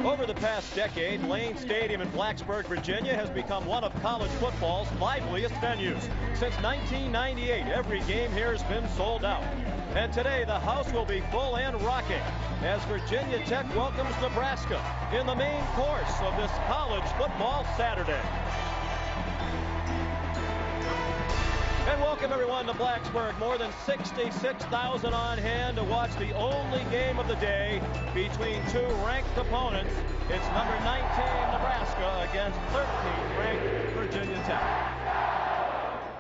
Over the past decade, Lane Stadium in Blacksburg, Virginia has become one of college football's liveliest venues. Since 1998, every game here has been sold out. And today, the house will be full and rocking as Virginia Tech welcomes Nebraska in the main course of this college football Saturday. And welcome everyone to Blacksburg. More than 66,000 on hand to watch the only game of the day between two ranked opponents. It's number 19 Nebraska against 13th ranked Virginia Tech.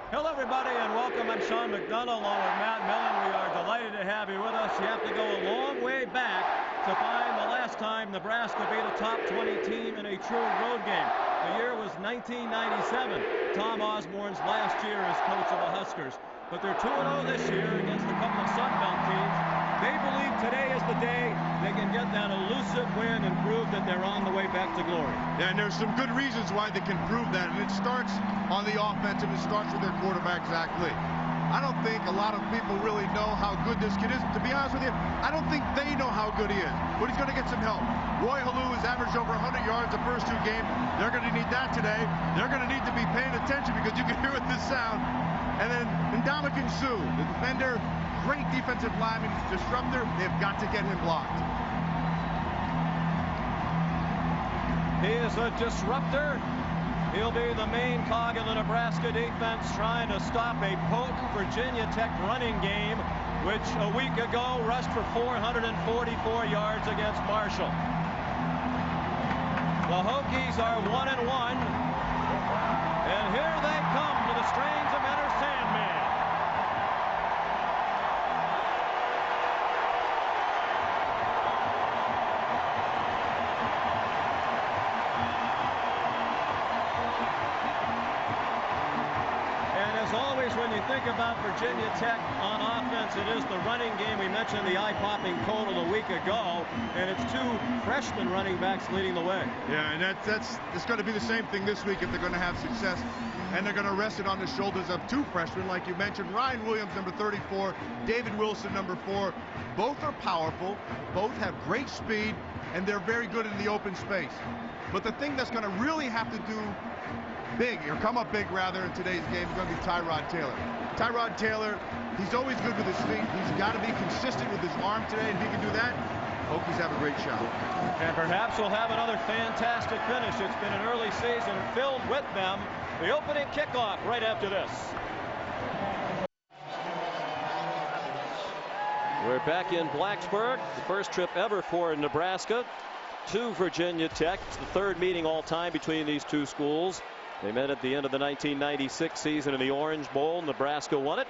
Hello everybody and welcome. I'm Sean McDonough along with Matt Millen. We are delighted to have you with us. You have to go a long way back to find the last time Nebraska beat a top 20 team in a true road game. The year was 1997, Tom Osborne's last year as coach of the Huskers. But they're 2-0 this year against a couple of Sun Belt teams. They believe today is the day they can get that elusive win and prove that they're on the way back to glory. Yeah, and there's some good reasons why they can prove that. And it starts on the offensive. It starts with their quarterback, Zach Lee. I don't think a lot of people really know how good this kid is. To be honest with you, I don't think they know how good he is. But he's going to get some help. Roy Halou has averaged over 100 yards the first two games. They're going to need that today. They're going to need to be paying attention because you can hear it this sound. And then Ndamukong Suh, the defender, great defensive lineman, disruptor. They've got to get him blocked. He is a disruptor. He'll be the main cog in the Nebraska defense, trying to stop a potent Virginia Tech running game, which a week ago rushed for 444 yards against Marshall. The Hokies are 1-1, and here they come to the strains of Enter Sandman. As always, when you think about Virginia Tech on offense, it is the running game. We mentioned the eye-popping total a week ago, and it's two freshman running backs leading the way. Yeah, and it's going to be the same thing this week if they're going to have success, and they're going to rest it on the shoulders of two freshmen, like you mentioned. Ryan Williams, number 34, David Wilson, number 4. Both are powerful, both have great speed, and they're very good in the open space. But the thing that's going to really have to do big, or come up big rather, in today's game is going to be Tyrod Taylor. Tyrod Taylor, he's always good with his feet. He's got to be consistent with his arm today, and if he can do that, Hokies have a great shot. And perhaps we'll have another fantastic finish. It's been an early season filled with them. The opening kickoff right after this. We're back in Blacksburg. The first trip ever for Nebraska to Virginia Tech. It's the third meeting all time between these two schools. They met at the end of the 1996 season in the Orange Bowl. Nebraska won it.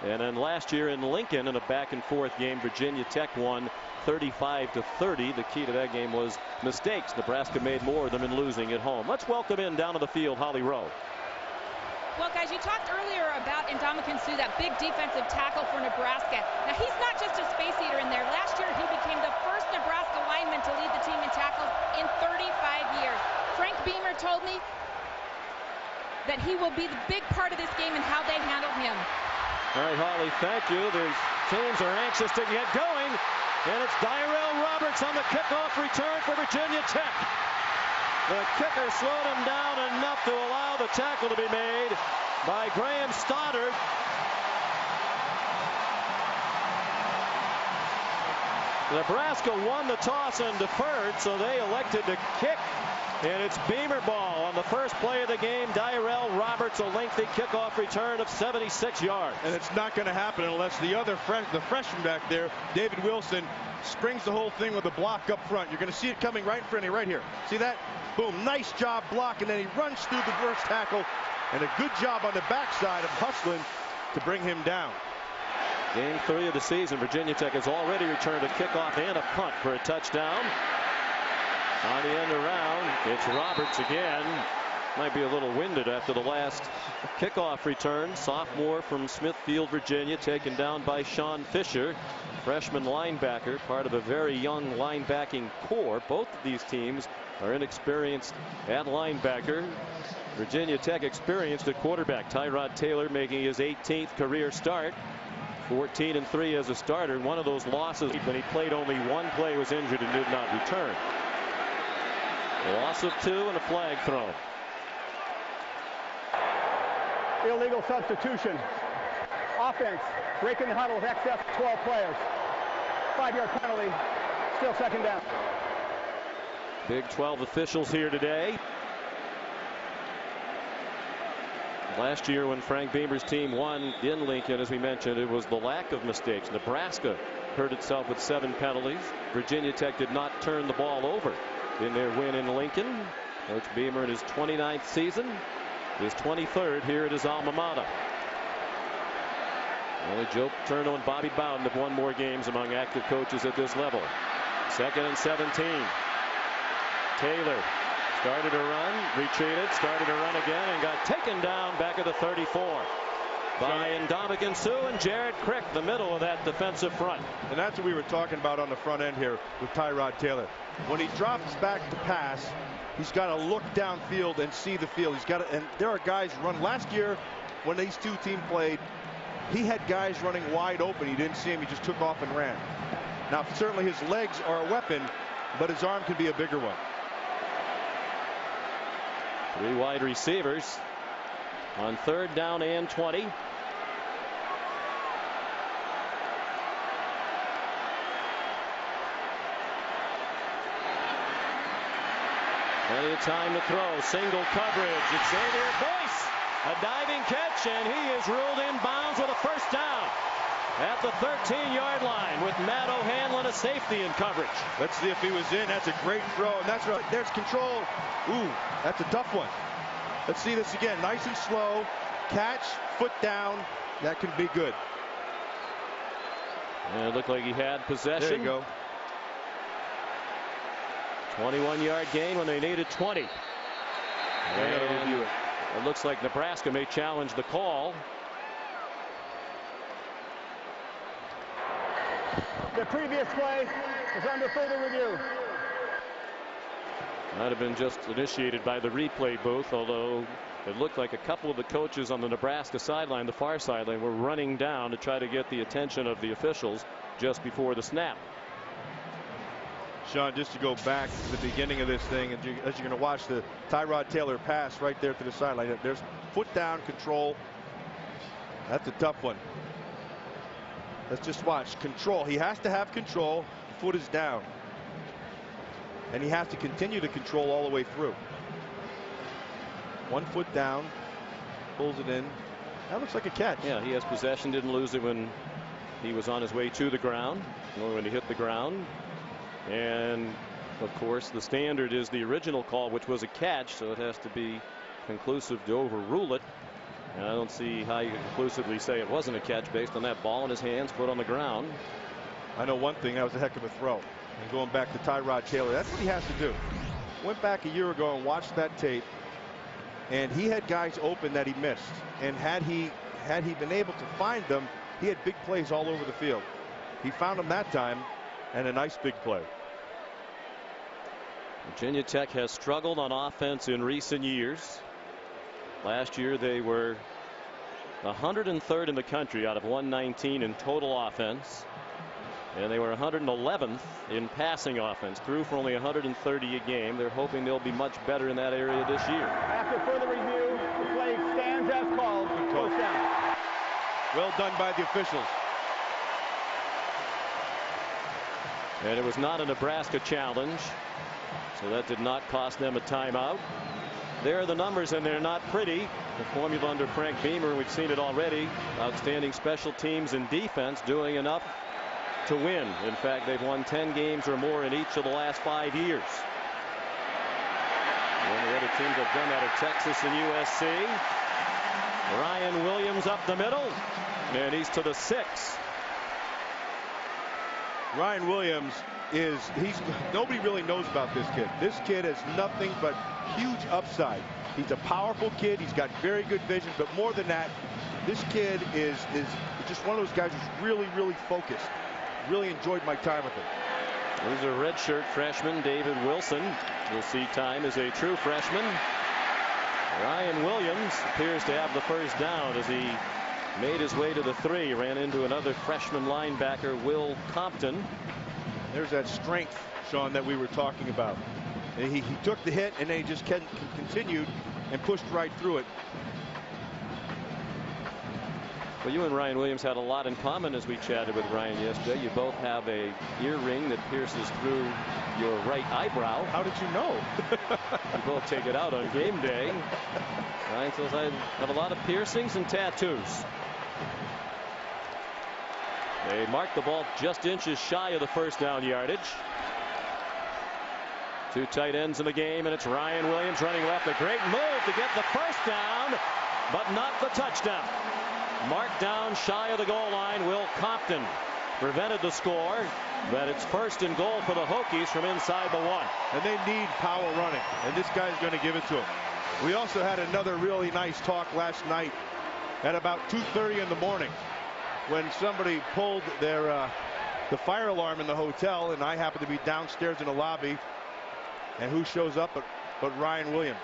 And then last year in Lincoln, in a back-and-forth game, Virginia Tech won 35-30. The key to that game was mistakes. Nebraska made more of them in losing at home. Let's welcome in down to the field, Holly Rowe. Well, guys, you talked earlier about Ndamukong Suh, that big defensive tackle for Nebraska. Now, he's not just a space eater in there. Last year, he became the first Nebraska lineman to lead the team in tackles in 35 years. Frank Beamer told me that he will be the big part of this game and how they handle him. All right, Holly, thank you. The teams are anxious to get going, and it's Dyrell Roberts on the kickoff return for Virginia Tech. The kicker slowed him down enough to allow the tackle to be made by Graham Stoddard. Nebraska won the toss and deferred, so they elected to kick. And it's Beamer ball on the first play of the game. Dyrell Roberts, a lengthy kickoff return of 76 yards. And it's not going to happen unless the freshman back there, David Wilson, springs the whole thing with a block up front. You're going to see it coming right in front of you, right here. See that? Boom, nice job block, and then he runs through the first tackle. And a good job on the backside of hustling to bring him down. Game 3 of the season. Virginia Tech has already returned a kickoff and a punt for a touchdown. On the end around, it's Roberts again. Might be a little winded after the last kickoff return. Sophomore from Smithfield, Virginia, taken down by Sean Fisher, freshman linebacker, part of a very young linebacking core. Both of these teams are inexperienced at linebacker. Virginia Tech experienced at quarterback. Tyrod Taylor making his 18th career start. 14-3 as a starter. One of those losses when he played only one play, was injured and did not return. A loss of 2 and a flag thrown. Illegal substitution. Offense, breaking the huddle with excess 12 players. 5-yard penalty, still second down. Big 12 officials here today. Last year when Frank Beamer's team won in Lincoln, as we mentioned, it was the lack of mistakes. Nebraska hurt itself with 7 penalties. Virginia Tech did not turn the ball over in their win in Lincoln. Coach Beamer in his 29th season, his 23rd here at his alma mater. Only Joe Paterno and Bobby Bowden have won more games among active coaches at this level. 2nd and 17. Taylor started a run, retreated, started a run again, and got taken down back at the 34 by Ndamukong Suh and Jared Crick, the middle of that defensive front. And that's what we were talking about on the front end here with Tyrod Taylor. When he drops back to pass, he's got to look downfield and see the field. He's got to, and there are guys run. Last year, when these two teams played, he had guys running wide open. He didn't see him. He just took off and ran. Now, certainly his legs are a weapon, but his arm can be a bigger one. 3 wide receivers on 3rd down and 20. Plenty of time to throw. Single coverage. It's Xavier Boyce. A diving catch, and he is ruled in bounds with a first down at the 13-yard line with Matt O'Hanlon, a safety in coverage. Let's see if he was in. That's a great throw, and that's right. There's control. Ooh, that's a tough one. Let's see this again. Nice and slow. Catch, foot down. That can be good. And it looked like he had possession. There you go. 21-yard gain when they needed 20. And it looks like Nebraska may challenge the call. The previous play is under further review. Might have been just initiated by the replay booth, although it looked like a couple of the coaches on the Nebraska sideline, the far sideline, were running down to try to get the attention of the officials just before the snap. Sean, just to go back to the beginning of this thing, and as you're going to watch the Tyrod Taylor pass right there to the sideline, there's foot down control. That's a tough one. Let's just watch control. He has to have control. Foot is down, and he has to continue to control all the way through. 1 foot down, pulls it in. That looks like a catch. Yeah, he has possession. Didn't lose it when he was on his way to the ground, only when he hit the ground. And of course, the standard is the original call, which was a catch, so it has to be conclusive to overrule it. And I don't see how you can conclusively say it wasn't a catch based on that ball in his hands, foot on the ground. I know one thing, that was a heck of a throw. And going back to Tyrod Taylor, that's what he has to do. Went back a year ago and watched that tape, and he had guys open that he missed. And had he been able to find them, he had big plays all over the field. He found them that time, and a nice big play. Virginia Tech has struggled on offense in recent years. Last year they were 103rd in the country out of 119 in total offense, and they were 111th in passing offense, threw for only 130 a game. They're hoping they'll be much better in that area this year. After further review, the play stands as called. First down. Well done by the officials. And it was not a Nebraska challenge, so that did not cost them a timeout. There are the numbers, and they're not pretty. The formula under Frank Beamer, we've seen it already. Outstanding special teams and defense, doing enough to win. In fact, they've won 10 games or more in each of the last 5 years. And the other teams have done that are Texas and USC. Ryan Williams up the middle, and he's to the 6. Ryan Williams nobody really knows about this kid. This kid has nothing but huge upside. He's a powerful kid. He's got very good vision, but more than that, this kid is just one of those guys who's really, really focused. Really enjoyed my time with him. He's a redshirt freshman, David Wilson. Will see time as a true freshman. Ryan Williams appears to have the first down as he made his way to the 3. Ran into another freshman linebacker, Will Compton. There's that strength, Sean, that we were talking about. And he took the hit, and then he just continued and pushed right through it. Well, you and Ryan Williams had a lot in common as we chatted with Ryan yesterday. You both have a earring that pierces through your right eyebrow. How did you know? You both take it out on game day. Ryan says I have a lot of piercings and tattoos. They mark the ball just inches shy of the first down yardage. Two tight ends in the game, and it's Ryan Williams running left. A great move to get the first down, but not the touchdown. Marked down shy of the goal line. Will Compton prevented the score, but it's first and goal for the Hokies from inside the 1. And they need power running, and this guy's going to give it to them. We also had another really nice talk last night at about 2:30 in the morning when somebody pulled their the fire alarm in the hotel, and I happened to be downstairs in the lobby, and who shows up but Ryan Williams.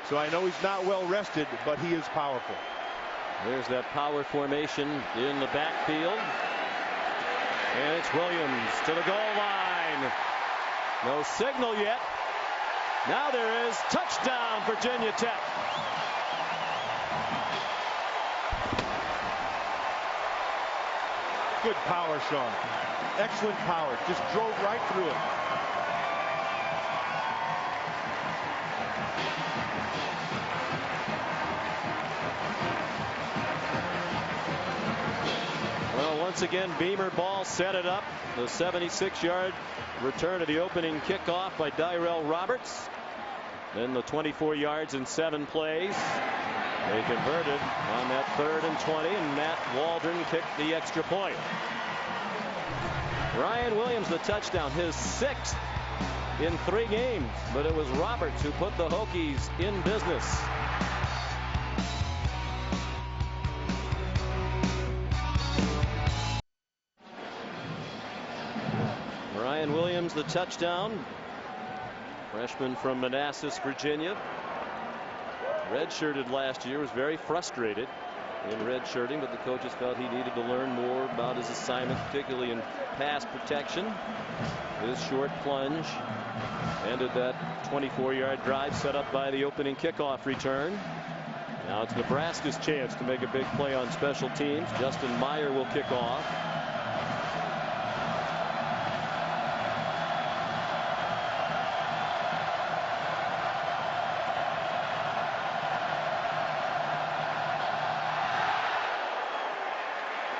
So I know he's not well rested, but he is powerful. There's that power formation in the backfield. And it's Williams to the goal line. No signal yet. Now there is. Touchdown, Virginia Tech. Good power, Sean. Excellent power. Just drove right through it. Once again, Beamer ball set it up. The 76-yard return to the opening kickoff by Dyrell Roberts. Then the 24 yards in 7 plays. They converted on that 3rd and 20, and Matt Waldron kicked the extra point. Ryan Williams the touchdown, his 6th in 3 games, but it was Roberts who put the Hokies in business. Ryan Williams the touchdown. Freshman from Manassas, Virginia. Redshirted last year, was very frustrated in redshirting, but the coaches felt he needed to learn more about his assignment, particularly in pass protection. His short plunge ended that 24-yard drive set up by the opening kickoff return. Now it's Nebraska's chance to make a big play on special teams. Justin Meyer will kick off.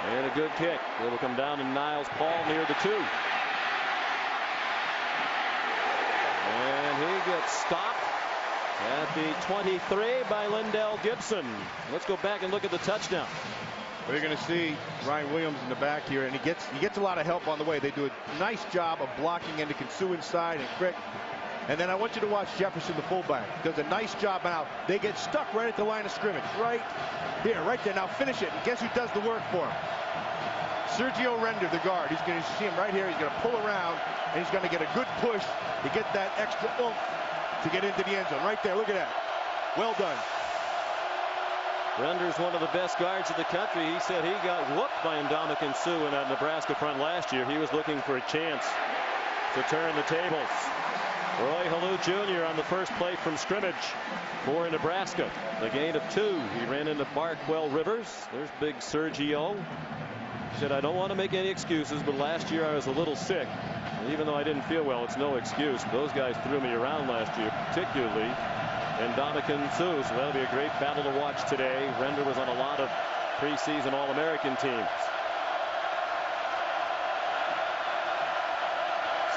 And a good kick. It'll come down to Niles Paul near the 2. And he gets stopped at the 23 by Lindell Gibson. Let's go back and look at the touchdown. We're going to see Ryan Williams in the back here, and he gets a lot of help on the way. They do a nice job of blocking into Kinsu inside and Crick. And then I want you to watch Jefferson, the fullback. Does a nice job now. They get stuck right at the line of scrimmage. Right here, right there. Now finish it. And guess who does the work for him? Sergio Render, the guard. He's going to see him right here. He's going to pull around, and he's going to get a good push to get that extra oomph to get into the end zone. Right there. Look at that. Well done. Render's one of the best guards in the country. He said he got whooped by Ndamukong Suh in that Nebraska front last year. He was looking for a chance to turn the tables. Roy Halou Jr. on the first play from scrimmage for Nebraska. The gain of 2. He ran into Barkwell Rivers. There's big Sergio. He said, I don't want to make any excuses, but last year I was a little sick. And even though I didn't feel well, it's no excuse. Those guys threw me around last year, particularly Ndamukong Suh. So that'll be a great battle to watch today. Render was on a lot of preseason All-American teams.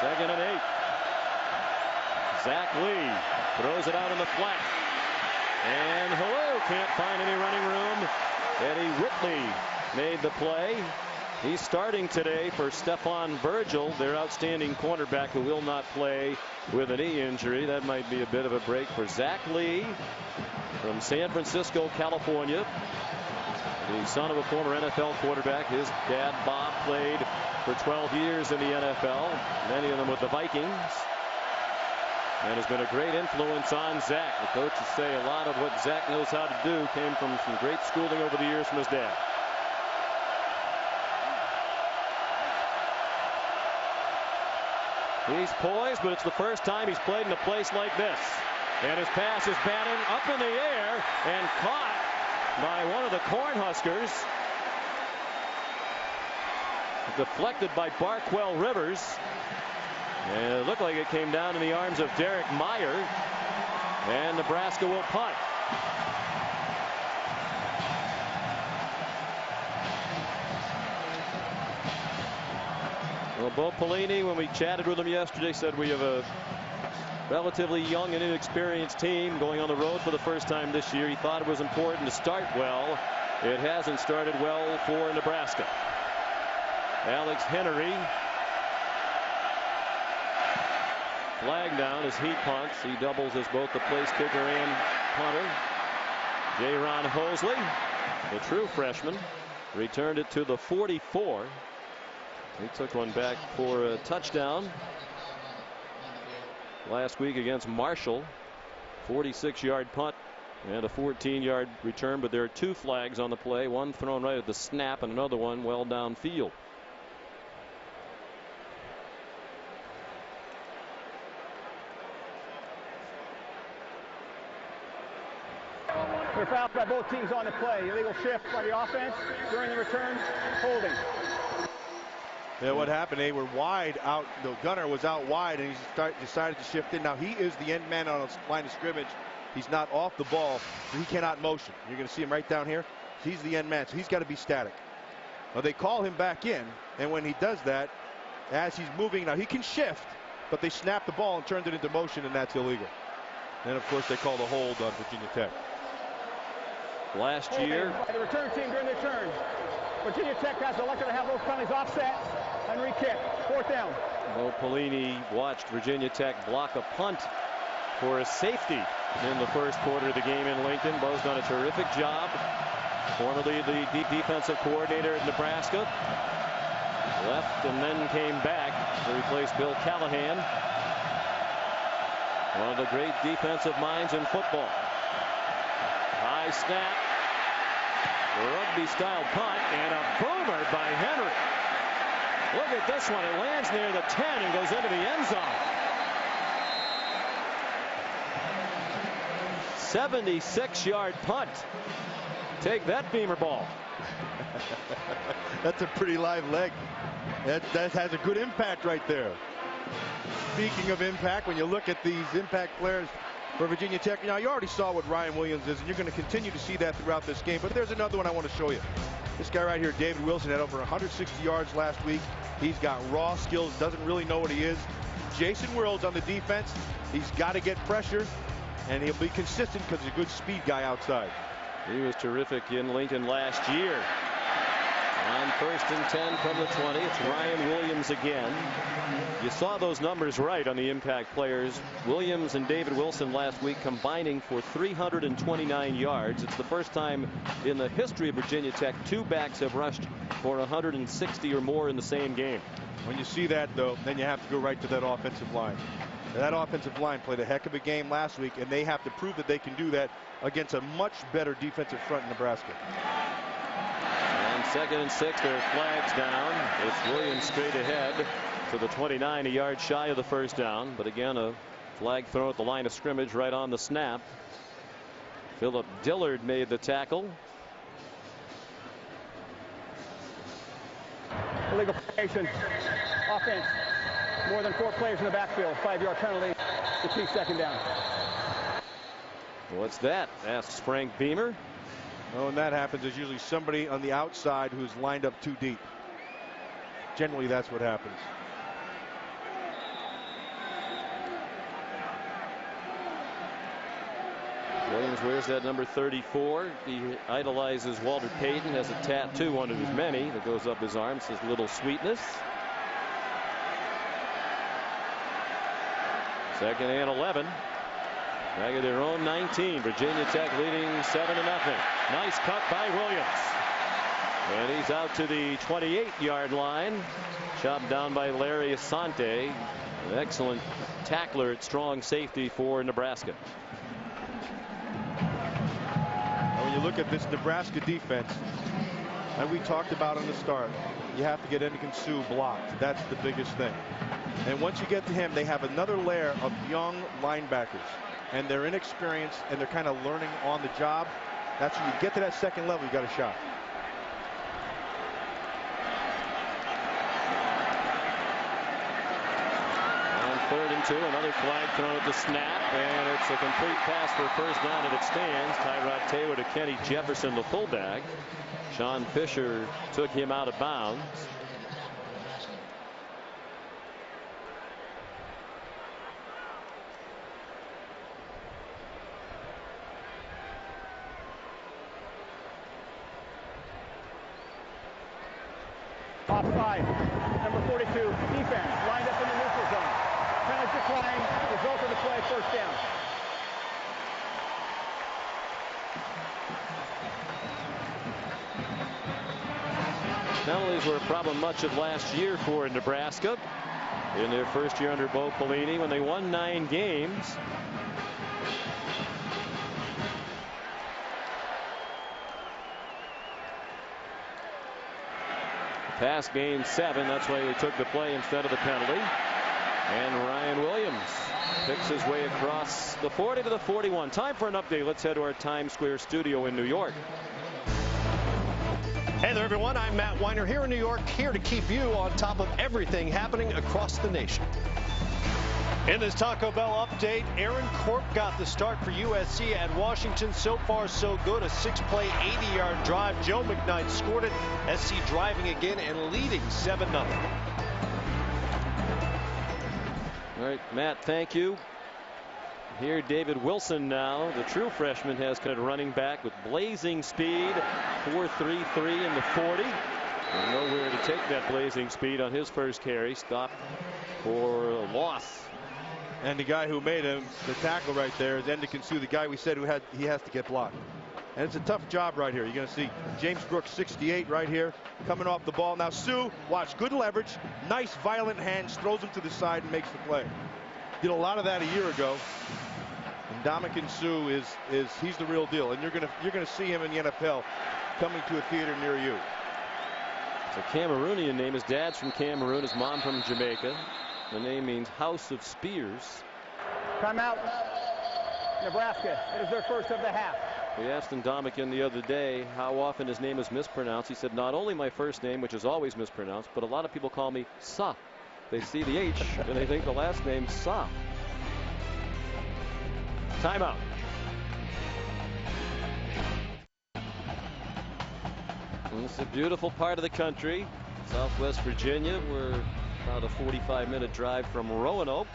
2nd and 8. Zach Lee throws it out in the flat. And Halou can't find any running room. Eddie Whitley made the play. He's starting today for Stephon Virgil, their outstanding cornerback, who will not play with a knee injury. That might be a bit of a break for Zach Lee from San Francisco, California. The son of a former NFL quarterback. His dad, Bob, played for 12 years in the NFL, many of them with the Vikings. And has been a great influence on Zach. The coaches say a lot of what Zach knows how to do came from some great schooling over the years from his dad. He's poised, but it's the first time he's played in a place like this. And his pass is batted up in the air and caught by one of the Cornhuskers. Deflected by Barkwell Rivers. And it looked like it came down in the arms of Derek Meyer. And Nebraska will punt. Well, Bo Pelini, when we chatted with him yesterday, said we have a relatively young and inexperienced team going on the road for the first time this year. He thought it was important to start well. It hasn't started well for Nebraska. Alex Henry. Flag down as he punts. He doubles as both the place kicker and punter. J-Ron Hosley, the true freshman, returned it to the 44. He took one back for a touchdown last week against Marshall. 46-yard punt and a 14-yard return, but there are two flags on the play, one thrown right at the snap and another one well downfield. They're fouled by both teams on the play. Illegal shift by the offense during the return. Holding. Yeah, what happened? They were wide out. The gunner was out wide, and he decided to shift in. Now he is the end man on a line of scrimmage. He's not off the ball, so he cannot motion. You're going to see him right down here. He's the end man, so he's got to be static. Now they call him back in, and when he does that, as he's moving, now he can shift, but they snapped the ball and turned it into motion, and that's illegal. Then of course they call the hold on Virginia Tech. Last year, by the return team during the return. Virginia Tech has elected to have those penalties offset and re-kick. Fourth down. Bo Pelini watched Virginia Tech block a punt for a safety in the first quarter of the game in Lincoln. Bo's done a terrific job. Formerly the defensive coordinator at Nebraska. Left and then came back to replace Bill Callahan. One of the great defensive minds in football. High snap. Rugby-style punt and a boomer by Henry. Look at this one. It lands near the 10 and goes into the end zone. 76-yard punt. Take that, Beamer ball. That's a pretty live leg. That has a good impact right there. Speaking of impact, when you look at these impact players for Virginia Tech, now you already saw what Ryan Williams is, and you're going to continue to see that throughout this game. But there's another one I want to show you. This guy right here, David Wilson, had over 160 yards last week. He's got raw skills, doesn't really know what he is. Jason World's on the defense. He's got to get pressure, and he'll be consistent because he's a good speed guy outside. He was terrific in Lincoln last year. On 1st and 10 from the 20, it's Ryan Williams again. You saw those numbers right on the impact players. Williams and David Wilson last week combining for 329 yards. It's the first time in the history of Virginia Tech two backs have rushed for 160 or more in the same game. When you see that, though, then you have to go right to that offensive line. That offensive line played a heck of a game last week, and they have to prove that they can do that against a much better defensive front in Nebraska. On 2nd and 6, there are flags down. It's Williams straight ahead to the 29, a yard shy of the first down. But again, a flag thrown at the line of scrimmage right on the snap. Philip Dillard made the tackle. Illegal formation. Offense. More than 4 players in the backfield. 5-yard penalty. Repeat second down. What's that? Asks Frank Beamer. Well, when that happens, there's usually somebody on the outside who's lined up too deep. Generally, that's what happens. Williams wears that number 34. He idolizes Walter Payton, has a tattoo, one of his many, that goes up his arm. Says "Little Sweetness." 2nd and 11. Back at their own 19. Virginia Tech leading 7-0. Nice cut by Williams. And he's out to the 28-yard line. Chopped down by Larry Asante. An excellent tackler at strong safety for Nebraska. Now, when you look at this Nebraska defense, and we talked about on the start, you have to get Endicott Sue blocked. That's the biggest thing. And once you get to him, they have another layer of young linebackers. And they're inexperienced, and they're kind of learning on the job. That's when you get to that second level, you got a shot. On 3rd and 2, another flag thrown at the snap, and it's a complete pass for first down, and it stands. Tyrod Taylor to Kenny Jefferson, the fullback. Sean Fisher took him out of bounds. Offside. Number 42, defense, lined up in the neutral zone. Penalty decline, result of the play, first down. Penalties were a problem much of last year for Nebraska in their first year under Bo Pelini when they won 9 games. Pass gained 7. That's why they took the play instead of the penalty. And Ryan Williams picks his way across the 40 to the 41. Time for an update. Let's head to our Times Square studio in New York. Hey there, everyone. I'm Matt Weiner here in New York, here to keep you on top of everything happening across the nation. In this Taco Bell update, Aaron Corp got the start for USC at Washington. So far, so good. A 6-play, 80-yard drive. Joe McKnight scored it. SC driving again and leading 7-0. All right, Matt, thank you. Here, David Wilson now, the true freshman, has kind of running back with blazing speed. 4.33 in the 40. And nowhere to take that blazing speed on his first carry. Stopped for a loss. And the guy who made him, the tackle right there, is Endicott Sue, the guy we said he has to get blocked. And it's a tough job right here. You're going to see James Brooks, 68, right here, coming off the ball. Now Sue, watch, good leverage, nice violent hands, throws him to the side and makes the play. Did a lot of that a year ago. And Ndamukong Suh he's the real deal. And you're gonna see him in the NFL coming to a theater near you. It's a Cameroonian name. His dad's from Cameroon, his mom from Jamaica. The name means House of Spears. Timeout. Nebraska. It is their first of the half. We asked Ndamukong the other day how often his name is mispronounced. He said, not only my first name, which is always mispronounced, but a lot of people call me Sa. They see the H and they think the last name's Sa. Timeout. And it's a beautiful part of the country, Southwest Virginia. We're about a 45-minute drive from Roanoke.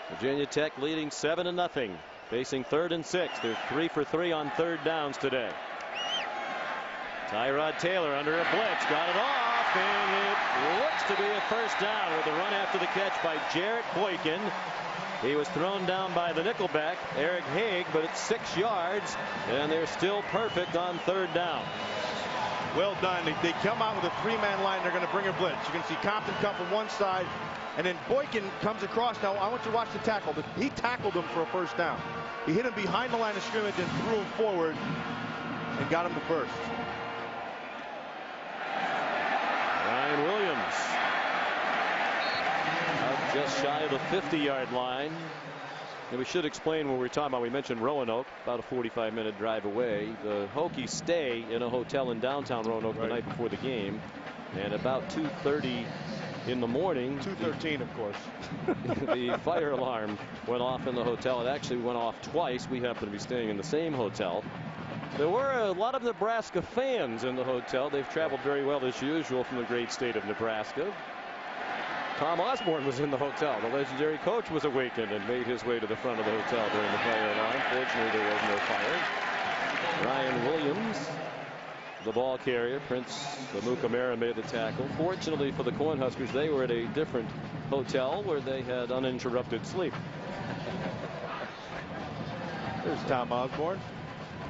Virginia Tech leading 7-0, facing 3rd and 6. They're 3 for 3 on 3rd downs today. Tyrod Taylor under a blitz, got it off, and it looks to be a first down with a run after the catch by Jarrett Boykin. He was thrown down by the nickelback, Eric Haig, but it's 6 yards, and they're still perfect on 3rd down. Well done. They come out with a 3-man line. They're going to bring a blitz. You can see Compton come from one side, and then Boykin comes across. Now, I want you to watch the tackle. He tackled him for a first down. He hit him behind the line of scrimmage and threw him forward and got him the first. Ryan Williams out just shy of the 50-yard line. And we should explain what we're talking about. We mentioned Roanoke, about a 45-minute drive away. The Hokies stay in a hotel in downtown Roanoke the night before the game. And about 2:30 in the morning, 2:13, of course, the fire alarm went off in the hotel. It actually went off twice. We happen to be staying in the same hotel. There were a lot of Nebraska fans in the hotel. They've traveled very well as usual from the great state of Nebraska. Tom Osborne was in the hotel. The legendary coach was awakened and made his way to the front of the hotel during the fire alarm. Fortunately, there was no fire. Ryan Williams, the ball carrier. Prince Amukamara made the tackle. Fortunately for the Cornhuskers, they were at a different hotel where they had uninterrupted sleep. There's Tom Osborne,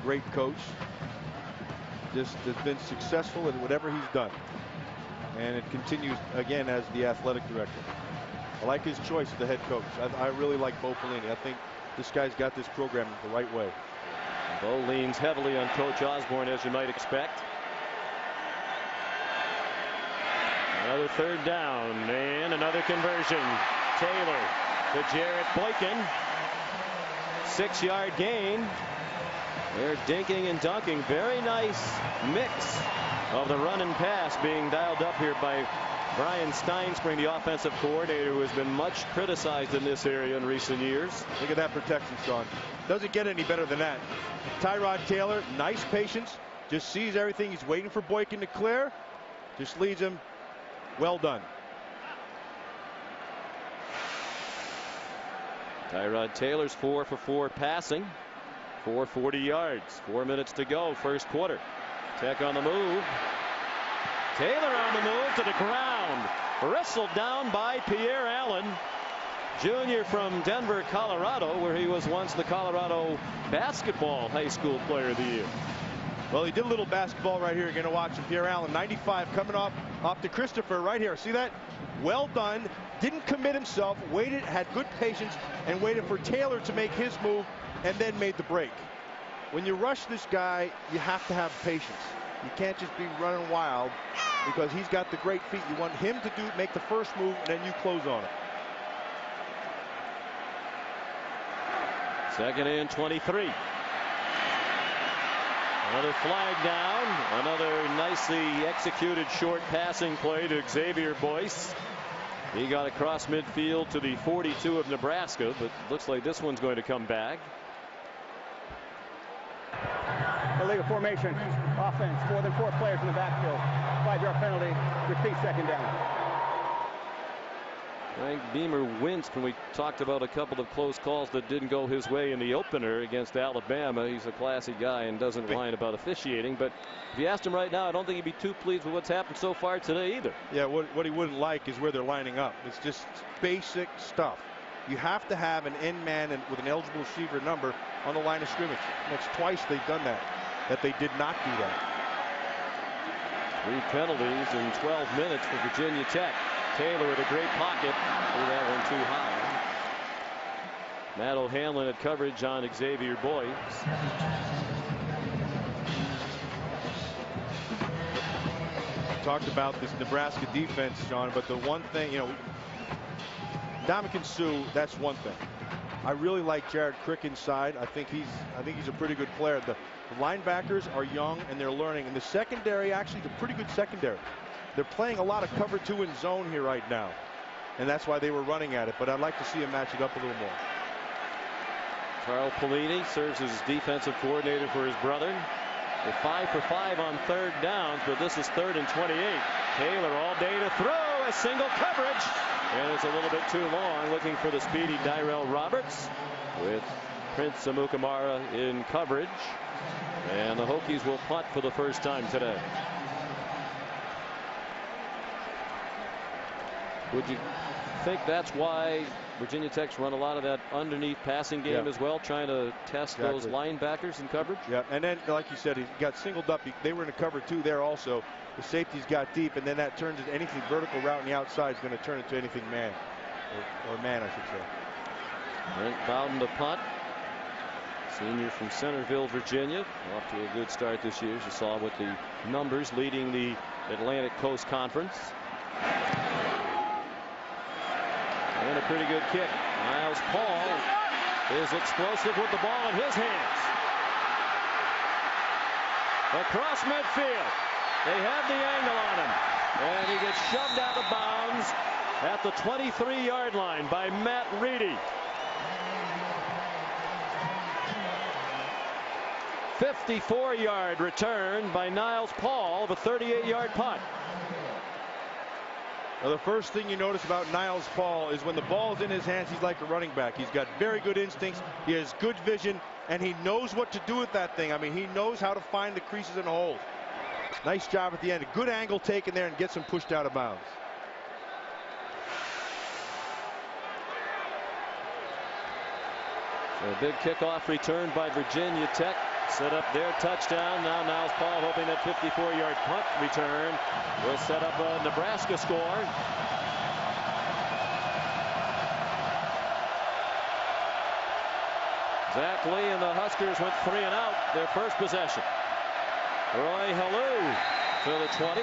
great coach. Just has been successful in whatever he's done. And it continues again as the athletic director. I like his choice of the head coach. I really like Bo Pelini. I think this guy's got this program the right way. Bo leans heavily on Coach Osborne, as you might expect. Another third down and another conversion. Taylor to Jarrett Boykin. 6-yard gain. They're dinking and dunking. Very nice mix of the run and pass being dialed up here by Brian Steinspring, the offensive coordinator, who has been much criticized in this area in recent years. Look at that protection, Sean. Doesn't get any better than that. Tyrod Taylor, nice patience. Just sees everything. He's waiting for Boykin to clear. Just leads him. Well done. Tyrod Taylor's 4 for 4 passing. 440 yards. 4 minutes to go. First quarter. Tech on the move. Taylor on the move to the ground. Wrestled down by Pierre Allen, Jr. from Denver, Colorado, where he was once the Colorado basketball high school player of the year. Well, he did a little basketball right here. You're going to watch him. Pierre Allen, 95, coming off to Christopher right here. See that? Well done. Didn't commit himself. Waited, had good patience, and waited for Taylor to make his move, and then made the break. When you rush this guy, you have to have patience. You can't just be running wild because he's got the great feet. You want him to make the first move, and then you close on it. Second and 23. Another flag down. Another nicely executed short passing play to Xavier Boyce. He got across midfield to the 42 of Nebraska, but looks like this one's going to come back. Illegal formation. Offense. More than 4 players in the backfield. 5-yard penalty. Repeat, second down. Frank Beamer winced when we talked about a couple of close calls that didn't go his way in the opener against Alabama. He's a classy guy and doesn't whine about officiating. But if you asked him right now, I don't think he'd be too pleased with what's happened so far today either. Yeah, what he wouldn't like is where they're lining up. It's just basic stuff. You have to have an end man with an eligible receiver number on the line of scrimmage. That's twice they've done that they did not do that. 3 penalties in 12 minutes for Virginia Tech. Taylor with a great pocket. Threw that one too high. Matt O'Hanlon at coverage on Xavier Boyce. Talked about this Nebraska defense, John, but the one thing, Ndamukong Suh, that's one thing. I really like Jared Crick inside. I think he's a pretty good player. The linebackers are young and they're learning, and the secondary actually is a pretty good secondary. They're playing a lot of cover 2 in zone here right now, and that's why they were running at it. But I'd like to see him match it up a little more. Carl Pelini serves as defensive coordinator for his brother. They're 5 for 5 on third downs, but this is 3rd and 28. Taylor all day to throw a single coverage, and it's a little bit too long. Looking for the speedy Dyrell Roberts with Prince Amukamara in coverage, and the Hokies will punt for the first time today. Would you think that's why Virginia Tech's run a lot of that underneath passing game as well, trying to test those linebackers in coverage? Yeah, and then, like you said, he got singled up. They were in a cover 2 there also. The safeties got deep, and then that turns into anything vertical route on the outside is going to turn into anything man, or man, I should say. Brent Bowden to punt. Senior from Centerville, Virginia. Off to a good start this year, as you saw with the numbers, leading the Atlantic Coast Conference. And a pretty good kick. Niles Paul is explosive with the ball in his hands. Across midfield. They have the angle on him. And he gets shoved out of bounds at the 23-yard line by Matt Reedy. 54-yard return by Niles Paul of a 38-yard punt. Now, the first thing you notice about Niles Paul is when the ball's in his hands, he's like a running back. He's got very good instincts. He has good vision, and he knows what to do with that thing. I mean, he knows how to find the creases and holes. Nice job at the end. A good angle taken there and gets him pushed out of bounds. So a big kickoff return by Virginia Tech. Set up their touchdown. Now Niles Paul hoping that 54-yard punt return will set up a Nebraska score. Zach Lee and the Huskers went 3 and out their first possession. Roy Hallou to the 20.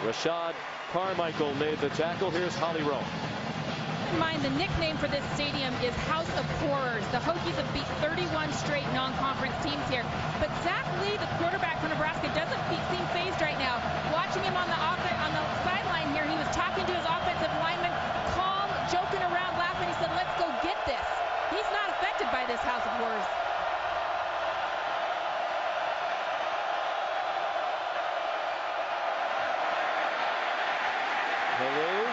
Rashad Carmichael made the tackle. Here's Holly Rowe. Mind the nickname for this stadium is House of Horrors. The Hokies have beat 31 straight non-conference teams here. But Zach Lee, the quarterback for Nebraska, doesn't seem phased right now. Watching him on the sideline here, he was talking to his offensive lineman, calm, joking around, laughing. He said, "Let's go get this." He's not affected by this House of Horrors. Hello.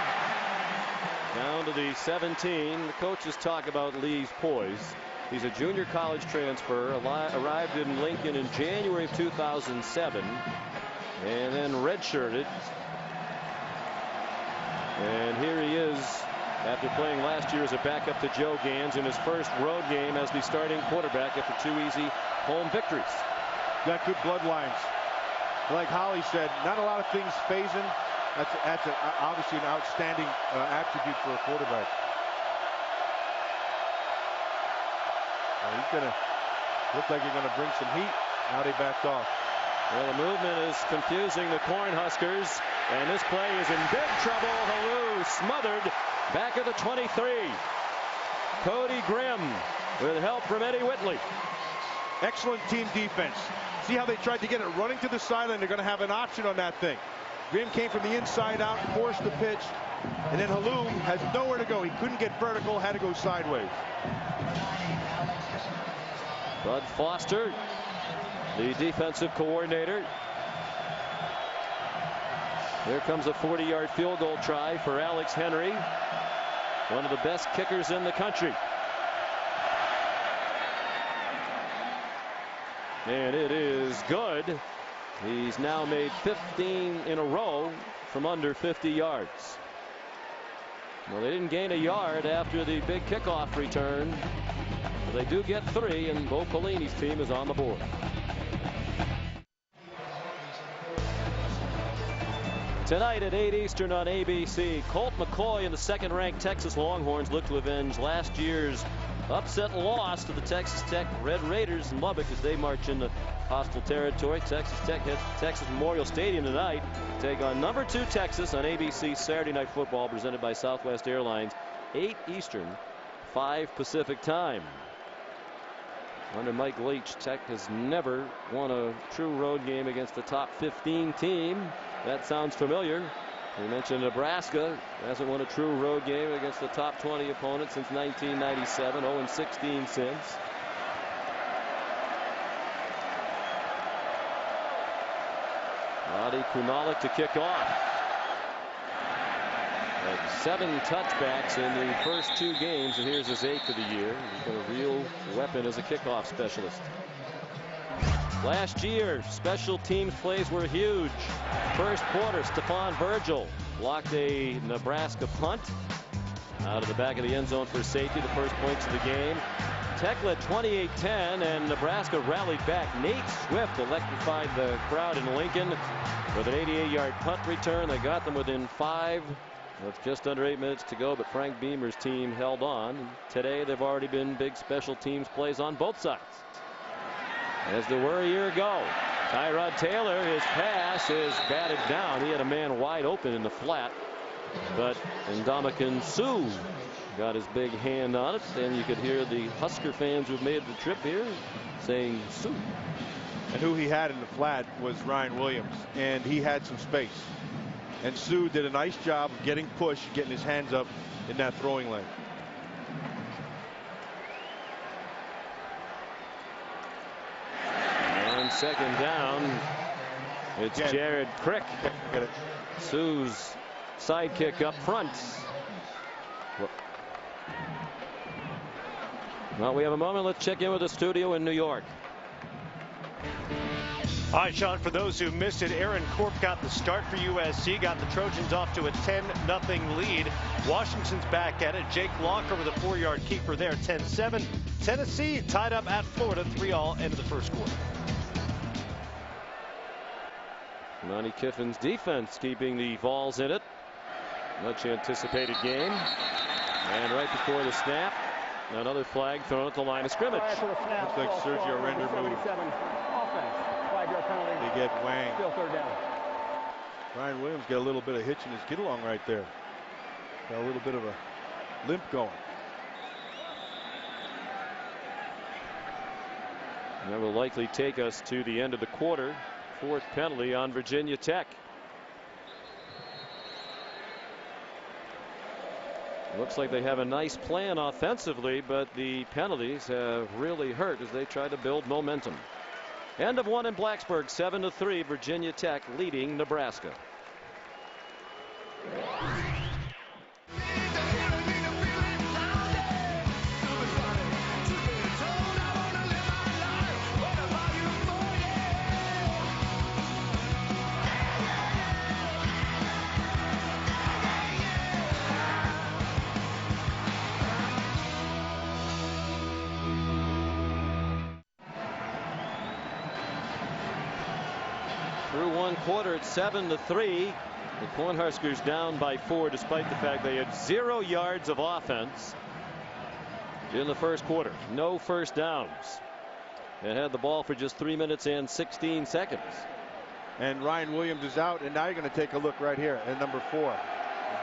Down to the 17. The coaches talk about Lee's poise. He's a junior college transfer, arrived in Lincoln in January of 2007, and then redshirted. And here he is after playing last year as a backup to Joe Gans in his first road game as the starting quarterback after 2 easy home victories. Got good bloodlines. Like Holly said, not a lot of things phasing. That's obviously an outstanding attribute for a quarterback. He's going to look like he's going to bring some heat. Now they backed off. Well, the movement is confusing the Cornhuskers, and this play is in big trouble. Halou smothered back at the 23. Cody Grimm with help from Eddie Whitley. Excellent team defense. See how they tried to get it running to the sideline. They're going to have an option on that thing. Grimm came from the inside out, forced the pitch, and then Halou has nowhere to go. He couldn't get vertical, had to go sideways. Bud Foster, the defensive coordinator. Here comes a 40-yard field goal try for Alex Henry, one of the best kickers in the country. And it is good. He's now made 15 in a row from under 50 yards. Well, they didn't gain a yard after the big kickoff return. They do get 3, and Bo Pelini's team is on the board. Tonight at 8 Eastern on ABC, Colt McCoy and the second-ranked Texas Longhorns look to avenge last year's upset loss to the Texas Tech Red Raiders in Lubbock as they march into hostile territory. Texas Tech heads to Texas Memorial Stadium tonight to take on number 2 Texas on ABC Saturday Night Football, presented by Southwest Airlines, 8 Eastern, 5 Pacific time. Under Mike Leach, Tech has never won a true road game against a top 15 team. That sounds familiar. We mentioned Nebraska hasn't won a true road game against the top 20 opponent since 1997, 0-16 since. Roddy Kunalik to kick off. Had 7 touchbacks in the first 2 games, and here's his 8th of the year. He's been a real weapon as a kickoff specialist. Last year, special teams plays were huge. First quarter, Stephon Virgil blocked a Nebraska punt out of the back of the end zone for safety, the first points of the game. Tech led 28-10, and Nebraska rallied back. Nate Swift electrified the crowd in Lincoln with an 88-yard punt return. They got them within 5 with just under 8 minutes to go, but Frank Beamer's team held on. Today, they've already been big special teams plays on both sides, as there were a year ago. Tyrod Taylor, his pass is batted down. He had a man wide open in the flat, but Ndamukong Suh got his big hand on it, and you could hear the Husker fans who've made the trip here saying Suh. And who he had in the flat was Ryan Williams, and he had some space. And Suh did a nice job of getting push, getting his hands up in that throwing lane. On second down, it's Jared Crick. Suh's sidekick up front. Well, we have a moment. Let's check in with the studio in New York. All right, Sean, for those who missed it, Aaron Corp got the start for USC, got the Trojans off to a 10-0 lead. Washington's back at it. Jake Locker with a 4-yard keeper there, 10-7. Tennessee tied up at Florida, 3-all, end of the first quarter. Monty Kiffin's defense keeping the Vols in it. Much anticipated game. And right before the snap, another flag thrown at the line of scrimmage. Looks like Sergio Render moved. Offense, 5-yard penalty. They get Wang. Still third down. Ryan Williams got a little bit of hitch in his get along right there. Got a little bit of a limp going. That will likely take us to the end of the quarter. 4th penalty on Virginia Tech. Looks like they have a nice plan offensively, but the penalties have really hurt as they try to build momentum. End of 1 in Blacksburg, 7-3, Virginia Tech leading Nebraska. Through 1 quarter, it's 7-3. The Cornhuskers down by 4, despite the fact they had 0 yards of offense in the first quarter. No first downs. They had the ball for just 3 minutes and 16 seconds. And Ryan Williams is out, and now you're going to take a look right here at number 4,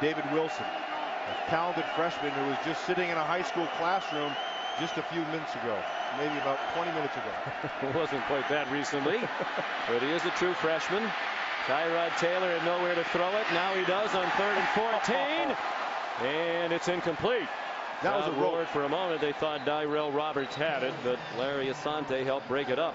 David Wilson, a talented freshman who was just sitting in a high school classroom just a few minutes ago, maybe about 20 minutes ago. It wasn't quite that recently, but he is a true freshman. Tyrod Taylor had nowhere to throw it. Now he does on 3rd and 14, and it's incomplete. That was a roar. For a moment. They thought Dyrell Roberts had it, but Larry Asante helped break it up.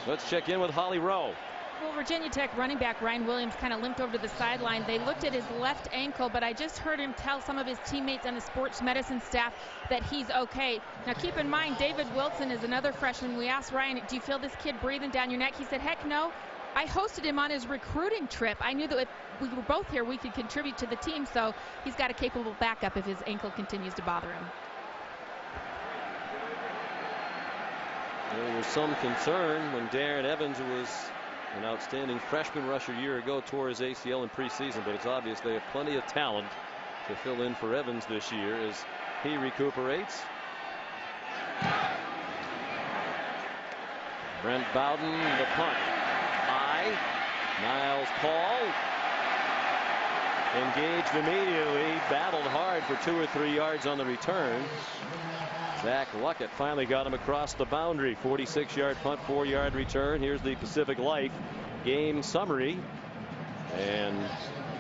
Let's check in with Holly Rowe. Well, Virginia Tech running back Ryan Williams kind of limped over to the sideline. They looked at his left ankle, but I just heard him tell some of his teammates on the sports medicine staff that he's okay. Now, keep in mind, David Wilson is another freshman. We asked Ryan, do you feel this kid breathing down your neck? He said, heck no. I hosted him on his recruiting trip. I knew that if we were both here, we could contribute to the team. So he's got a capable backup if his ankle continues to bother him. There was some concern when Darren Evans, who was an outstanding freshman rusher a year ago, tore his ACL in preseason, but it's obvious they have plenty of talent to fill in for Evans this year as he recuperates. Brent Bowden, the punt. High. Niles Paul engaged immediately, battled hard for 2 or 3 yards on the return. Zach Luckett finally got him across the boundary. 46-yard punt, 4-yard return. Here's the Pacific Life game summary. And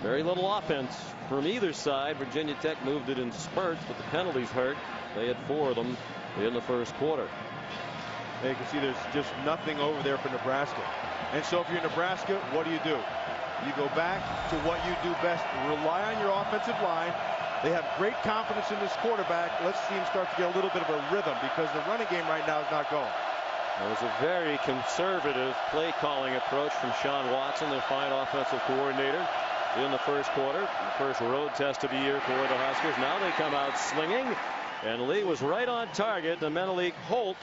very little offense from either side. Virginia Tech moved it in spurts, but the penalties hurt. They had 4 of them in the first quarter. You can see there's just nothing over there for Nebraska. And so if you're Nebraska, what do? You go back to what you do best. Rely on your offensive line. They have great confidence in this quarterback. Let's see him start to get a little bit of a rhythm because the running game right now is not going. It was a very conservative play calling approach from Sean Watson, their fine offensive coordinator, in the first quarter. The first road test of the year for the Huskers. Now they come out slinging, and Lee was right on target. The Menelik Holt,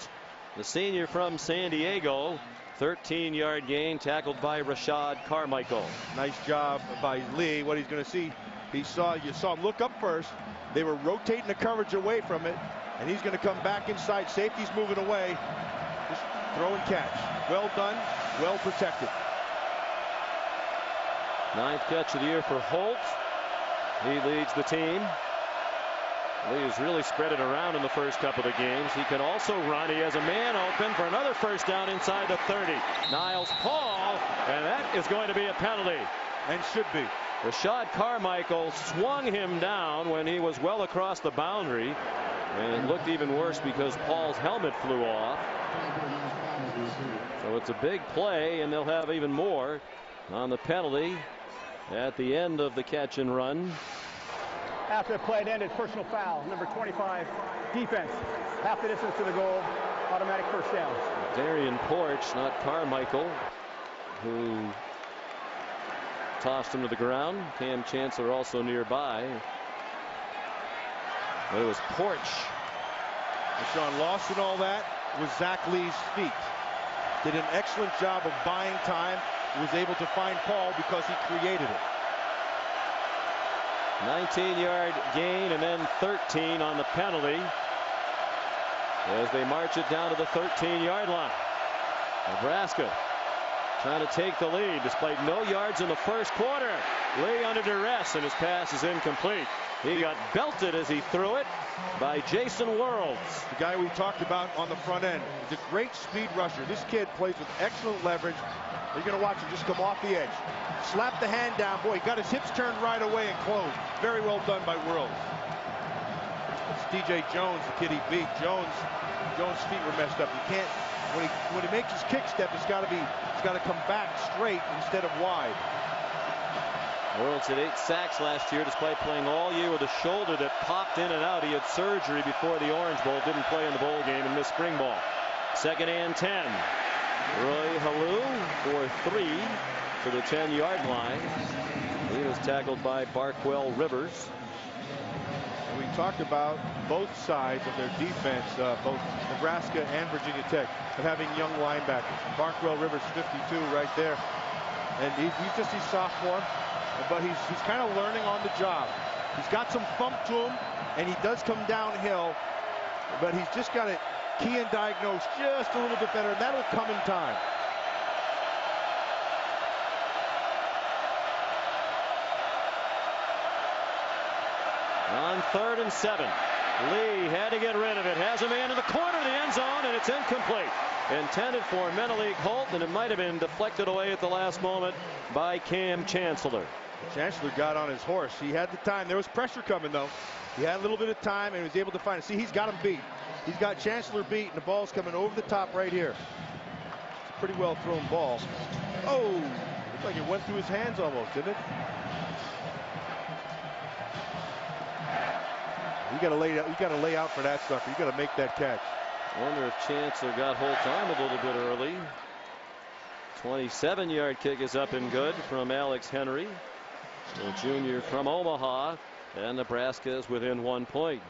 the senior from San Diego, 13-yard gain, tackled by Rashad Carmichael. Nice job by Lee. What he's going to see, you saw him look up first. They were rotating the coverage away from it, and he's going to come back inside. Safety's moving away. Just throw and catch. Well done, well protected. 9th catch of the year for Holt. He leads the team. Lee has really spread it around in the first couple of games. He can also run. He has a man open for another first down inside the 30. Niles Paul, and that is going to be a penalty. And should be. Rashad Carmichael swung him down when he was well across the boundary, and it looked even worse because Paul's helmet flew off. So it's a big play, and they'll have even more on the penalty at the end of the catch and run. After the play ended, personal foul, number 25, defense, half the distance to the goal, automatic first down. Darian Porch, not Carmichael, who tossed him to the ground. Cam Chancellor also nearby. But it was Porch. And Sean, lost in all that was Zach Lee's feet. Did an excellent job of buying time. Was able to find Paul because he created it. 19-yard gain and then 13 on the penalty as they march it down to the 13-yard line. Nebraska trying to take the lead despite no yards in the first quarter. Lee under duress, and his pass is incomplete. He got belted as he threw it by Jason Worlds. The guy we talked about on the front end. He's a great speed rusher. This kid plays with excellent leverage. You're going to watch him just come off the edge. Slap the hand down. Boy, he got his hips turned right away and closed. Very well done by Worlds. It's DJ Jones, the kid he beat. Jones' feet were messed up. You can't, when he makes his kick step, it's got to come back straight instead of wide. Worlds had 8 sacks last year despite playing all year with a shoulder that popped in and out. He had surgery before the Orange Bowl, didn't play in the bowl game and missed spring ball. 2nd and 10. Roy Halou for 3 to the 10-yard line. He was tackled by Barkwell Rivers. We talked about both sides of their defense, both Nebraska and Virginia Tech, of having young linebackers. Barkwell Rivers, 52 right there. And he's sophomore, but he's kind of learning on the job. He's got some thump to him, and he does come downhill, but he's just got to key and diagnose just a little bit better, and that'll come in time. On 3rd and 7. Lee had to get rid of it. Has a man in the corner of the end zone, and it's incomplete. Intended for Menelik Holt, and it might have been deflected away at the last moment by Cam Chancellor. Chancellor got on his horse. He had the time. There was pressure coming, though. He had a little bit of time, and he was able to find it. See, he's got him beat. He's got Chancellor beat, and the ball's coming over the top right here. It's a pretty well thrown ball. Oh, looked like it went through his hands almost, didn't it? You got to lay out for that sucker. You got to make that catch. I wonder if Chancellor got Holt on a little bit early. 27-yard kick is up and good from Alex Henry, the junior from Omaha, and Nebraska is within 1 point.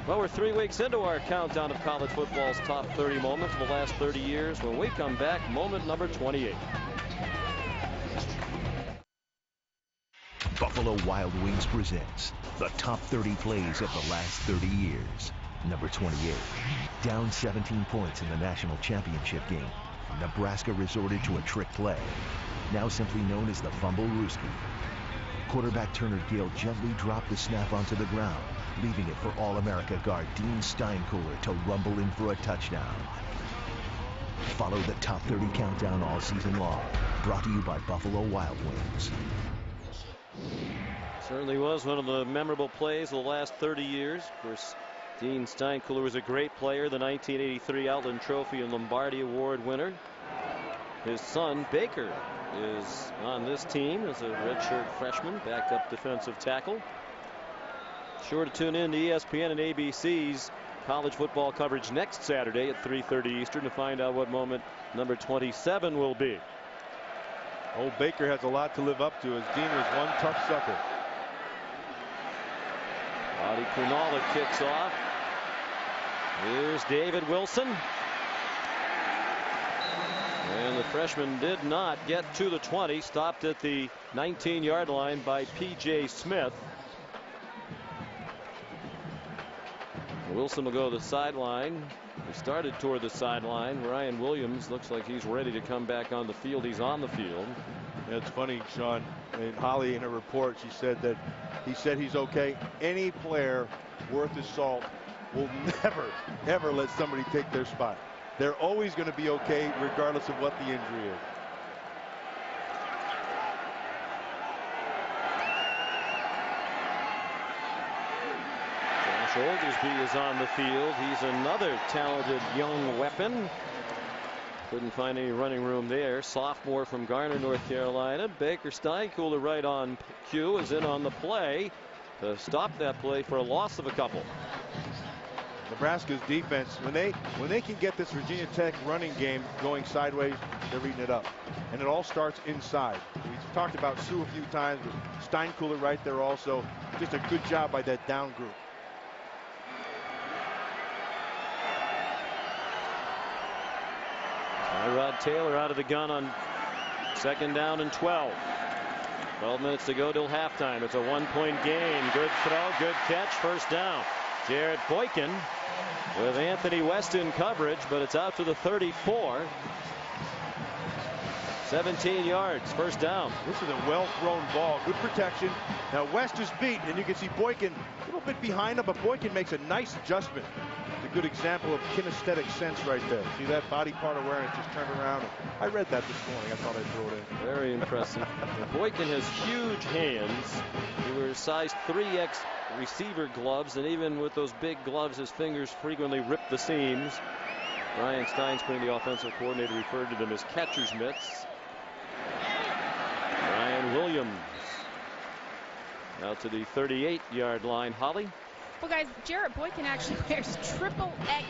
Well, we're 3 weeks into our countdown of college football's top 30 moments of the last 30 years. When we come back, moment number 28. Buffalo Wild Wings presents the top 30 plays of the last 30 years. Number 28. Down 17 points in the national championship game, Nebraska resorted to a trick play, now simply known as the Fumble Rooski. Quarterback Turner Gill gently dropped the snap onto the ground, leaving it for All-America guard Dean Steinkuhler to rumble in for a touchdown. Follow the top 30 countdown all season long. Brought to you by Buffalo Wild Wings. Certainly was one of the memorable plays of the last 30 years. Of course, Dean Steinkuhler was a great player, the 1983 Outland Trophy and Lombardi Award winner. His son, Baker, is on this team as a redshirt freshman, backup defensive tackle. Sure to tune in to ESPN and ABC's college football coverage next Saturday at 3:30 Eastern to find out what moment number 27 will be. Old Baker has a lot to live up to, as Dean was one tough sucker. Adi Kunala kicks off. Here's David Wilson. And the freshman did not get to the 20. Stopped at the 19-yard line by P.J. Smith. Wilson will go to the sideline. He started toward the sideline. Ryan Williams looks like he's ready to come back on the field. He's on the field. Yeah, it's funny, Sean. And Holly, in her report, she said that he's okay. Any player worth his salt will never, ever let somebody take their spot. They're always going to be okay, regardless of what the injury is. Josh Oglesby is on the field. He's another talented young weapon. Couldn't find any running room there. Sophomore from Garner, North Carolina. Baker Steinkuhler right on cue is in on the play to stop that play for a loss of a couple. Nebraska's defense, when they can get this Virginia Tech running game going sideways, they're eating it up. And it all starts inside. We've talked about Sue a few times, with Steinkuhler right there also. Just a good job by that down group. Rod Taylor out of the gun on 2nd down and 12. 12 minutes to go till halftime. It's a 1-point game. Good throw, good catch, first down. Jared Boykin with Anthony West in coverage, but it's out to the 34. 17 yards, first down. This is a well-thrown ball. Good protection. Now West is beat, and you can see Boykin a little bit behind him, but Boykin makes a nice adjustment. It's a good example of kinesthetic sense right there. See that body part awareness just turned around. I read that this morning. I thought I'd throw it in. Very impressive. Boykin has huge hands. He wears size 3X receiver gloves, and even with those big gloves, his fingers frequently rip the seams. Ryan Steinspring, the offensive coordinator, referred to them as catcher's mitts. Ryan Williams out to the 38-yard line. Holly? Well, guys, Jarrett Boykin actually wears triple X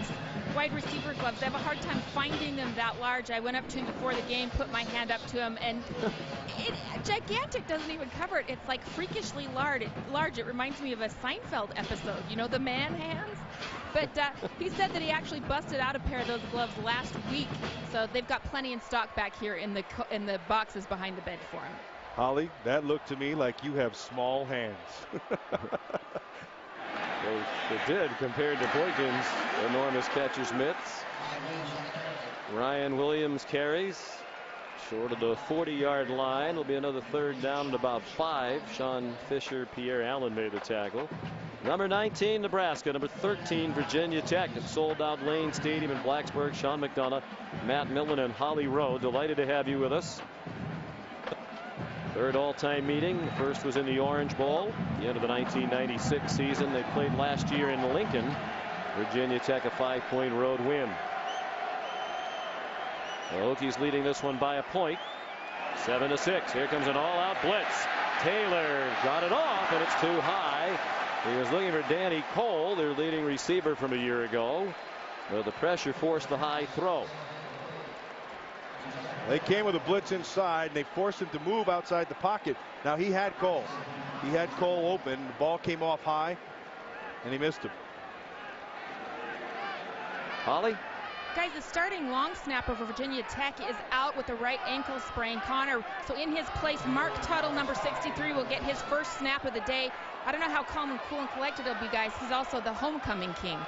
wide receiver gloves. I have a hard time finding them that large. I went up to him before the game, put my hand up to him, and gigantic doesn't even cover it. It's like freakishly large. It reminds me of a Seinfeld episode, you know, the man hands. But he said that he actually busted out a pair of those gloves last week, so they've got plenty in stock back here in the boxes behind the bench for him. Holly, that looked to me like you have small hands. It did compared to Boykin's enormous catcher's mitts. Ryan Williams carries short of the 40-yard line. It'll be another third down at about 5. Sean Fisher, Pierre Allen made the tackle. Number 19, Nebraska. Number 13, Virginia Tech at Sold Out Lane Stadium in Blacksburg. Sean McDonough, Matt Millen, and Holly Rowe. Delighted to have you with us. Third all-time meeting. The first was in the Orange Bowl, the end of the 1996 season. They played last year in Lincoln. Virginia Tech a 5-point road win. The Hokies leading this one by a point. 7-6. Here comes an all-out blitz. Taylor got it off, and it's too high. He was looking for Danny Cole, their leading receiver from a year ago. But the pressure forced the high throw. They came with a blitz inside, and they forced him to move outside the pocket. Now he had Cole. He had Cole open. The ball came off high, and he missed him. Holly? Guys, the starting long snapper for Virginia Tech is out with a right ankle sprain, Connor. So in his place, Mark Tuttle, number 63, will get his first snap of the day. I don't know how calm and cool and collected he'll be, guys. He's also the homecoming king.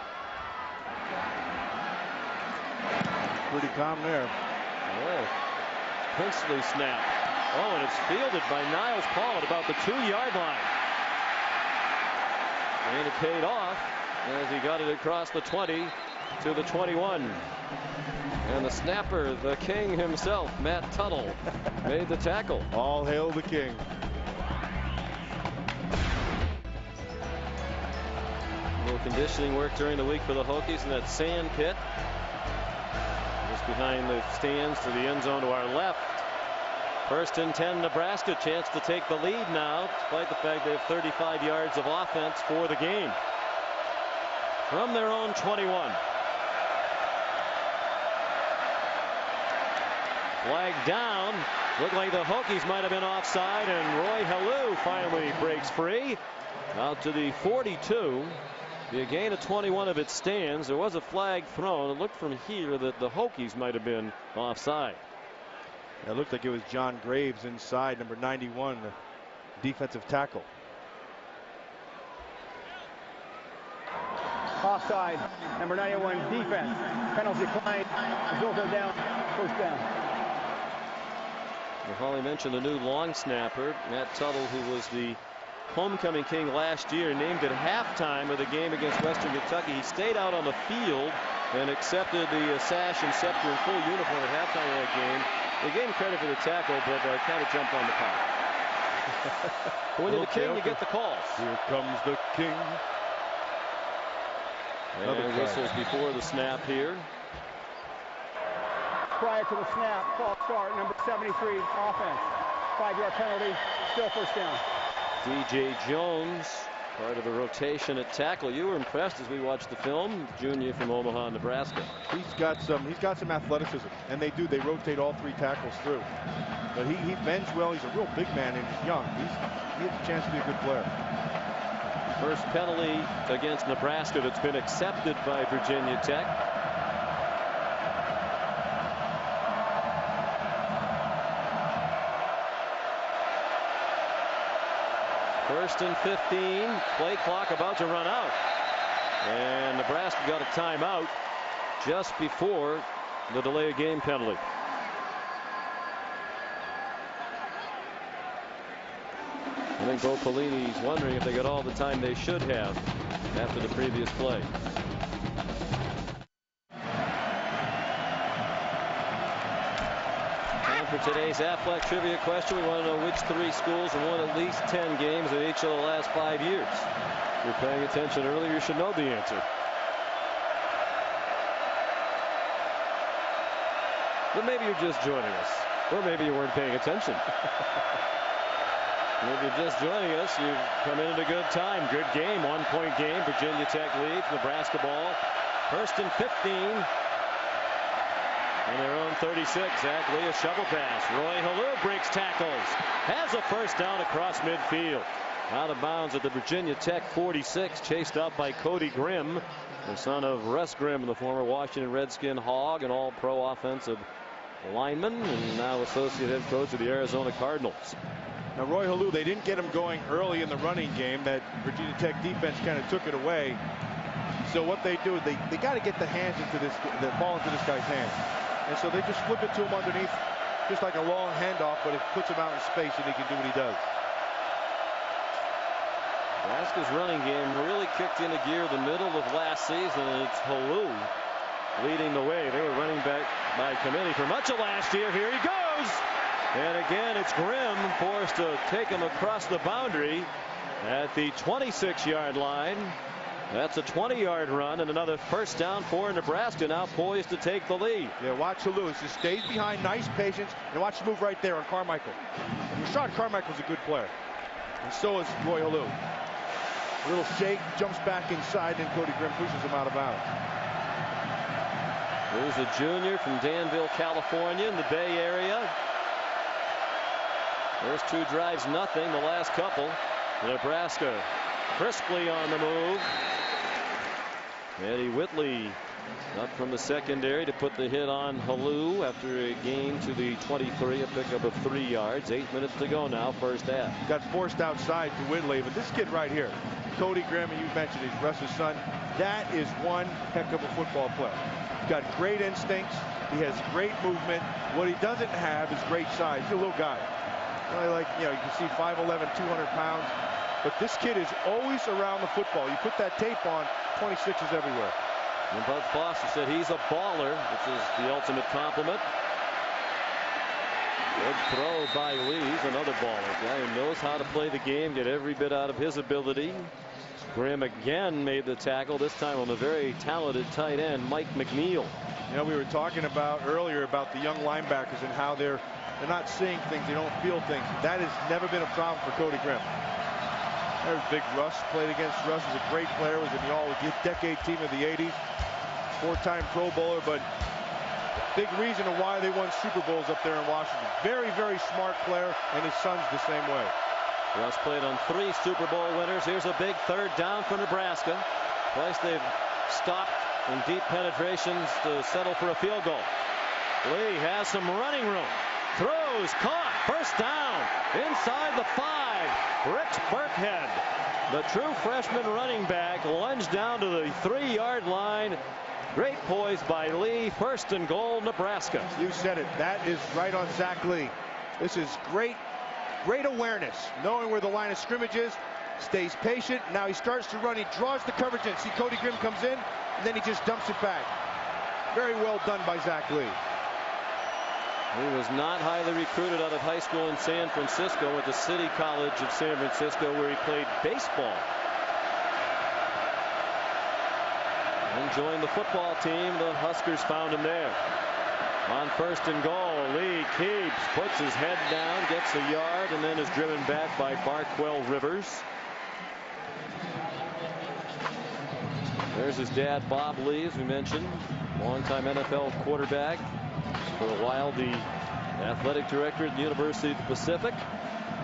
Pretty calm there. Oh, princely snap. Oh, and it's fielded by Niles Paul at about the 2-yard line. And it paid off as he got it across the 20 to the 21. And the snapper, the king himself, Matt Tuttle, made the tackle. All hail the king. A little conditioning work during the week for the Hokies in that sand pit. Just behind the stands to the end zone to our left. First and 10, Nebraska. Chance to take the lead now, despite the fact they have 35 yards of offense for the game. From their own 21. Flag down. Looked like the Hokies might have been offside, and Roy Helu finally breaks free. Out to the 42. Be a gain of 21 of its stands. There was a flag thrown. It looked from here that the Hokies might have been offside. It looked like it was John Graves inside, number 91, the defensive tackle. Offside, number 91, defense. Penalty declined. Resulted down. First down. Well, Holly mentioned the new long snapper, Matt Tuttle, who was the homecoming king last year, named at halftime of the game against Western Kentucky. He stayed out on the field and accepted the sash and scepter in full uniform at halftime of that game. They gave him credit for the tackle, but kind of jumped on the pile. When you're the king, you get the calls. Here comes the king. And whistles before the snap here. Prior to the snap, false start, number 73, offense. 5-yard penalty, still first down. DJ Jones, part of the rotation at tackle. You were impressed as we watched the film. Junior from Omaha, Nebraska. He's got some athleticism, and they rotate all 3 tackles through. But he bends well. He's a real big man, and he's young. He has a chance to be a good player. First penalty against Nebraska that's been accepted by Virginia Tech. First and 15. Play clock about to run out. And Nebraska got a timeout just before the delay of game penalty. think Bo Pelini's wondering if they got all the time they should have after the previous play. Time for today's Aflac trivia question. We want to know which 3 schools have won at least 10 games in each of the last 5 years. If you're paying attention earlier, you should know the answer. But maybe you're just joining us, or maybe you weren't paying attention. If you're just joining us, you've come in at a good time. Good game, 1-point game. Virginia Tech leads. Nebraska ball. First and 15. On their own 36. Zach Lee, a shovel pass. Roy Halou breaks tackles. Has a first down across midfield. Out of bounds at the Virginia Tech 46. Chased up by Cody Grimm, the son of Russ Grimm, the former Washington Redskin Hog and all-pro offensive lineman, and now associate head coach of the Arizona Cardinals. Now Roy Halou, they didn't get him going early in the running game. That Virginia Tech defense kind of took it away. So what they do, they got to get the ball into this guy's hands. And so they just flip it to him underneath, just like a long handoff, but it puts him out in space and he can do what he does. Nebraska's running game really kicked into gear the middle of last season, and it's Halou leading the way. They were running back by committee for much of last year. Here he goes. And again, it's Grimm forced to take him across the boundary at the 26-yard line. That's a 20-yard run and another first down for Nebraska, now poised to take the lead. Yeah, watch Halou. Just stays behind, nice patience, and watch the move right there on Carmichael. Rashad Carmichael's a good player, and so is Roy Halou. A little shake, jumps back inside, and Cody Grimm pushes him out of bounds. Here's a junior from Danville, California, in the Bay Area. First 2 drives, nothing. The last couple. Nebraska crisply on the move. Eddie Whitley up from the secondary to put the hit on Halou after a gain to the 23, a pickup of 3 yards. 8 minutes to go now, first half. Got forced outside to Whitley, but this kid right here, Cody Grimm, you mentioned he's Russ's son. That is one heck of a football player. He's got great instincts. He has great movement. What he doesn't have is great size. He's a little guy. You can see 5'11", 200 pounds. But this kid is always around the football. You put that tape on, 26 is everywhere. And Bud Foster said he's a baller, which is the ultimate compliment. Good throw by Lee. He's another baller. Guy who knows how to play the game, get every bit out of his ability. Grimm again made the tackle, this time on a very talented tight end, Mike McNeil. You know, we were talking about earlier about the young linebackers and how they're not seeing things, they don't feel things. That has never been a problem for Cody Grimm. There's Big Russ, played against Russ, was a great player, was in the all-decade team of the 80s, 4-time Pro Bowler, but big reason of why they won Super Bowls up there in Washington. Very, very smart player, and his son's the same way. Russ played on 3 Super Bowl winners. Here's a big third down for Nebraska. Twice they've stopped in deep penetrations to settle for a field goal. Lee has some running room. Throws, caught, first down, inside the 5. Rich Burkhead, the true freshman running back, lunged down to the 3-yard line. Great poise by Lee. First and goal, Nebraska. You said it. That is right on Zach Lee. This is great awareness, knowing where the line of scrimmage is, stays patient. Now he starts to run. He draws the coverage in. See, Cody Grimm comes in, and then he just dumps it back. Very well done by Zach Lee. He was not highly recruited out of high school in San Francisco, at the City College of San Francisco, where he played baseball. And joined the football team. The Huskers found him there. On first and goal, Lee keeps, puts his head down, gets a yard, and then is driven back by Barquell Rivers. There's his dad, Bob Lee, as we mentioned, longtime NFL quarterback. For a while, the athletic director at the University of the Pacific.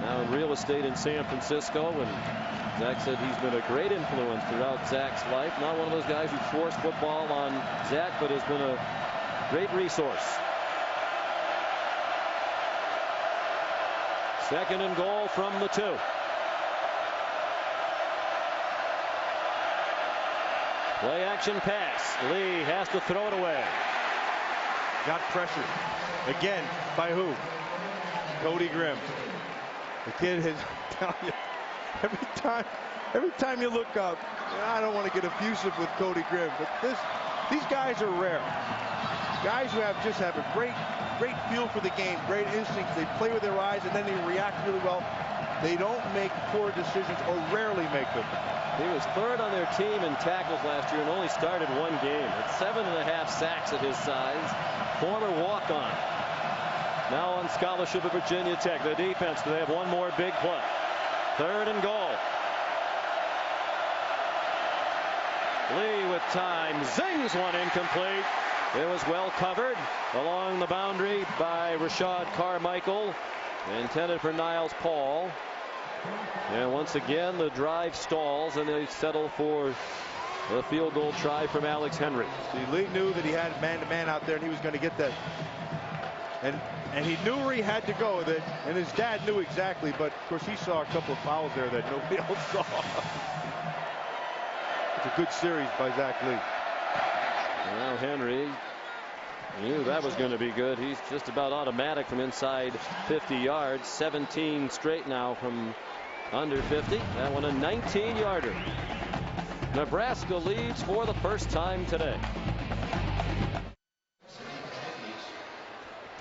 Now in real estate in San Francisco. And Zach said he's been a great influence throughout Zach's life. Not one of those guys who forced football on Zach, but has been a great resource. Second and goal from the 2. Play action pass. Lee has to throw it away. Got pressured again by who? Cody Grimm. The kid has, Every time you look up, I don't want to get effusive with Cody Grimm, but these guys are rare. Guys who just have a great feel for the game, great instincts. They play with their eyes and then they react really well. They don't make poor decisions or rarely make them. He was third on their team in tackles last year and only started one game. At 7.5 sacks at his size. Former walk-on. Now on scholarship at Virginia Tech. The defense, they have one more big play. 3rd and goal. Lee with time. Zings one incomplete. It was well covered along the boundary by Rashad Carmichael. Intended for Niles Paul. And once again, the drive stalls and they settle for the field goal try from Alex Henry. See, Lee knew that he had man-to-man out there and he was going to get that. And he knew where he had to go with it. And his dad knew exactly. But, of course, he saw a couple of fouls there that nobody else saw. It's a good series by Zach Lee. Well, Henry knew that was going to be good. He's just about automatic from inside 50 yards. 17 straight now from under 50. That one a 19-yarder. Nebraska leads for the first time today.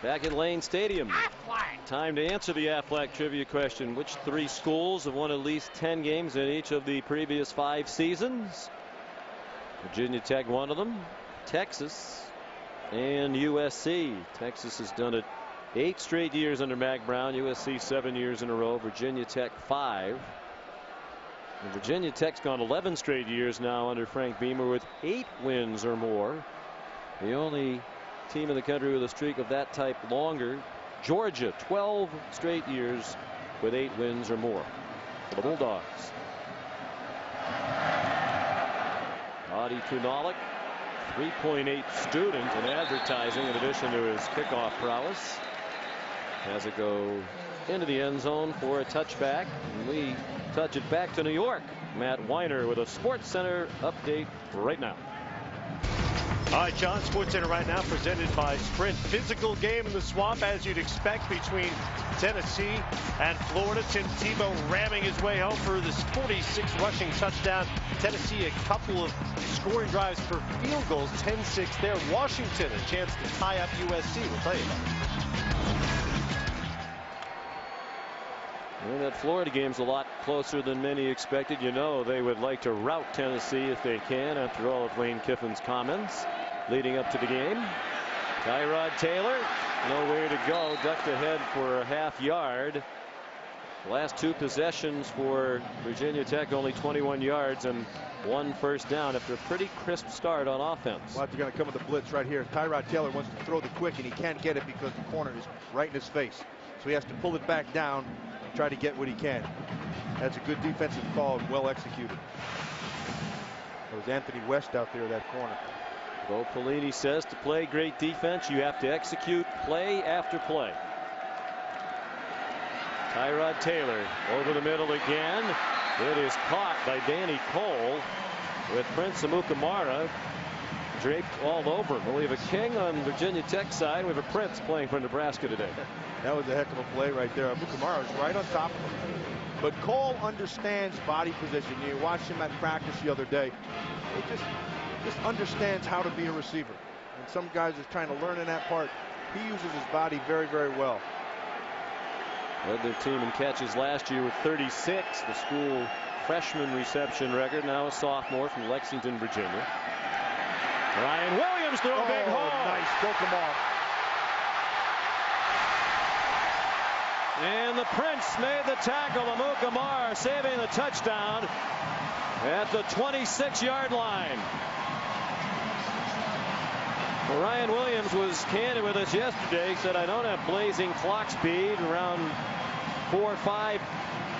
Back at Lane Stadium. Time to answer the Aflac trivia question. Which 3 schools have won at least 10 games in each of the previous 5 seasons? Virginia Tech, one of them. Texas and USC. Texas has done it 8 straight years under Mack Brown. USC 7 years in a row. Virginia Tech 5. And Virginia Tech's gone 11 straight years now under Frank Beamer with 8 wins or more. The only team in the country with a streak of that type longer. Georgia 12 straight years with 8 wins or more for the Bulldogs. Adi Tunalik, 3.8 student in advertising in addition to his kickoff prowess. Has it go into the end zone for a touchback. And we touch it back to New York. Matt Weiner with a Sports Center update right now. All right, John, Sports Center right now presented by Sprint. Physical game in the Swamp, as you'd expect, between Tennessee and Florida. Tim Tebow ramming his way home for this 46 rushing touchdown. Tennessee a couple of scoring drives for field goals, 10-6 there. Washington a chance to tie up USC. We'll tell you about it. Well, that Florida game's a lot closer than many expected. You know they would like to rout Tennessee if they can, after all of Lane Kiffin's comments leading up to the game. Tyrod Taylor, nowhere to go, ducked ahead for a half yard. The last 2 possessions for Virginia Tech, only 21 yards and 1 first down after a pretty crisp start on offense. Well, they're going to come with the blitz right here. Tyrod Taylor wants to throw the quick and he can't get it because the corner is right in his face. So he has to pull it back down, try to get what he can. That's a good defensive call and well executed. It was Anthony West out there, that corner. Bo Pelini says to play great defense, you have to execute play after play. Tyrod Taylor over the middle again. It is caught by Danny Cole with Prince Amukamara draped all over him. We have a King on Virginia Tech side. We have a Prince playing for Nebraska today. That was a heck of a play right there. Amukamara is right on top of him. But Cole understands body position. You watched him at practice the other day. He just understands how to be a receiver. And some guys are trying to learn in that part. He uses his body very, very well. Led their team in catches last year with 36, the school freshman reception record. Now a sophomore from Lexington, Virginia. Ryan Williams threw a big hole. Nice, broke them off. And the Prince made the tackle. Amukamara saving the touchdown at the 26-yard line. Well, Ryan Williams was candid with us yesterday. He said, I don't have blazing clock speed around 4.5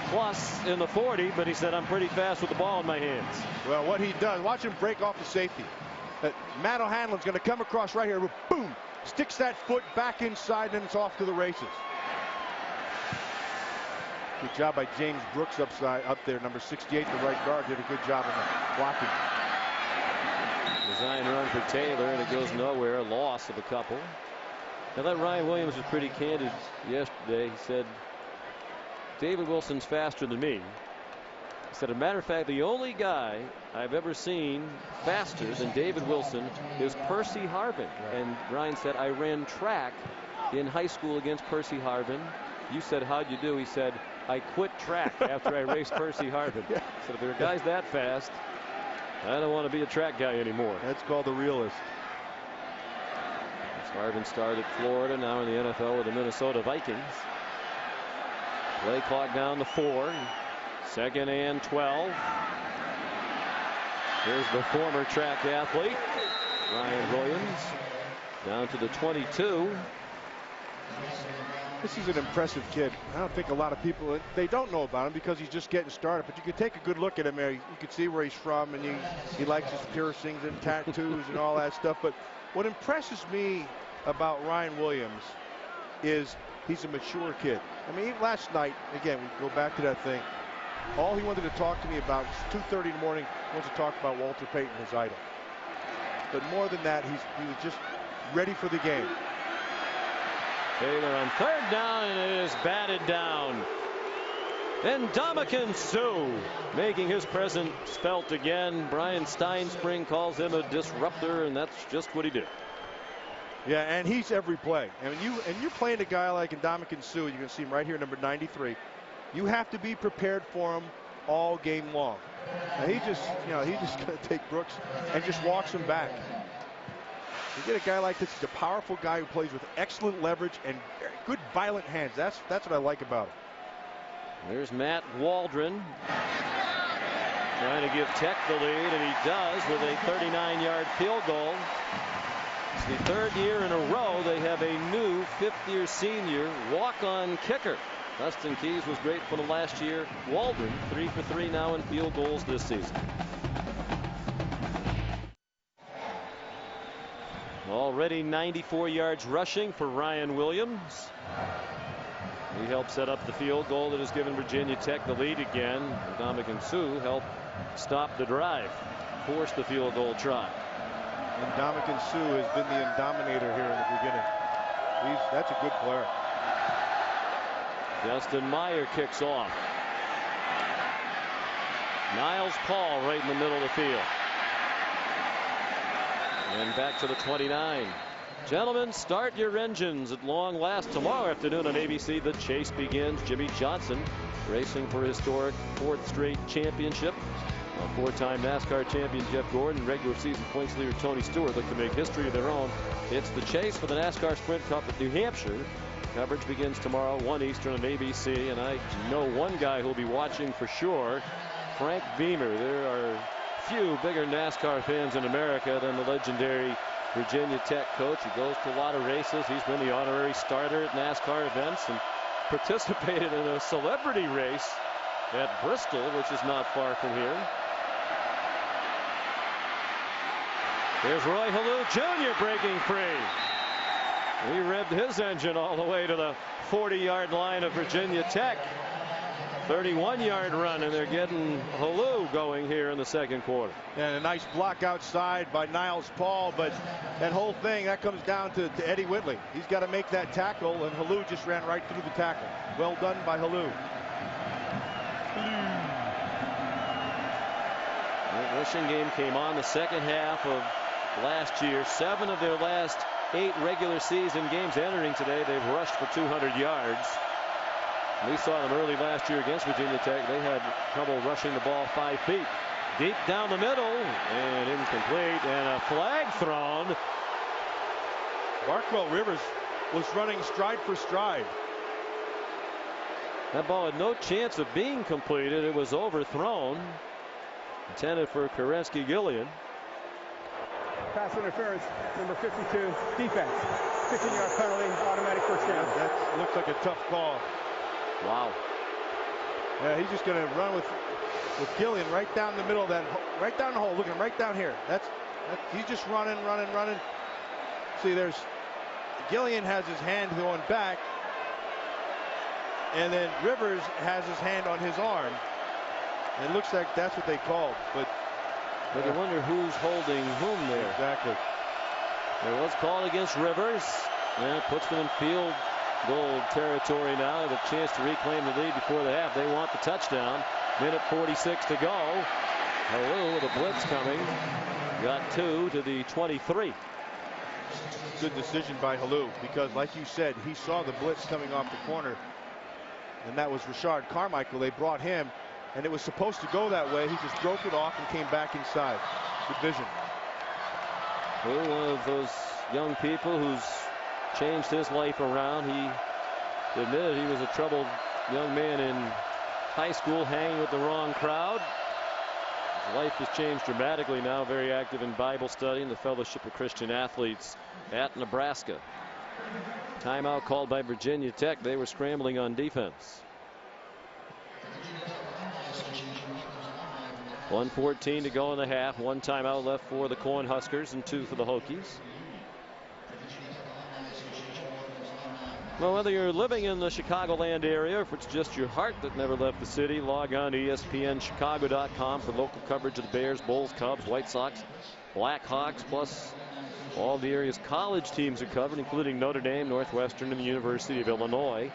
plus in the 40, but he said, I'm pretty fast with the ball in my hands. Well, what he does, watch him break off the safety. Matt O'Hanlon's going to come across right here. Boom! Sticks that foot back inside, and it's off to the races. Good job by James Brooks up there, number 68, the right guard, did a good job in the blocking. Design run for Taylor, and it goes nowhere. A loss of a couple. Now that Ryan Williams was pretty candid yesterday. He said, David Wilson's faster than me. He said, as a matter of fact, the only guy I've ever seen faster than David Wilson is Percy Harvin. And Ryan said, I ran track in high school against Percy Harvin. You said, how'd you do? He said, I quit track after I raced Percy Harvin. So if there are guys that fast, I don't want to be a track guy anymore. That's called the realist. Harvin started at Florida, now in the NFL with the Minnesota Vikings. Play clock down to 4. 2nd and 12. Here's the former track athlete, Ryan Williams, down to the 22. This is an impressive kid. I don't think a lot of people, they don't know about him because he's just getting started. But you could take a good look at him there. You can see where he's from, and he likes his piercings and tattoos and all that stuff. But what impresses me about Ryan Williams is he's a mature kid. I mean, even last night, again, we go back to that thing. All he wanted to talk to me about was 2:30 in the morning. He wants to talk about Walter Payton, his idol. But more than that, he was just ready for the game. Taylor on 3rd down, and it is batted down. And Ndamukong Suh making his presence felt again. Brian Steinspring calls him a disruptor, and that's just what he did. Yeah, and he's every play. And you're playing a guy like Ndamukong Suh. You can see him right here, number 93. You have to be prepared for him all game long. Now he's just going to take Brooks and just walks him back. You get a guy like this, he's a powerful guy who plays with excellent leverage and very good violent hands. That's what I like about him. There's Matt Waldron trying to give Tech the lead, and he does with a 39-yard field goal. It's the 3rd year in a row they have a new 5th-year senior walk-on kicker. Dustin Keys was great for the last year. Waldron 3 for 3 now in field goals this season. Already 94 yards rushing for Ryan Williams. He helped set up the field goal that has given Virginia Tech the lead again. Ndamukong Suh helped stop the drive, forced the field goal try. Ndamukong Suh has been the Indominator here in the beginning. That's a good player. Justin Meyer kicks off. Niles Paul right in the middle of the field. And back to the 29. Gentlemen, start your engines at long last. Tomorrow afternoon on ABC, the chase begins. Jimmy Johnson racing for a historic 4th straight championship. A 4-time NASCAR champion Jeff Gordon, regular season points leader Tony Stewart look to make history of their own. It's the chase for the NASCAR Sprint Cup at New Hampshire. Coverage begins tomorrow, 1 Eastern on ABC, and I know one guy who'll be watching for sure, Frank Beamer. There are few bigger NASCAR fans in America than the legendary Virginia Tech coach. He goes to a lot of races. He's been the honorary starter at NASCAR events and participated in a celebrity race at Bristol, which is not far from here. Here's Roy Halou Jr. breaking free. He revved his engine all the way to the 40-yard line of Virginia Tech. 31-yard run, and they're getting Halou going here in the 2nd quarter. And a nice block outside by Niles Paul, but that whole thing, that comes down to Eddie Whitley. He's got to make that tackle, and Halou just ran right through the tackle. Well done by Halou. The rushing game came on the 2nd half of last year. 7 of their last 8 regular season games entering today, they've rushed for 200 yards. We saw them early last year against Virginia Tech. They had trouble rushing the ball 5 feet. Deep down the middle and incomplete, and a flag thrown. Barkwell Rivers was running stride for stride. That ball had no chance of being completed. It was overthrown. Intended for Kerensky Gillian. Pass interference, number 52, defense. 15-yard penalty, automatic first down. That looks like a tough call. Wow. Yeah, he's just going to run with Gillian right down the middle of that, right down the hole. Look at him right down here. He's just running. See, there's Gillian has his hand going back, and then Rivers has his hand on his arm. It looks like that's what they called, but you wonder who's holding whom there. Exactly. There was called against Rivers, and it puts them in field goal territory now. They have a chance to reclaim the lead before the half. They want the touchdown. Minute 46 to go. Hello, with a blitz coming. Got 2 to the 23. Good decision by Halou, because like you said, he saw the blitz coming off the corner, and that was Rashard Carmichael. They brought him, and it was supposed to go that way. He just broke it off and came back inside. Good vision. Well, one of those young people who's changed his life around. He admitted he was a troubled young man in high school, hanging with the wrong crowd. His life has changed dramatically now. Very active in Bible study and the Fellowship of Christian Athletes at Nebraska. Timeout called by Virginia Tech. They were scrambling on defense. 1:14 to go in the half. 1 timeout left for the Cornhuskers and 2 for the Hokies. Well, whether you're living in the Chicagoland area, or if it's just your heart that never left the city, log on to ESPNChicago.com for local coverage of the Bears, Bulls, Cubs, White Sox, Blackhawks, plus all the area's college teams are covered, including Notre Dame, Northwestern, and the University of Illinois.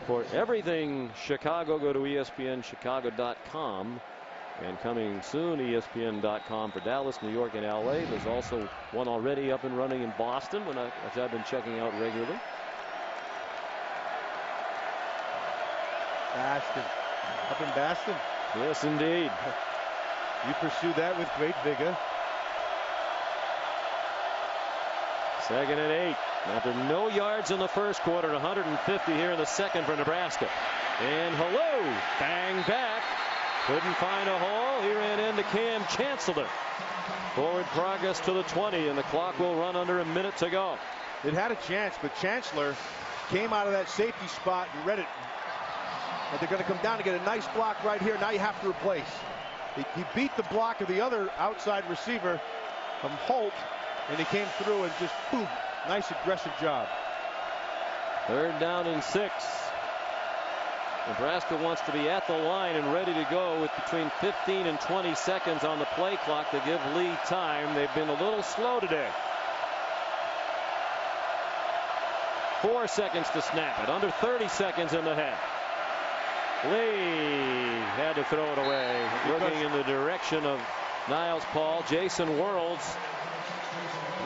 For everything Chicago, go to ESPNChicago.com. And coming soon, ESPN.com for Dallas, New York, and LA. There's also one already up and running in Boston, which I've been checking out regularly. Baston. Up in Baston? Yes, indeed. You pursue that with great vigor. 2nd and 8. After no yards in the first quarter, 150 here in the second for Nebraska. And Halou, bang back. Couldn't find a hole. He ran into Cam Chancellor. Forward progress to the 20, and the clock will run under a minute to go. It had a chance, but Chancellor came out of that safety spot and read it. And they're going to come down and get a nice block right here. Now you have to replace. He beat the block of the other outside receiver from Holt, and he came through and just boom, nice aggressive job. 3rd down and 6. Nebraska wants to be at the line and ready to go with between 15 and 20 seconds on the play clock to give Lee time. They've been a little slow today. 4 seconds to snap it. Under 30 seconds in the half. Lee had to throw it away. Looking in the direction of Niles Paul. Jason Worlds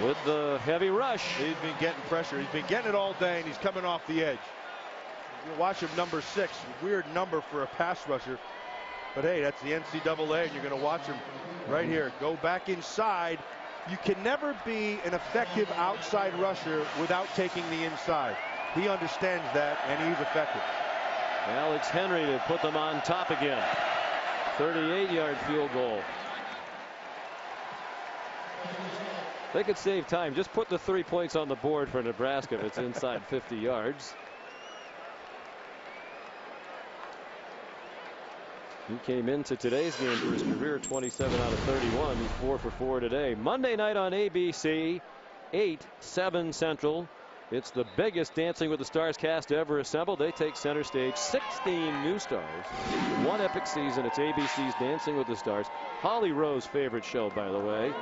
with the heavy rush. He's been getting pressure. He's been getting it all day, and he's coming off the edge. You watch him, number 6. Weird number for a pass rusher. But hey, that's the NCAA, and you're going to watch him right here. Go back inside. You can never be an effective outside rusher without taking the inside. He understands that, and he's effective. Alex Henry to put them on top again. 38-yard field goal. They could save time. Just put the 3 points on the board for Nebraska if it's inside 50 yards. He came into today's game for his career 27 out of 31. He's 4 for 4 today. Monday night on ABC, 8/7 Central. It's the biggest Dancing with the Stars cast ever assembled. They take center stage. 16 new stars. One epic season. It's ABC's Dancing with the Stars. Holly Rowe's favorite show, by the way.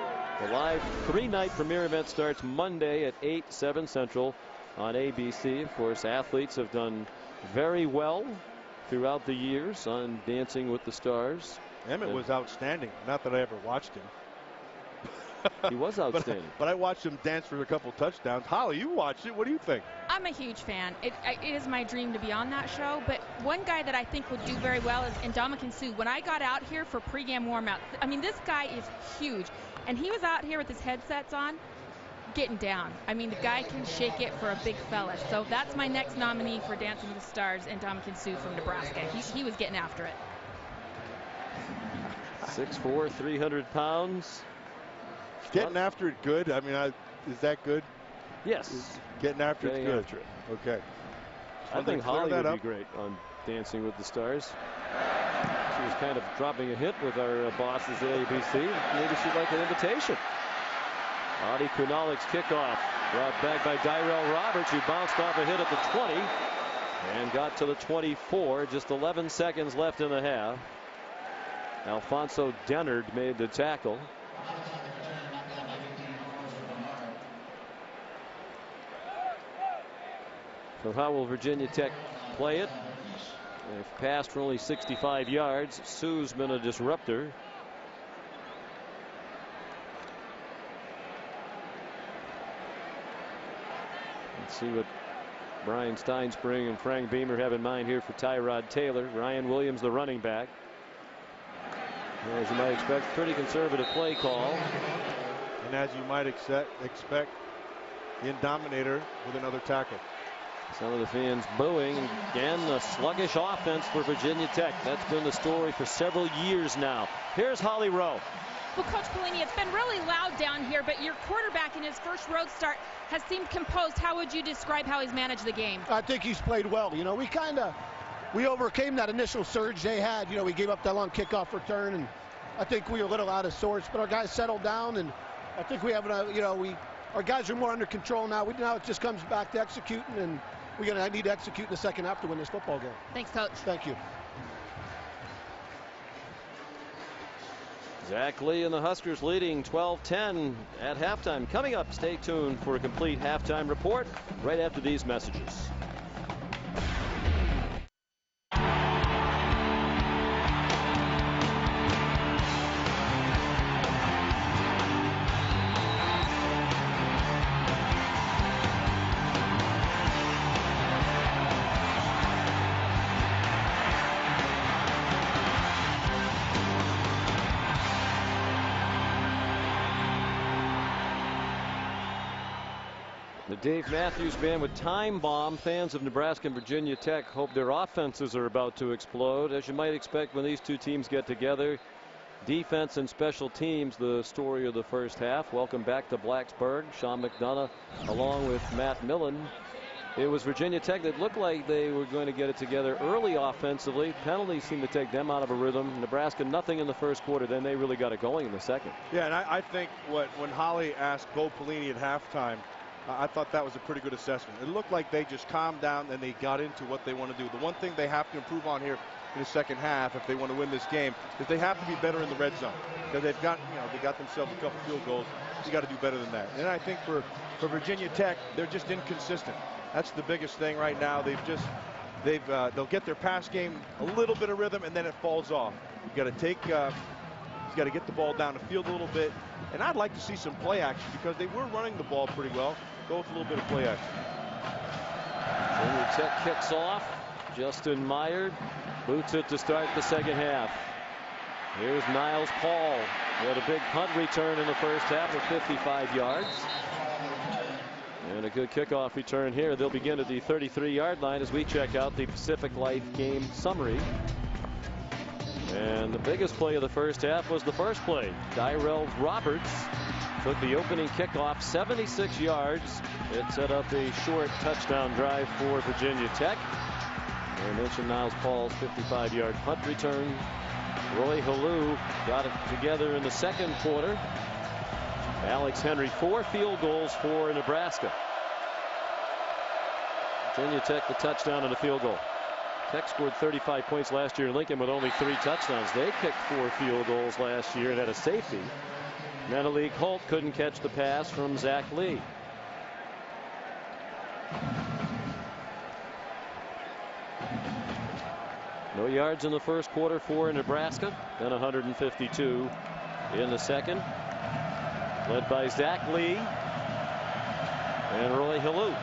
The live 3-night premiere event starts Monday at 8/7 Central on ABC. Of course, athletes have done very well throughout the years on Dancing with the Stars. Emmett was outstanding. Not that I ever watched him. He was outstanding. But I watched him dance for a couple touchdowns. Holly, you watched it. What do you think? I'm a huge fan. It is my dream to be on that show. But one guy that I think would do very well is Ndamukong Suh. When I got out here for pregame warm-up, I mean, this guy is huge. And he was out here with his headsets on, getting down. I mean, the guy can shake it for a big fella. So that's my next nominee for Dancing with the Stars, Ndamukong Suh from Nebraska. He was getting after it. 6'4", 300 pounds. Getting after it good? I mean, is that good? Yes. Getting after Getting it good. after it. Okay. I think Holly would be great on Dancing with the Stars. She was kind of dropping a hint with our bosses at ABC. Maybe she'd like an invitation. Adi Kunalik's kickoff brought back by Dyrell Roberts, who bounced off a hit at the 20 and got to the 24. Just 11 seconds left in the half. Alfonso Dennard made the tackle. So how will Virginia Tech play it? They've passed for only 65 yards. Sue's been a disruptor. Let's see what Brian Steinspring and Frank Beamer have in mind here for Tyrod Taylor. Ryan Williams, the running back. As you might expect, pretty conservative play call. And as you might expect, the Indominator with another tackle. Some of the fans booing. Again, a sluggish offense for Virginia Tech. That's been the story for several years now. Here's Holly Rowe. Well, Coach Pelini, it's been really loud down here, but your quarterback in his first road start has seemed composed. How would you describe how he's managed the game? I think he's played well. You know, we overcame that initial surge they had. You know, we gave up that long kickoff return, and I think we were a little out of sorts, but our guys settled down, and I think we have, our guys are more under control now. Now it just comes back to executing, and we're going to need to execute in the second half to win this football game. Thanks, Coach. Thank you. Zach Lee and the Huskers leading 12-10 at halftime. Coming up, stay tuned for a complete halftime report right after these messages. The Dave Matthews Band with Time Bomb. Fans of Nebraska and Virginia Tech hope their offenses are about to explode. As you might expect when these two teams get together, defense and special teams the story of the first half. Welcome back to Blacksburg. Sean McDonough along with Matt Millen. It was Virginia Tech that looked like they were going to get it together early offensively. Penalties seemed to take them out of a rhythm. Nebraska nothing in the first quarter. Then they really got it going in the second. Yeah, and I think when Holly asked Bo Pelini at halftime, I thought that was a pretty good assessment. It looked like they just calmed down and they got into what they want to do. The one thing they have to improve on here in the second half, if they want to win this game, is they have to be better in the red zone. Because they got themselves a couple field goals. You got to do better than that. And I think for Virginia Tech, they're just inconsistent. That's the biggest thing right now. They'll get their pass game a little bit of rhythm and then it falls off. You got to get the ball down the field a little bit. And I'd like to see some play action because they were running the ball pretty well. Go with a little bit of play action. Virginia Tech kicks off. Justin Meyer boots it to start the second half. Here's Niles Paul. He had a big punt return in the first half of 55 yards. And a good kickoff return here. They'll begin at the 33-yard line as we check out the Pacific Life game summary. And the biggest play of the first half was the first play. Tyrell Roberts took the opening kickoff 76 yards. It set up a short touchdown drive for Virginia Tech. I mentioned Niles Paul's 55-yard punt return. Roy Halou got it together in the second quarter. Alex Henry 4 field goals for Nebraska. Virginia Tech the touchdown and a field goal. Tech scored 35 points last year in Lincoln with only 3 touchdowns. They kicked 4 field goals last year and had a safety. Malik Holt couldn't catch the pass from Zach Lee. No yards in the first quarter for Nebraska. Then 152 in the second. Led by Zach Lee and Roy Halou.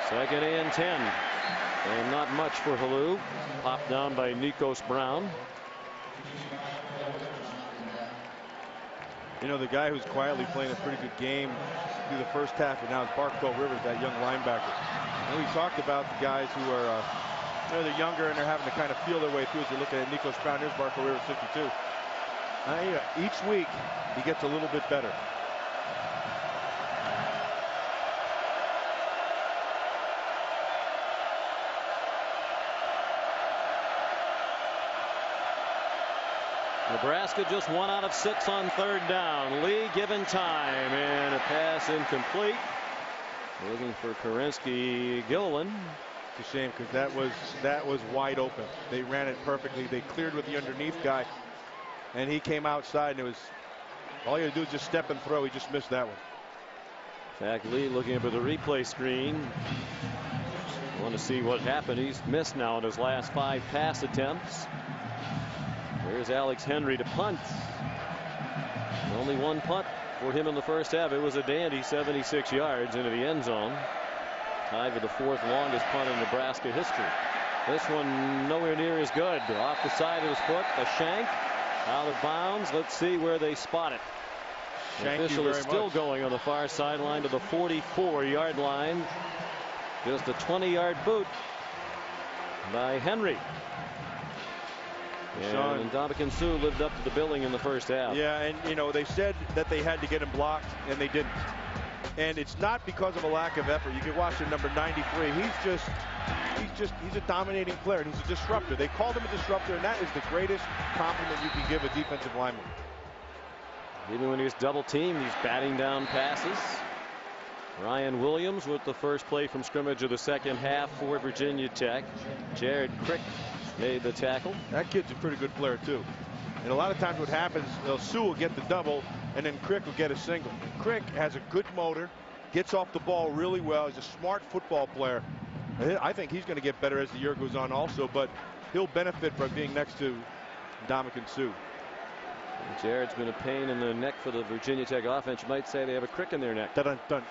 Second and 10. And not much for Halou. Popped down by Nikos Brown. You know, the guy who's quietly playing a pretty good game through the first half, and now it's Barco Rivers, that young linebacker. And we talked about the guys who are, they're younger and they're having to kind of feel their way through as you're looking at Nikos Brown. Here's Barco Rivers, 52. Each week, he gets a little bit better. Nebraska just 1 out of 6 on third down. Lee given time and a pass incomplete. Looking for Kerensky Gilliland. It's a shame because that was wide open. They ran it perfectly. They cleared with the underneath guy and he came outside and it was All you got to do is just step and throw. He just missed that one. Zach Lee looking up at the replay screen. Want to see what happened. He's missed now in his last 5 pass attempts. There's Alex Henry to punt. Only one punt for him in the first half. It was a dandy 76 yards into the end zone. Tied for the 4th longest punt in Nebraska history. This one nowhere near as good. Off the side of his foot, a shank. Out of bounds. Let's see where they spot it. The official is still going on the far sideline to the 44-yard line. Just a 20-yard boot by Henry. And Ndamukong Suh lived up to the billing in the first half. Yeah, and you know, they said that they had to get him blocked, and they didn't. And it's not because of a lack of effort. You can watch the number 93. He's a dominating player, and he's a disruptor. They called him a disruptor, and that is the greatest compliment you can give a defensive lineman. Even when he's double teamed, he's batting down passes. Ryan Williams with the first play from scrimmage of the second half for Virginia Tech. Jared Crick made the tackle. That kid's a pretty good player too. And a lot of times what happens, Suh will get the double and then Crick will get a single. Crick has a good motor, gets off the ball really well. He's a smart football player. I think he's going to get better as the year goes on also, but he'll benefit from being next to Ndamukong Suh. Jared's been a pain in the neck for the Virginia Tech offense. You might say they have a crick in their neck. Dun, dun.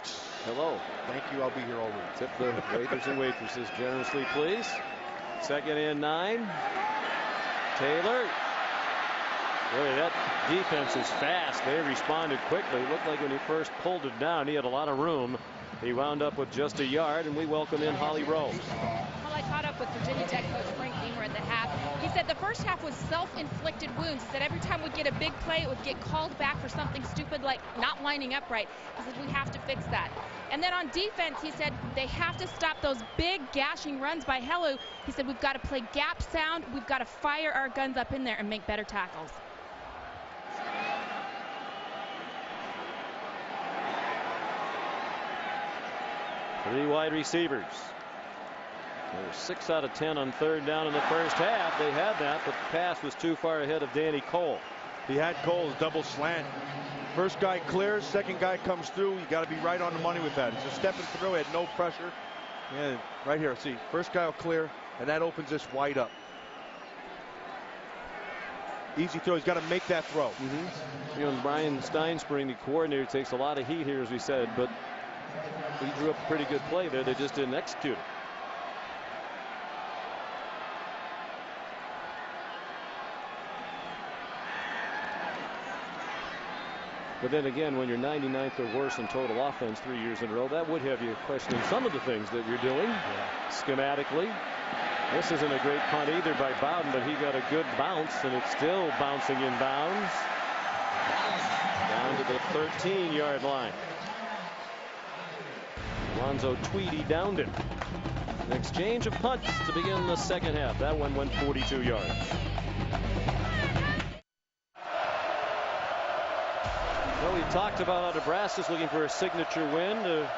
Hello. Thank you. I'll be here all week. Tip the waiters and waitresses generously, please. 2nd and 9. Taylor. Boy, that defense is fast. They responded quickly. It looked like when he first pulled it down, he had a lot of room. He wound up with just a yard, and we welcome in Holly Rowe. Well, I caught up with Virginia Tech coach Frank Beamer at the half. He said the first half was self-inflicted wounds. He said every time we'd get a big play, it would get called back for something stupid like not lining up right. He said we have to fix that. And then on defense, he said they have to stop those big gashing runs by Helu. He said we've got to play gap sound. We've got to fire our guns up in there and make better tackles. Three wide receivers. They were 6 out of 10 on 3rd down in the first half. They had that, but the pass was too far ahead of Danny Cole. He had Cole's double slant. First guy clears, second guy comes through. You got to be right on the money with that. It's a step and throw. He had no pressure. Yeah, right here. See, first guy will clear, and that opens this wide up. Easy throw. He's got to make that throw. You know, Brian Steinspring, the coordinator, takes a lot of heat here, as we said, but he drew up a pretty good play there. They just didn't execute it. But then again, when you're 99th or worse in total offense 3 years in a row, that would have you questioning some of the things that you're doing schematically. This isn't a great punt either by Bowden, but he got a good bounce, and it's still bouncing in bounds down to the 13-yard line. Lonzo Tweedy downed it. An exchange of punts to begin the second half. That one went 42 yards. Well, we talked about how Nebraska's looking for a signature win to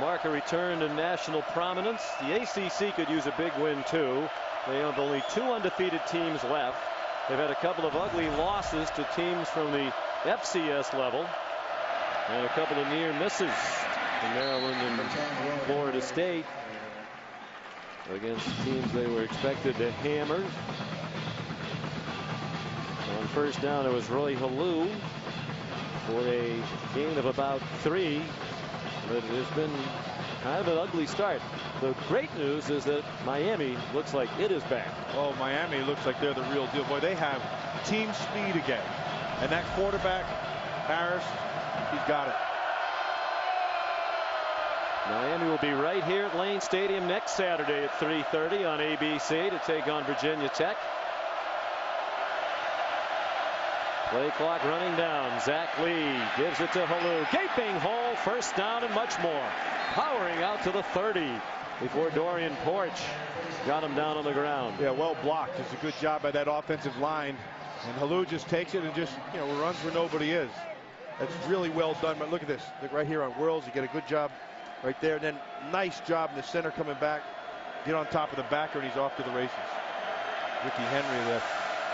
mark a return to national prominence. The ACC could use a big win too. They have only 2 undefeated teams left. They've had a couple of ugly losses to teams from the FCS level and a couple of near misses in Maryland and Florida State against teams they were expected to hammer. On first down, it was Roy Halou for a gain of about 3. But it has been kind of an ugly start. The great news is that Miami looks like it is back. Oh, Miami looks like they're the real deal. Boy, they have team speed again. And that quarterback, Harris, he's got it. Miami will be right here at Lane Stadium next Saturday at 3:30 on ABC to take on Virginia Tech. Play clock running down. Zach Lee gives it to Halou. Gaping hole, first down and much more. Powering out to the 30 before Dorian Porch got him down on the ground. Yeah, well blocked. It's a good job by that offensive line. And Halou just takes it and just, you know, runs where nobody is. That's really well done. But look at this. Look right here on Whirls. You get a good job right there. And then nice job in the center coming back. Get on top of the backer, and he's off to the races. Ricky Henry, the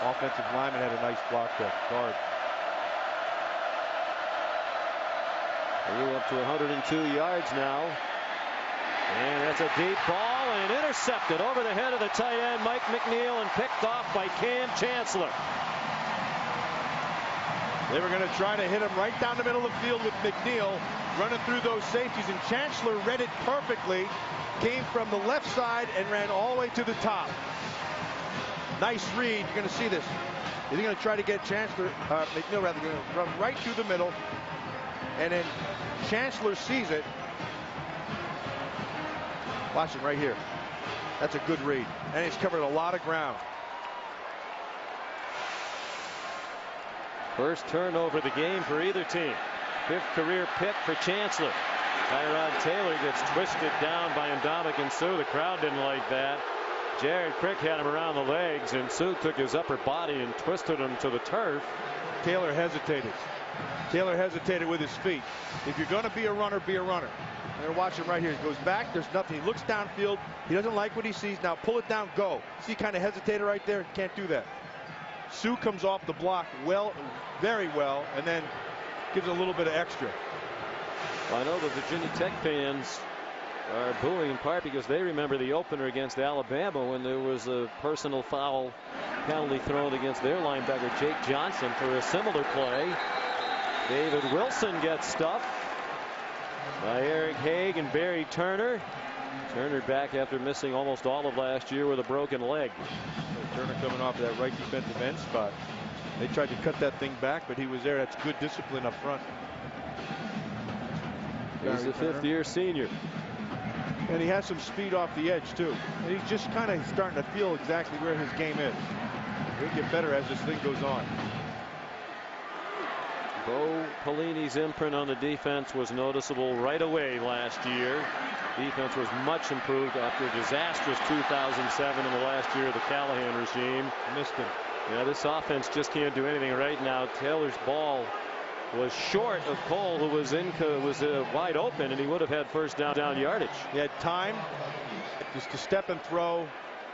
offensive lineman, had a nice block there. Guard. We're up to 102 yards now. And that's a deep ball and intercepted over the head of the tight end, Mike McNeil, and picked off by Cam Chancellor. They were going to try to hit him right down the middle of the field with McNeil running through those safeties, and Chancellor read it perfectly, came from the left side and ran all the way to the top. Nice read. You're going to see this. He's going to try to get Chancellor, McNeil rather, going to run right through the middle, and then Chancellor sees it. Watch it right here. That's a good read, and he's covered a lot of ground. First turnover of the game for either team. 5th career pick for Chancellor. Tyrod Taylor gets twisted down by Ndamukong Suh. The crowd didn't like that. Jared Crick had him around the legs, and Suh took his upper body and twisted him to the turf. Taylor hesitated. Taylor hesitated with his feet. If you're going to be a runner, be a runner. And watch him right here. He goes back. There's nothing. He looks downfield. He doesn't like what he sees. Now pull it down. Go. See, kind of hesitated right there. Can't do that. Suh comes off the block very well, and then gives a little bit of extra. Well, I know the Virginia Tech fans are booing in part because they remember the opener against Alabama when there was a personal foul penalty thrown against their linebacker Jake Johnson for a similar play. David Wilson gets stuffed by Eric Haig and Barry Turner. Turner back after missing almost all of last year with a broken leg. Turner coming off that right defensive end spot. They tried to cut that thing back, but he was there. That's good discipline up front. He's a 5th-year senior. And he has some speed off the edge, too. And he's just kind of starting to feel exactly where his game is. He'll get better as this thing goes on. Bo Pelini's imprint on the defense was noticeable right away last year. Defense was much improved after a disastrous 2007 in the last year of the Callahan regime. Missed him. Yeah, this offense just can't do anything right now. Taylor's ball was short of Cole, who was wide open, and he would have had first down yardage. He had time just to step and throw,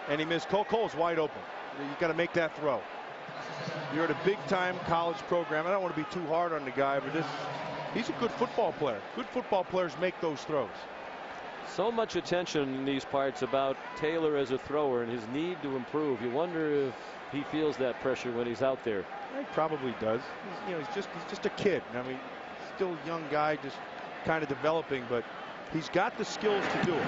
and he missed. Cole's wide open. You got to make that throw. You're at a big-time college program. I don't want to be too hard on the guy, but he's a good football player. Good football players make those throws. So much attention in these parts about Taylor as a thrower and his need to improve. You wonder if he feels that pressure when he's out there. He probably does. He's just a kid. I mean, still a young guy, just kind of developing, but he's got the skills to do it.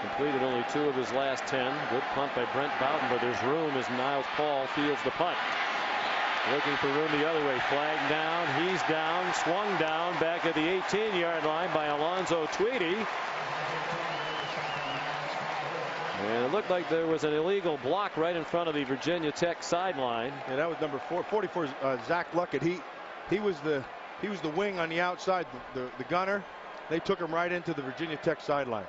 Completed only 2 of his last 10. Good punt by Brent Bowden, but there's room as Niles Paul fields the punt. Looking for room the other way. Flag down. He's down. Swung down back at the 18-yard line by Alonzo Tweedy. And it looked like there was an illegal block right in front of the Virginia Tech sideline. And that was number 44, Zach Luckett. He was the wing on the outside, the gunner. They took him right into the Virginia Tech sideline.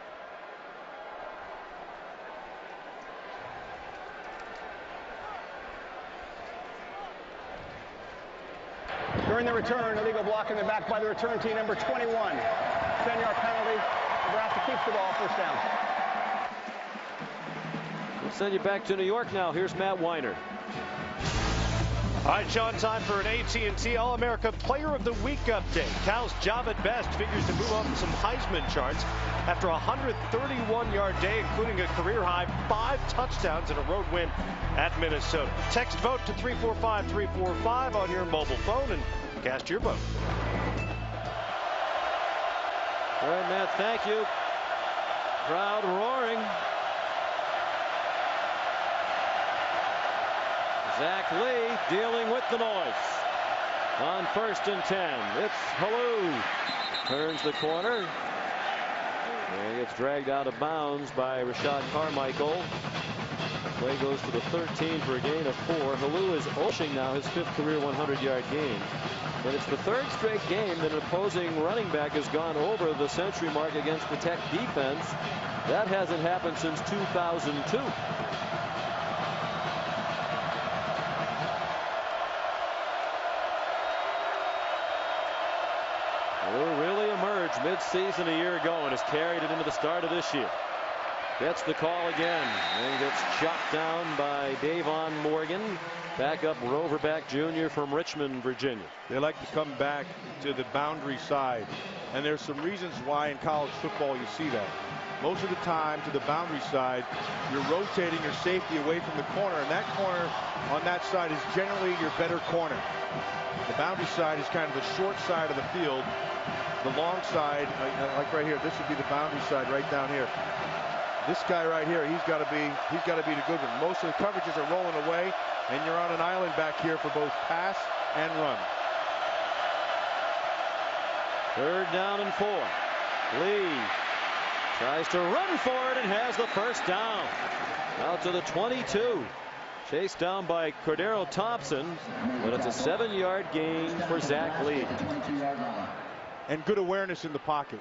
During the return, illegal block in the back by the return team, number 21. 10-yard penalty. Nebraska keeps the ball, first down. We'll send you back to New York now. Here's Matt Weiner. All right, Sean, time for an AT&T All-America Player of the Week update. Cal's Javid Best figures to move up some Heisman charts after a 131-yard day, including a career-high 5 touchdowns and a road win at Minnesota. Text vote to 345-345 on your mobile phone and cast your vote. All right, Matt, thank you. Crowd roaring. Zach Lee dealing with the noise. On 1st and 10. It's Halloo. Turns the corner. And gets dragged out of bounds by Rashad Carmichael. Play goes to the 13 for a gain of 4. Halloo is pushing now his 5th career 100-yard game. And it's the 3rd straight game that an opposing running back has gone over the century mark against the Tech defense. That hasn't happened since 2002. Halloo really emerged mid-season a year ago and has carried it into the start of this year. gets the call again and gets chopped down by Davon Morgan, backup Roverback Jr. from Richmond, Virginia. They like to come back to the boundary side, and there's some reasons why in college football you see that. Most of the time to the boundary side, you're rotating your safety away from the corner, and that corner on that side is generally your better corner. The boundary side is kind of the short side of the field. The long side, like right here, this would be the boundary side right down here. This guy right here, he's got to be the good one. Most of the coverages are rolling away, and you're on an island back here for both pass and run. 3rd down and 4. Lee tries to run for it and has the first down. Out to the 22. Chased down by Cordero Thompson, but it's a 7-yard gain for Zach Lee. And good awareness in the pocket.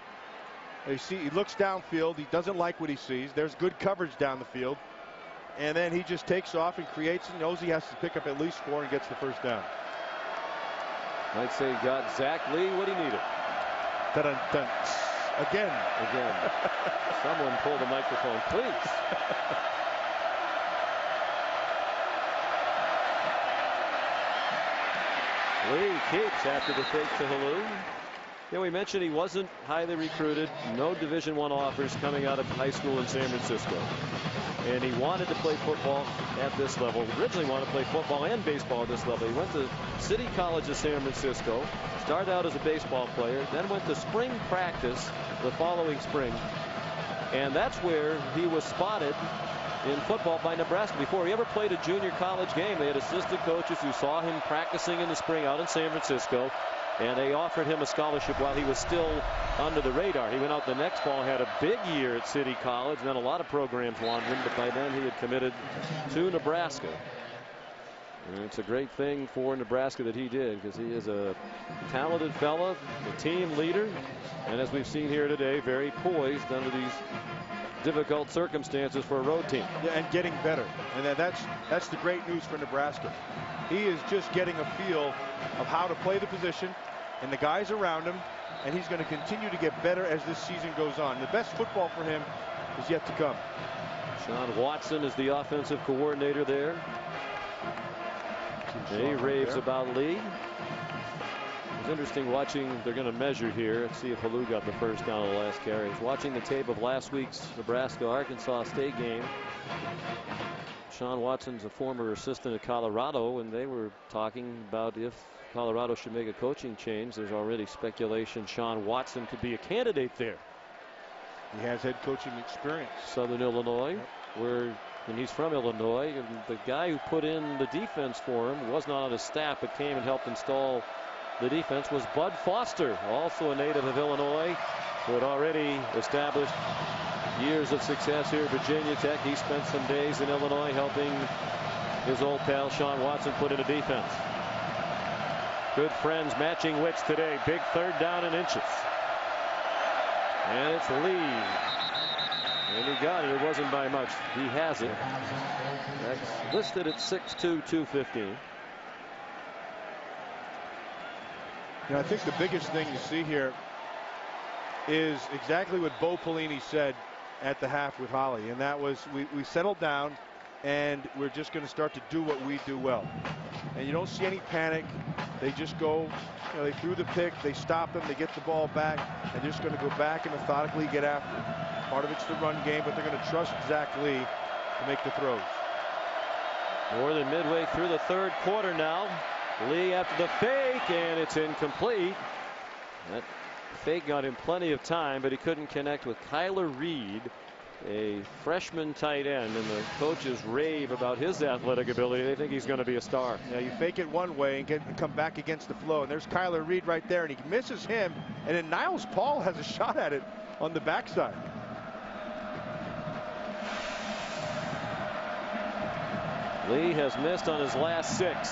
You see, he looks downfield. He doesn't like what he sees. There's good coverage down the field. And then he just takes off and creates and knows he has to pick up at least 4 and gets the first down. Might say he got Zach Lee what he needed. Dun-dun-dun. Again. Someone pull the microphone, please. Lee keeps after the fake to Halou. Yeah, we mentioned he wasn't highly recruited. No Division I offers coming out of high school in San Francisco. And he wanted to play football at this level. Originally wanted to play football and baseball at this level. He went to City College of San Francisco. Started out as a baseball player. Then went to spring practice the following spring. And that's where he was spotted in football by Nebraska. Before he ever played a junior college game, they had assistant coaches who saw him practicing in the spring out in San Francisco. And they offered him a scholarship while he was still under the radar. He went out the next fall, had a big year at City College, and then a lot of programs wanted him, but by then he had committed to Nebraska. And it's a great thing for Nebraska that he did, because he is a talented fella, a team leader, and as we've seen here today, very poised under these difficult circumstances for a road team. Yeah, and getting better. And that's the great news for Nebraska. He is just getting a feel of how to play the position and the guys around him, and he's going to continue to get better as this season goes on. The best football for him is yet to come. Sean Watson is the offensive coordinator there. He raves about Lee. It's interesting watching. They're going to measure here and see if Halou got the first down on the last carry. Watching the tape of last week's Nebraska-Arkansas State game. Sean Watson's a former assistant at Colorado, and they were talking about if Colorado should make a coaching change. There's already speculation Sean Watson could be a candidate there. He has head coaching experience. Southern Illinois, and he's from Illinois, and the guy who put in the defense for him was not on his staff, but came and helped install the defense, was Bud Foster, also a native of Illinois, who had already established years of success here at Virginia Tech. He spent some days in Illinois helping his old pal Sean Watson put in a defense. Good friends matching wits today. Big 3rd down and inches. And it's Lee. And he got it. It wasn't by much. He has it. That's listed at 6'2", 215. I think the biggest thing you see here is exactly what Bo Pelini said at the half with Holly, and that was we settled down and we're just going to start to do what we do well. And you don't see any panic. They just go, they threw the pick, they stop them, they get the ball back, and they're just going to go back and methodically get after it. Part of it's the run game, but they're going to trust Zach Lee to make the throws. More than midway through the 3rd quarter now. Lee after the fake, and it's incomplete. That fake got him plenty of time, but he couldn't connect with Kyler Reed, a freshman tight end, and the coaches rave about his athletic ability. They think he's going to be a star. Yeah, you fake it one way and come back against the flow, and there's Kyler Reed right there, and he misses him, and then Niles Paul has a shot at it on the backside. Lee has missed on his last 6.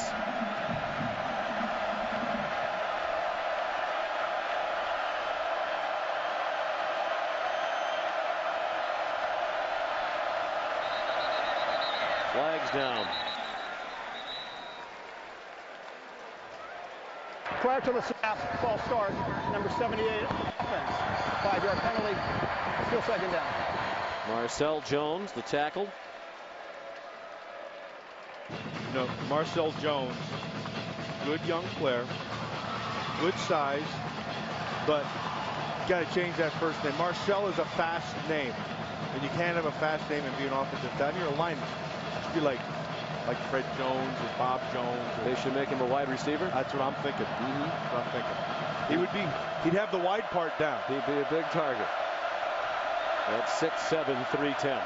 Flags down. Prior to the snap, false start, number 78 offense. 5-yard penalty, still 2nd down. Marcel Jones, the tackle. You know, Marcel Jones, good young player, good size, but you got to change that first name. Marcel is a fast name, and you can't have a fast name and be an offensive tackle. You're a lineman. You should be like Fred Jones or Bob Jones. They should make him a wide receiver. That's what I'm thinking. That's what I'm thinking. He'd have the wide part down. He'd be a big target. That's 6'7", 310.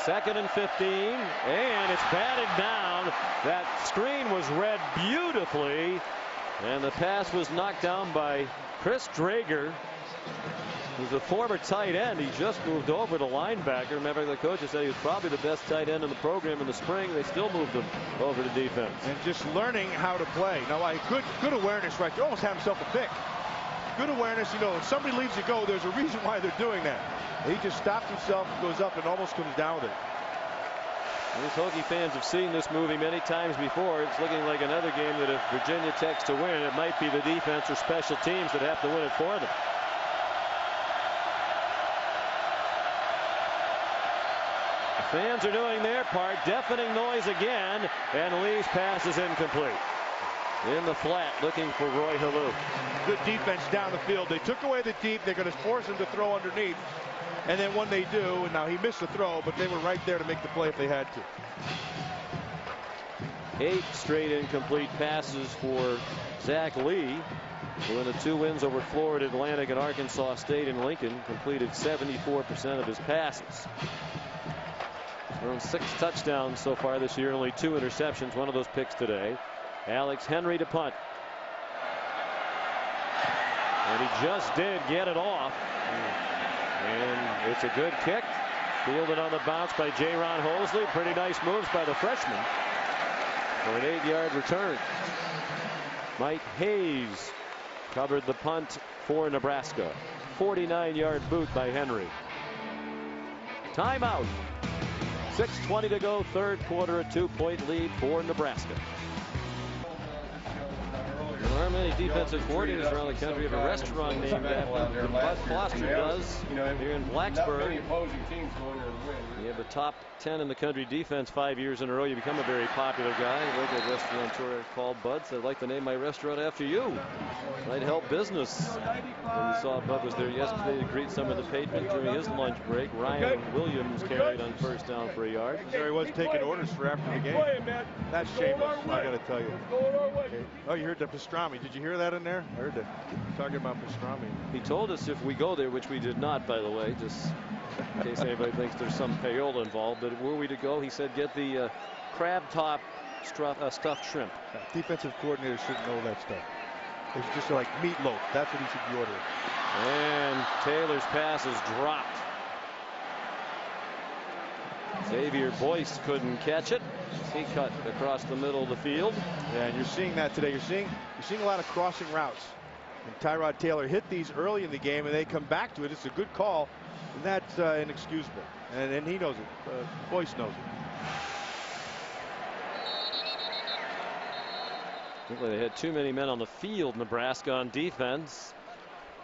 2nd and 15, and it's batted down. That screen was read beautifully, and the pass was knocked down by Chris Drager, who's a former tight end. He just moved over to linebacker. Remember, the coach said he was probably the best tight end in the program in the spring. They still moved him over to defense. And just learning how to play. Now, good awareness right there. Almost had himself a pick. Good awareness. You know, if somebody leaves you go, there's a reason why they're doing that. He just stops himself, goes up, and almost comes down with it. These Hokie fans have seen this movie many times before. It's looking like another game that if Virginia takes to win, it might be the defense or special teams that have to win it for them. The fans are doing their part. Deafening noise again, and Lee's pass is incomplete. In the flat, looking for Roy Halou. Good defense down the field. They took away the deep. They're going to force him to throw underneath. And then when they do, and now he missed the throw, but they were right there to make the play if they had to. 8 straight incomplete passes for Zach Lee, who in the 2 wins over Florida Atlantic and Arkansas State and Lincoln completed 74% of his passes. Thrown 6 touchdowns so far this year, only 2 interceptions, one of those picks today. Alex Henry to punt. And he just did get it off. And it's a good kick. Fielded on the bounce by J-Ron Hosley. Pretty nice moves by the freshman for an 8-yard return. Mike Hayes covered the punt for Nebraska. 49-yard boot by Henry. Timeout. 6:20 to go, third quarter, a 2-point lead for Nebraska. There aren't many defensive coordinators around the country have a restaurant named after Bud Foster does here in Blacksburg. You have a top 10 in the country defense 5 years in a row. You become a very popular guy. Like a restaurateur called Bud said, I'd like to name my restaurant after you. Might help business. And we saw Bud was there yesterday to greet some of the patrons during his lunch break. Ryan Williams carried on first down for a yard. There he was taking orders for after the game. That's shameless, I got to tell you. Oh, you heard the pastrami. Did you hear that in there? I heard that. Talking about pastrami. He told us if we go there, which we did not, by the way, just in case anybody thinks there's some payola involved, but were we to go, he said get the crab top stuffed shrimp. Defensive coordinators shouldn't know that stuff. It's just like meatloaf. That's what he should be ordering. And Taylor's pass is dropped. Xavier Boyce couldn't catch it. He cut across the middle of the field. Yeah, and you're seeing that today. You're seeing a lot of crossing routes. And Tyrod Taylor hit these early in the game, and they come back to it. It's a good call, and that's inexcusable. And he knows it. Boyce knows it. Looked like they had too many men on the field, Nebraska, on defense.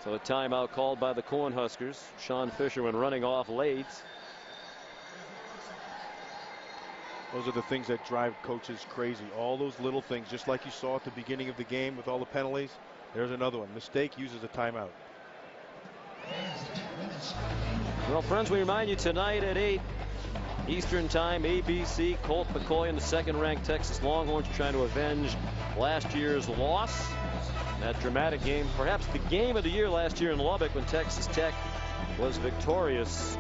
So a timeout called by the Cornhuskers. Sean Fisherman running off late. Those are the things that drive coaches crazy. All those little things, just like you saw at the beginning of the game with all the penalties. There's another one. Mistake, uses a timeout. Well, friends, we remind you tonight at 8 Eastern Time, ABC, Colt McCoy and the second-ranked Texas Longhorns are trying to avenge last year's loss. That dramatic game, perhaps the game of the year last year in Lubbock when Texas Tech was victorious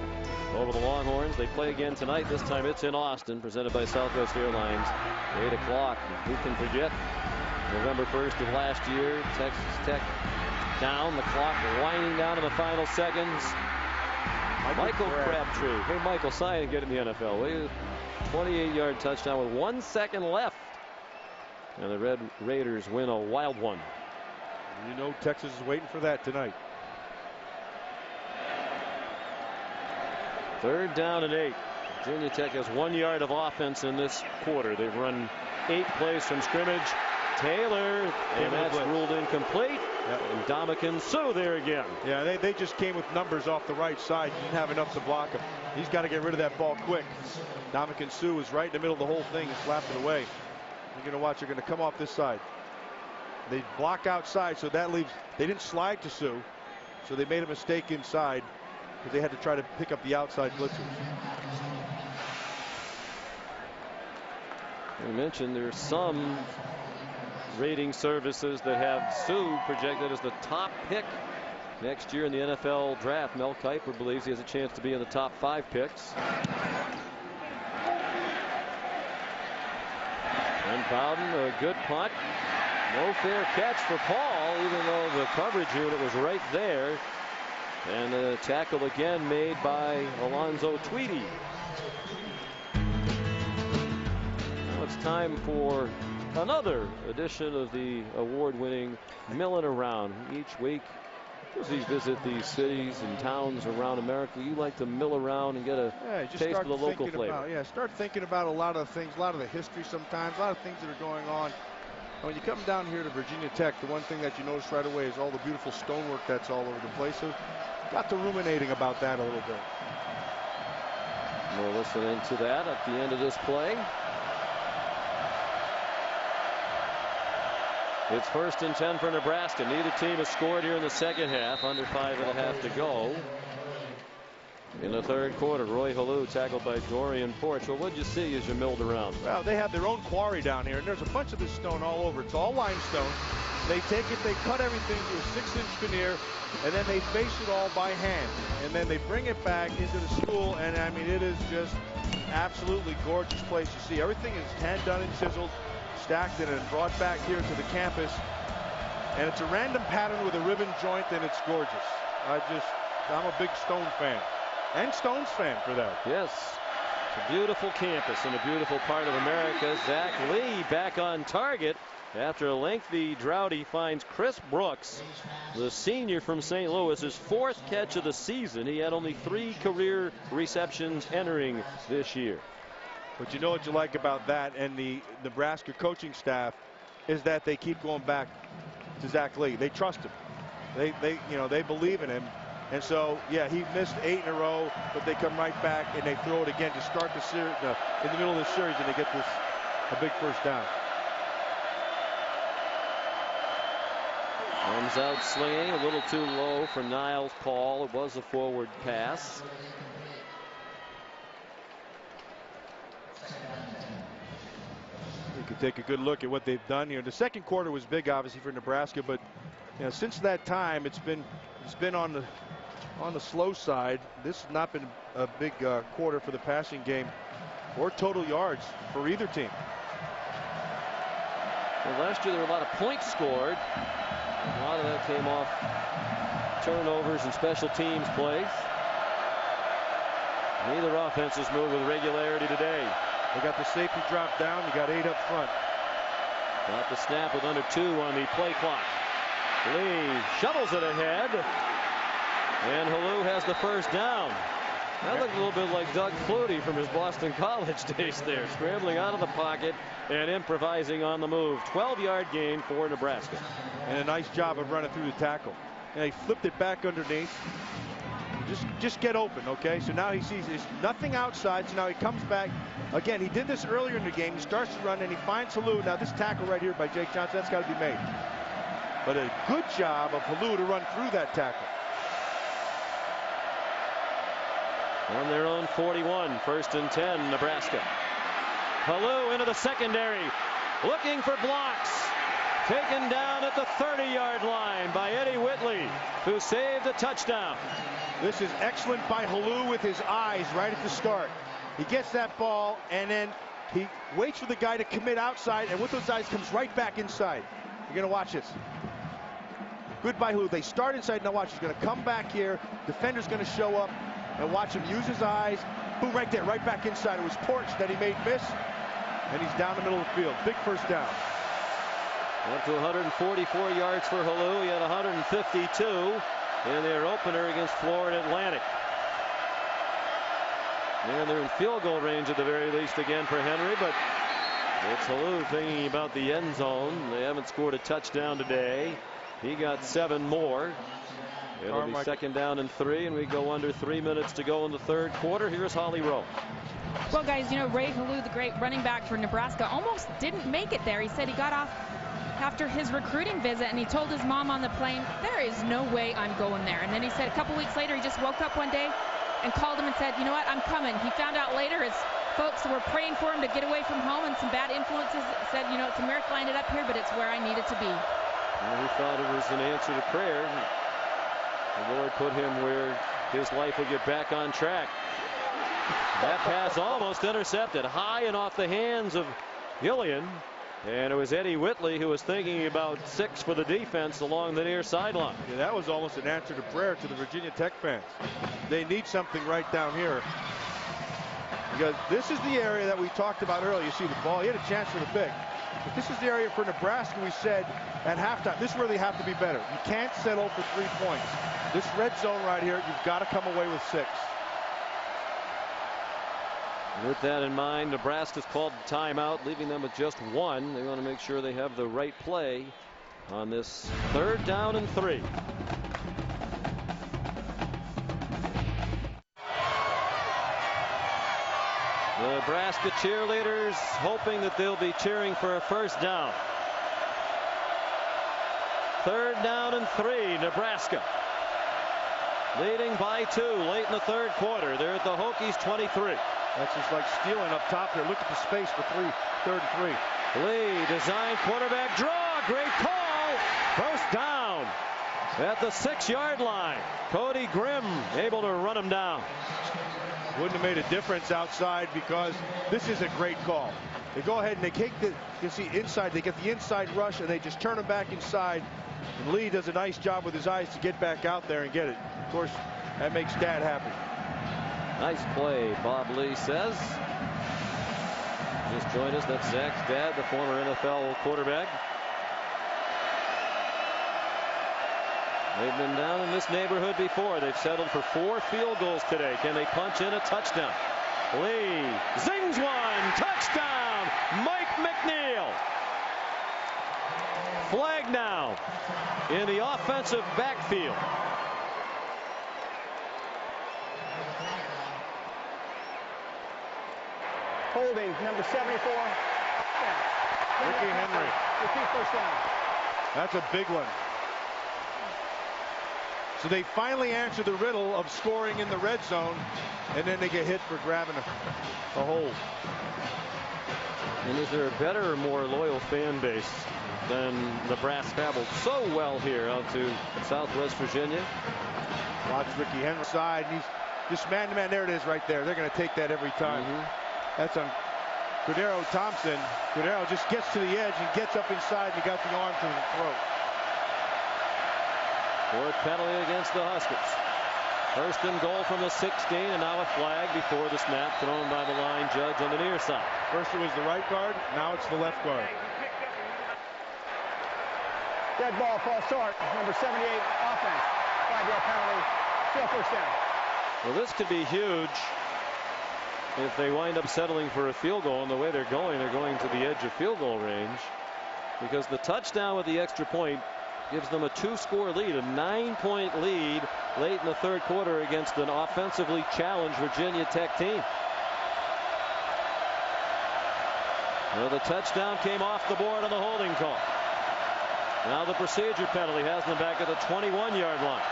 over the Longhorns. They play again tonight. This time it's in Austin, presented by Southwest Airlines. 8 o'clock. Who can forget November 1st of last year? Texas Tech down, the clock winding down in the final seconds. Michael Crabtree. Hey, Michael, sign and get in the NFL, will you? 28-yard touchdown with 1 second left. And the Red Raiders win a wild one. You know Texas is waiting for that tonight. 3rd down and 8. Virginia Tech has 1 yard of offense in this quarter. They've run 8 plays from scrimmage. Taylor, and that's ruled incomplete. And Ndamukong Suh there again. Yeah, they just came with numbers off the right side. Didn't have enough to block him. He's got to get rid of that ball quick. Ndamukong Suh is right in the middle of the whole thing and slapped it away. You're going to watch. They're going to come off this side. They block outside, so that leaves. They didn't slide to Suh, so they made a mistake inside because they had to try to pick up the outside blitzers. I mentioned there's some rating services that have Suh projected as the top pick next year in the NFL draft. Mel Kiper believes he has a chance to be in the top 5 picks. And Bowden, a good punt. No fair catch for Paul, even though the coverage unit was right there. And a tackle again made by Alonzo Tweedy. Now it's time for another edition of the award-winning Millin' Around. Each week, as we visit these cities and towns around America, you like to mill around and get a taste of the local flavor. Start thinking about a lot of things, a lot of the history sometimes, a lot of things that are going on. When you come down here to Virginia Tech, the one thing that you notice right away is all the beautiful stonework that's all over the place. So got to ruminating about that a little bit. We're listening to that at the end of this play. It's 1st and 10 for Nebraska. Neither team has scored here in the second half. Under 5.5 to go. In the third quarter, Roy Halou tackled by Dorian Porch. Well, what'd you see as you milled around? Well, they have their own quarry down here, and there's a bunch of this stone all over. It's all limestone. They take it, they cut everything to a 6-inch veneer, and then they face it all by hand. And then they bring it back into the school, and I mean, it is just absolutely gorgeous place to see. Everything is hand done and chiseled, stacked and then brought back here to the campus. And it's a random pattern with a ribbon joint, and it's gorgeous. I'm a big Stone fan. And Stones fan for that. Yes. It's a beautiful campus in a beautiful part of America. Zach Lee back on target. After a lengthy drought, he finds Chris Brooks, the senior from St. Louis, his 4th catch of the season. He had only 3 career receptions entering this year. But you know what you like about that and the Nebraska coaching staff is that they keep going back to Zach Lee. They trust him. They believe in him. And so, yeah, he missed 8 in a row, but they come right back and they throw it again to start the series in the middle of the series, and they get a big first down. Comes out slinging, a little too low for Niles Paul. It was a forward pass. You can take a good look at what they've done here. The second quarter was big, obviously, for Nebraska, but since that time, it's been on the slow side. This has not been a big quarter for the passing game or total yards for either team. Well, last year there were a lot of points scored. A lot of that came off turnovers and special teams plays. Neither offenses moved with regularity today. They got the safety drop down. You got 8 up front. Got the snap with under 2 on the play clock. Lee shovels it ahead. And Halou has the first down. That looked a little bit like Doug Flutie from his Boston College days there. Scrambling out of the pocket and improvising on the move. 12-yard gain for Nebraska. And a nice job of running through the tackle. And he flipped it back underneath. Just get open, okay? So now he sees there's nothing outside, so now he comes back. Again, he did this earlier in the game. He starts to run, and he finds Halou. Now this tackle right here by Jake Johnson, that's got to be made. But a good job of Halou to run through that tackle. On their own 41, 1st and 10, Nebraska. Halou into the secondary, looking for blocks. Taken down at the 30-yard line by Eddie Whitley, who saved a touchdown. This is excellent by Halou with his eyes right at the start. He gets that ball, and then he waits for the guy to commit outside, and with those eyes comes right back inside. You're going to watch this. Good by Halou. They start inside. Now watch. He's going to come back here. Defender's going to show up, and watch him use his eyes. Boom, right there, right back inside. It was Porch that he made miss, and he's down the middle of the field. Big first down. Up to 144 yards for Halou. He had 152 in their opener against Florida Atlantic. And they're in field goal range at the very least again for Henry, but it's Halou thinking about the end zone. They haven't scored a touchdown today. He got 7 more. It'll be second down and 3, and we go under 3 minutes to go in the third quarter. Here's Holly Rowe. Well, guys, you know, Ray Halou, the great running back for Nebraska, almost didn't make it there. He said he got off after his recruiting visit, and he told his mom on the plane, there is no way I'm going there. And then he said a couple weeks later, he just woke up one day and called him and said, you know what, I'm coming. He found out later his folks were praying for him to get away from home, and some bad influences said, you know, it's a miracle I ended up here, but it's where I needed to be. Well, he thought it was an answer to prayer. The Lord put him where his life would get back on track. That pass almost intercepted, high and off the hands of Gillian. And it was Eddie Whitley who was thinking about 6 for the defense along the near sideline. Yeah, that was almost an answer to prayer to the Virginia Tech fans. They need something right down here, because this is the area that we talked about earlier. You see the ball, he had a chance for the pick. But this is the area for Nebraska, we said at halftime, this is where they have to be better. You can't settle for 3 points. This red zone right here, you've got to come away with 6. With that in mind, Nebraska's called the timeout, leaving them with just 1. They want to make sure they have the right play on this 3rd down and 3. The Nebraska cheerleaders hoping that they'll be cheering for a first down. 3rd down and 3, Nebraska. Leading by 2 late in the third quarter. They're at the Hokies 23. That's just like stealing up top here. Look at the space for 3rd and 3. Lee, design quarterback draw. Great call. First down at the 6-yard line. Cody Grimm able to run him down. Wouldn't have made a difference outside, because this is a great call. They go ahead and they take the, you can see inside, they get the inside rush and they just turn him back inside. And Lee does a nice job with his eyes to get back out there and get it. Of course, that makes Dad happy. Nice play, Bob Lee says. Just joined us. That's Zach's dad, the former NFL quarterback. They've been down in this neighborhood before. They've settled for 4 field goals today. Can they punch in a touchdown? Lee zings one. Touchdown, Mike McNeil. Flag now in the offensive backfield. Holding, number 74. Ricky Henry. Repeat first down. That's a big one. So they finally answer the riddle of scoring in the red zone, and then they get hit for grabbing a hold. And is there a better or more loyal fan base than Nebraska? Traveled so well here out to Southwest Virginia. Watch Ricky Henry side. He's just man-to-man. There it is right there. They're going to take that every time. That's on Cordero Thompson. Cordero just gets to the edge and gets up inside and he got the arm to the throat. 4th penalty against the Huskers. 1st and goal from the 16, and now a flag before the snap thrown by the line judge on the near side. First it was the right guard, now it's the left guard. Dead ball, false start. Number 78, offense. 5-yard penalty. Still first down. Well, this could be huge if they wind up settling for a field goal. And the way they're going to the edge of field goal range, because the touchdown with the extra point gives them a 2-score lead, a 9-point lead late in the third quarter against an offensively challenged Virginia Tech team. Well, the touchdown came off the board on the holding call. Now the procedure penalty has them back at the 21-yard line.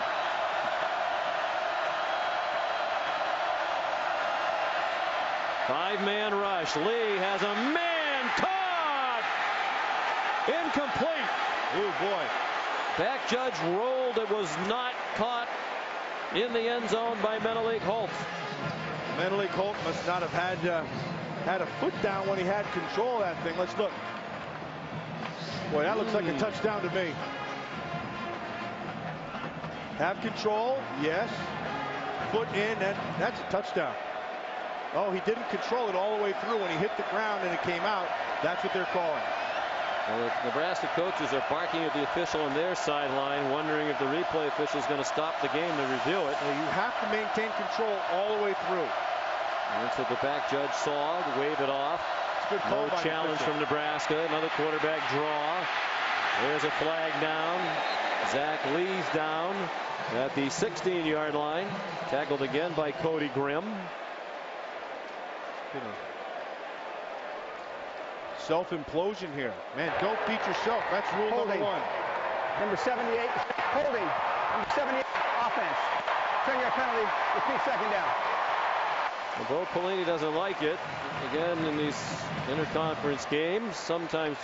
Five-man rush. Lee has a man caught. Incomplete. Oh boy. Back judge rolled. It was not caught in the end zone by Menelik Holt. Menelik Holt must not have had a foot down when he had control of that thing. Let's look. Boy, that looks like a touchdown to me. Have control, yes. Foot in, and that's a touchdown. Oh, he didn't control it all the way through. When he hit the ground and it came out, that's what they're calling. Well, the Nebraska coaches are barking at the official on their sideline, wondering if the replay official is going to stop the game to review it. Well, you have to maintain control all the way through. And that's what the back judge saw, wave it off. Good call. No challenge from Nebraska. Another quarterback draw. There's a flag down. Zach Lee's down at the 16-yard line. Tackled again by Cody Grimm. Self-implosion here. Man, don't beat yourself. That's rule Holding. number 1. Number 78, holding. Number 78, offense. 10-yard penalty, repeat second down. Well, Bo Pelini doesn't like it. Again, in these interconference games, sometimes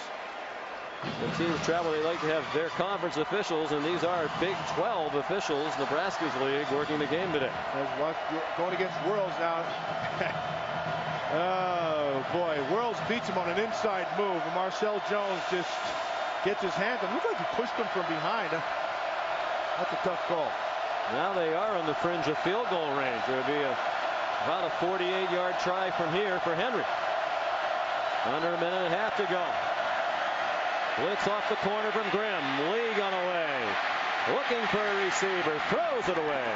the teams travel, they like to have their conference officials, and these are Big 12 officials, Nebraska's league, working the game today. Going against Worlds now. Oh, boy. Worlds beats him on an inside move. And Marcel Jones just gets his hands on. Looks like he pushed him from behind. That's a tough call. Now they are on the fringe of field goal range. There would be about a 48-yard try from here for Henry. Under a minute and a half to go. Blitz off the corner from Grimm. Lee gone away. Looking for a receiver. Throws it away.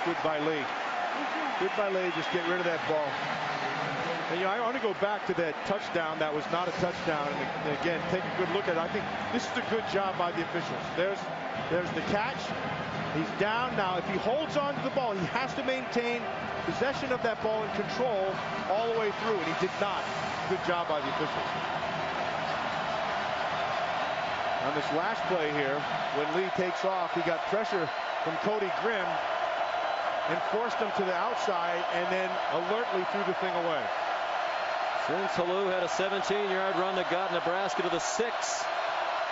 Good by Lee. Good by Lee. Just get rid of that ball. And, I want to go back to that touchdown. That was not a touchdown. And again, take a good look at it. I think this is a good job by the officials. There's the catch. He's down now. If he holds on to the ball, he has to maintain possession of that ball and control all the way through, and he did not. Good job by the officials. On this last play here, when Lee takes off, he got pressure from Cody Grimm and forced him to the outside, and then alertly threw the thing away. Since Halou had a 17-yard run that got Nebraska to the 6.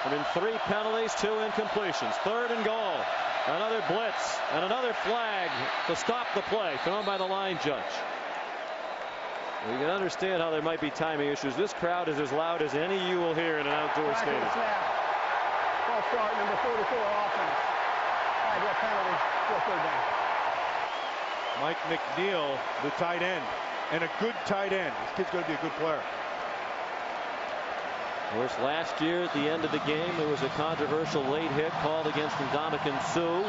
I mean, 3 penalties, 2 incompletions. 3rd and goal. Another blitz and another flag to stop the play thrown by the line judge. You can understand how there might be timing issues. This crowd is as loud as any you will hear in an outdoor stadium. Ball start, number 44, offense. 5-yard penalty, 4th down. Mike McNeil, the tight end, and a good tight end. This kid's going to be a good player. Of course, last year at the end of the game, there was a controversial late hit called against Ndamukong Suh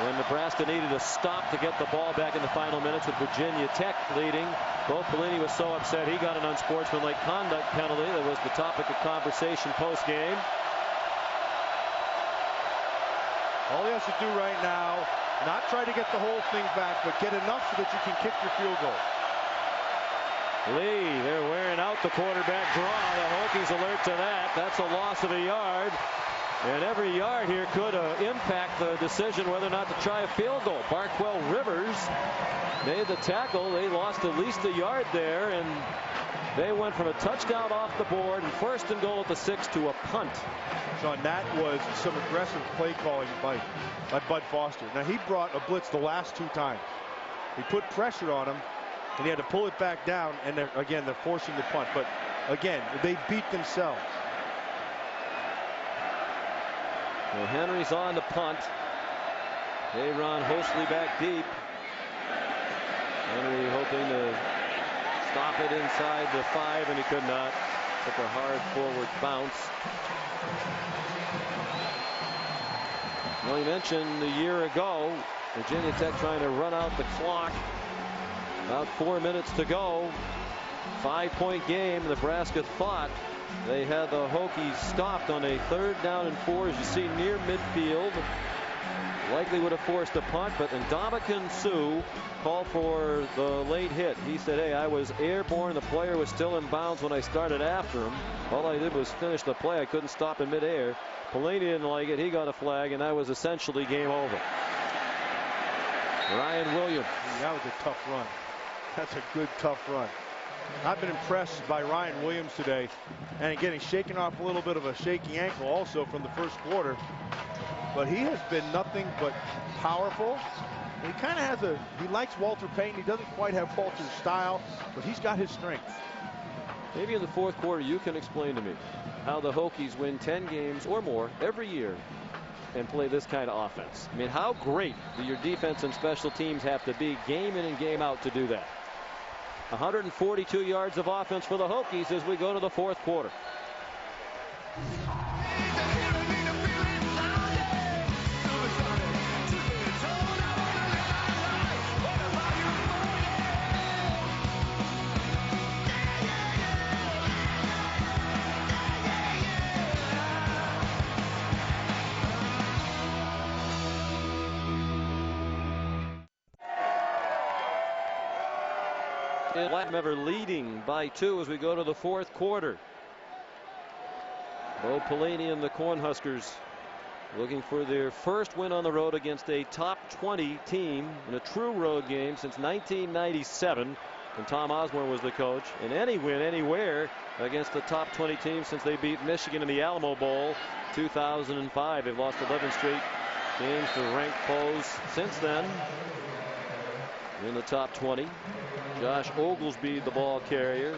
when Nebraska needed a stop to get the ball back in the final minutes with Virginia Tech leading. Bo Pelini was so upset he got an unsportsmanlike conduct penalty that was the topic of conversation post-game. All he has to do right now, not try to get the whole thing back, but get enough so that you can kick your field goal. Lee, they're wearing out the quarterback draw. The Hokies alert to that. That's a loss of a yard. And every yard here could impact the decision whether or not to try a field goal. Barkwell Rivers made the tackle. They lost at least a yard there, and they went from a touchdown off the board and 1st and goal at the 6 to a punt. Sean, that was some aggressive play calling by Bud Foster. Now, he brought a blitz the last 2 times. He put pressure on him, and he had to pull it back down, and they're forcing the punt. But again, they beat themselves. Well, Henry's on the punt. They run Hosley back deep. Henry hoping to stop it inside the 5, and he could not. Took a hard forward bounce. Well, you mentioned a year ago, Virginia Tech trying to run out the clock. About 4 minutes to go. 5-point game. Nebraska thought they had the Hokies stopped on a 3rd down and 4, as you see near midfield. Likely would have forced a punt, but Ndamukong Suh called for the late hit. He said, hey, I was airborne. The player was still in bounds when I started after him. All I did was finish the play. I couldn't stop in midair. Pelini didn't like it. He got a flag, and that was essentially game over. Ryan Williams. That was a tough run. That's a good, tough run. I've been impressed by Ryan Williams today, and getting shaken off a little bit of a shaky ankle also from the 1st quarter. But he has been nothing but powerful. He kind of has he likes Walter Payton. He doesn't quite have Walter's style, but he's got his strength. Maybe in the 4th quarter you can explain to me how the Hokies win 10 games or more every year and play this kind of offense. I mean, how great do your defense and special teams have to be game in and game out to do that? 142 yards of offense for the Hokies as we go to the 4th quarter. in ever leading by 2 as we go to the 4th quarter. Bo Pelini and the Cornhuskers looking for their first win on the road against a top 20 team in a true road game since 1997, when Tom Osborne was the coach, and any win anywhere against the top 20 team since they beat Michigan in the Alamo Bowl 2005. They've lost 11 straight games to ranked foes since then in the top 20. Josh Oglesby the ball carrier.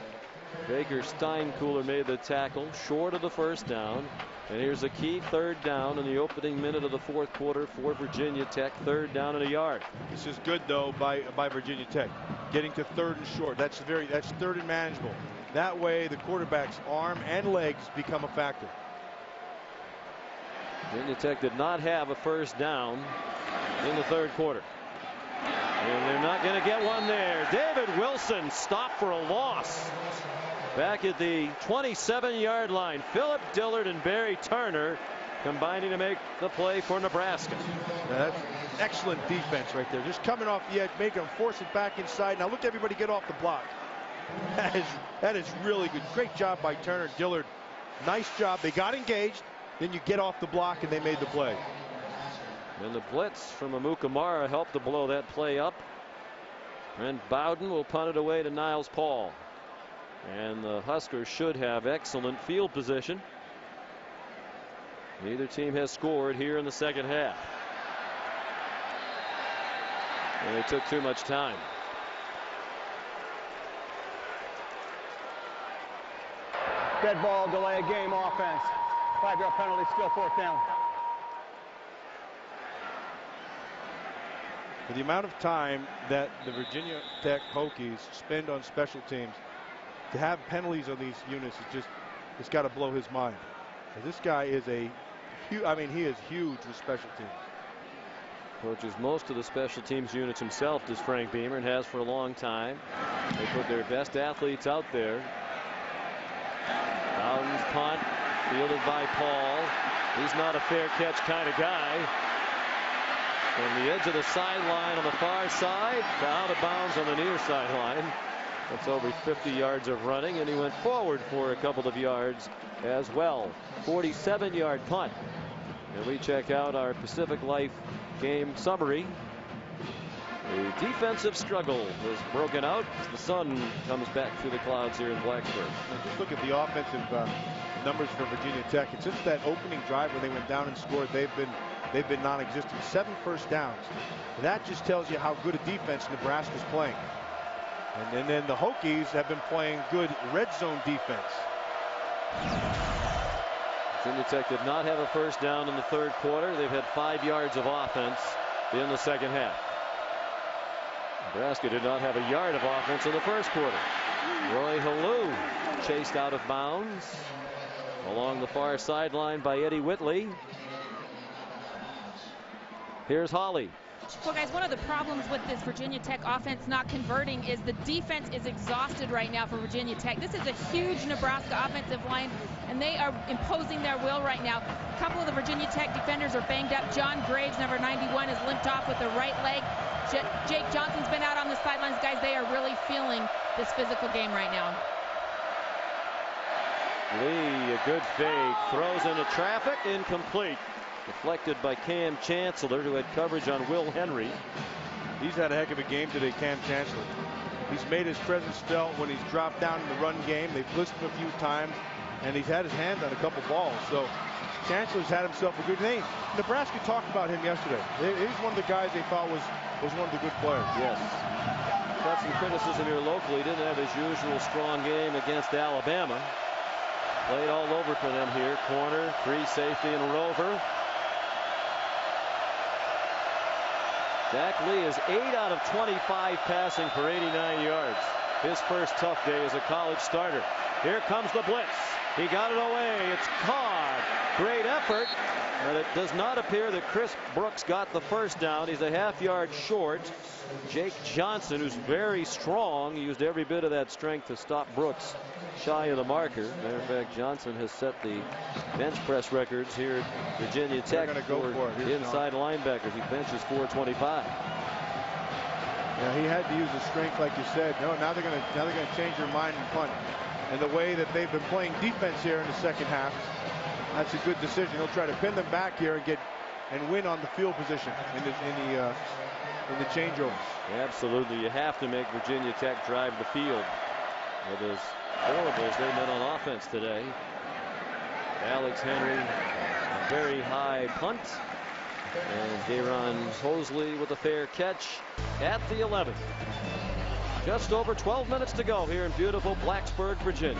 Baker Steinkuhler made the tackle short of the first down. And here's a key 3rd down in the opening minute of the 4th quarter for Virginia Tech. 3rd down and a yard. This is good though by Virginia Tech, getting to 3rd and short. That's 3rd and manageable. That way the quarterback's arm and legs become a factor. Virginia Tech did not have a first down in the 3rd quarter. And they're not going to get one there. David Wilson stopped for a loss. Back at the 27-yard line, Philip Dillard and Barry Turner combining to make the play for Nebraska. That's excellent defense right there. Just coming off the edge, make them force it back inside. Now look, everybody get off the block. That is really good. Great job by Turner and Dillard. Nice job. They got engaged. Then you get off the block, and they made the play. And the blitz from Amukamara helped to blow that play up. And Bowden will punt it away to Niles Paul. And the Huskers should have excellent field position. Neither team has scored here in the 2nd half. And they took too much time. Dead ball, delay of game offense. 5-yard penalty, still 4th down. For the amount of time that the Virginia Tech Hokies spend on special teams, to have penalties on these units is it's got to blow his mind. This guy is he is huge with special teams. Coaches most of the special teams units himself, does Frank Beamer, and has for a long time. They put their best athletes out there. Bowden's punt, fielded by Paul. He's not a fair catch kind of guy. From the edge of the sideline on the far side to out of bounds on the near sideline. That's over 50 yards of running, and he went forward for a couple of yards as well. 47-yard punt. And we check out our Pacific Life game summary. A defensive struggle was broken out as the sun comes back through the clouds here in Blacksburg. Just look at the offensive numbers for Virginia Tech. It's just that opening drive when they went down and scored, they've been non-existent. 7 first downs. That just tells you how good a defense Nebraska's playing. And then the Hokies have been playing good red zone defense. Virginia Tech did not have a first down in the 3rd quarter. They've had 5 yards of offense in the 2nd half. Nebraska did not have a yard of offense in the 1st quarter. Roy Halou chased out of bounds along the far sideline by Eddie Whitley. Here's Holly. Well, guys, one of the problems with this Virginia Tech offense not converting is the defense is exhausted right now for Virginia Tech. This is a huge Nebraska offensive line, and they are imposing their will right now. A couple of the Virginia Tech defenders are banged up. John Graves, number 91, is limped off with the right leg. Jake Johnson's been out on the sidelines. Guys, they are really feeling this physical game right now. Lee, a good fake, throws into traffic, incomplete. Deflected by Cam Chancellor, who had coverage on Will Henry. He's had a heck of a game today, Cam Chancellor. He's made his presence felt when he's dropped down in the run game. They've blitzed him a few times, and he's had his hand on a couple balls. So Chancellor's had himself a good name. Nebraska talked about him yesterday. He's one of the guys they thought was one of the good players. Yes. Got some criticism here locally. Didn't have his usual strong game against Alabama. Played all over for them here. Corner, free safety, and rover. Zach Lee is 8 out of 25 passing for 89 yards. His first tough day as a college starter. Here comes the blitz. He got it away. It's caught. Great effort. But it does not appear that Chris Brooks got the first down. He's a half-yard short. Jake Johnson, who's very strong, used every bit of that strength to stop Brooks shy of the marker. Matter of fact, Johnson has set the bench press records here at Virginia Tech for inside linebackers. He benches 425. Yeah, he had to use his strength, like you said. No, now they're gonna change their mind and punt. And the way that they've been playing defense here in the second half, that's a good decision. He'll try to pin them back here and win on the field position in the changeovers. Absolutely, you have to make Virginia Tech drive the field. With as horrible as they've been on offense today. Alex Henry, a very high punt. And Daron Hosley with a fair catch at the 11. Just over 12 minutes to go here in beautiful Blacksburg, Virginia.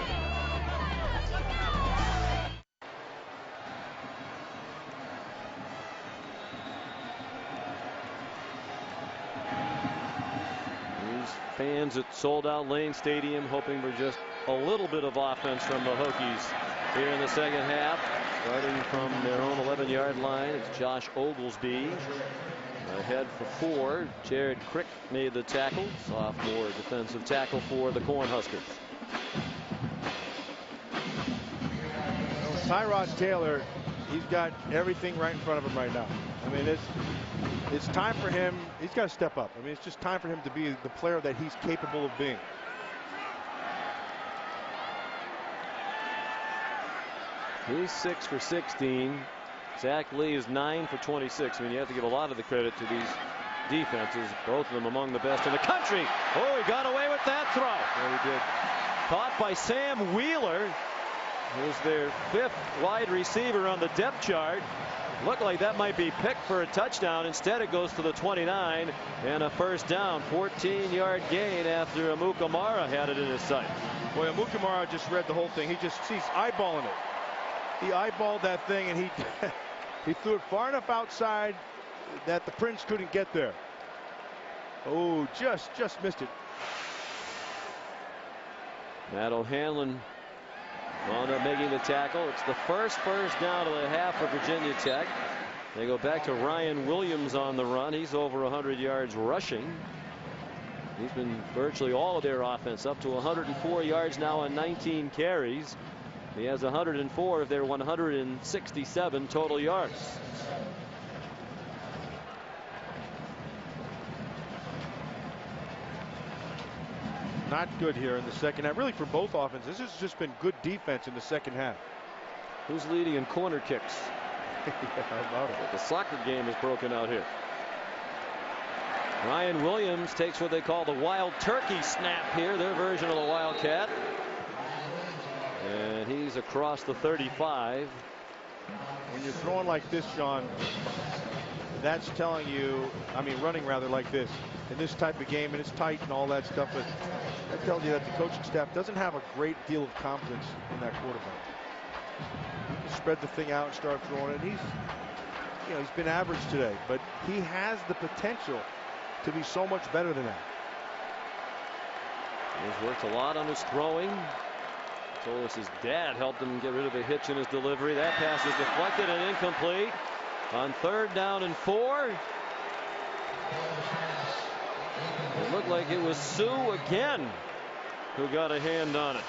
These fans at Sold Out Lane Stadium hoping for just a little bit of offense from the Hokies here in the second half. Starting from their own 11-yard line, it's Josh Oglesby. Ahead for 4. Jared Crick made the tackle. Sophomore defensive tackle for the Cornhuskers. Tyrod Taylor, he's got everything right in front of him right now. I mean, it's time for him. He's got to step up. I mean, it's just time for him to be the player that he's capable of being. He's 6 for 16. Zach Lee is 9 for 26. I mean, you have to give a lot of the credit to these defenses. Both of them among the best in the country. Oh, he got away with that throw. Yeah, he did. Caught by Sam Wheeler, who's their 5th wide receiver on the depth chart. Looked like that might be picked for a touchdown. Instead, it goes to the 29 and a first down. 14-yard gain after Amukamara had it in his sight. Boy, Amukamara just read the whole thing. He's eyeballing it. He eyeballed that thing, and he threw it far enough outside that the Prince couldn't get there. Oh, just missed it. Matt O'Hanlon wound up making the tackle. It's the first down of the half for Virginia Tech. They go back to Ryan Williams on the run. He's over 100 yards rushing. He's been virtually all of their offense, up to 104 yards now on 19 carries. He has 104 of their 167 total yards. Not good here in the second half. Really, for both offenses, this has just been good defense in the second half. Who's leading in corner kicks? How about it? The soccer game is broken out here. Ryan Williams takes what they call the wild turkey snap here, their version of the Wildcat. And he's across the 35. When you're throwing like this, Sean, that's telling you, I mean, running rather like this, in this type of game, and it's tight and all that stuff, but that tells you that the coaching staff doesn't have a great deal of confidence in that quarterback. You can spread the thing out and start throwing it. He's been average today, but he has the potential to be so much better than that. He's worked a lot on his throwing. Told us his dad helped him get rid of a hitch in his delivery. That pass is deflected and incomplete. On 3rd down and 4. It looked like it was Sue again who got a hand on it.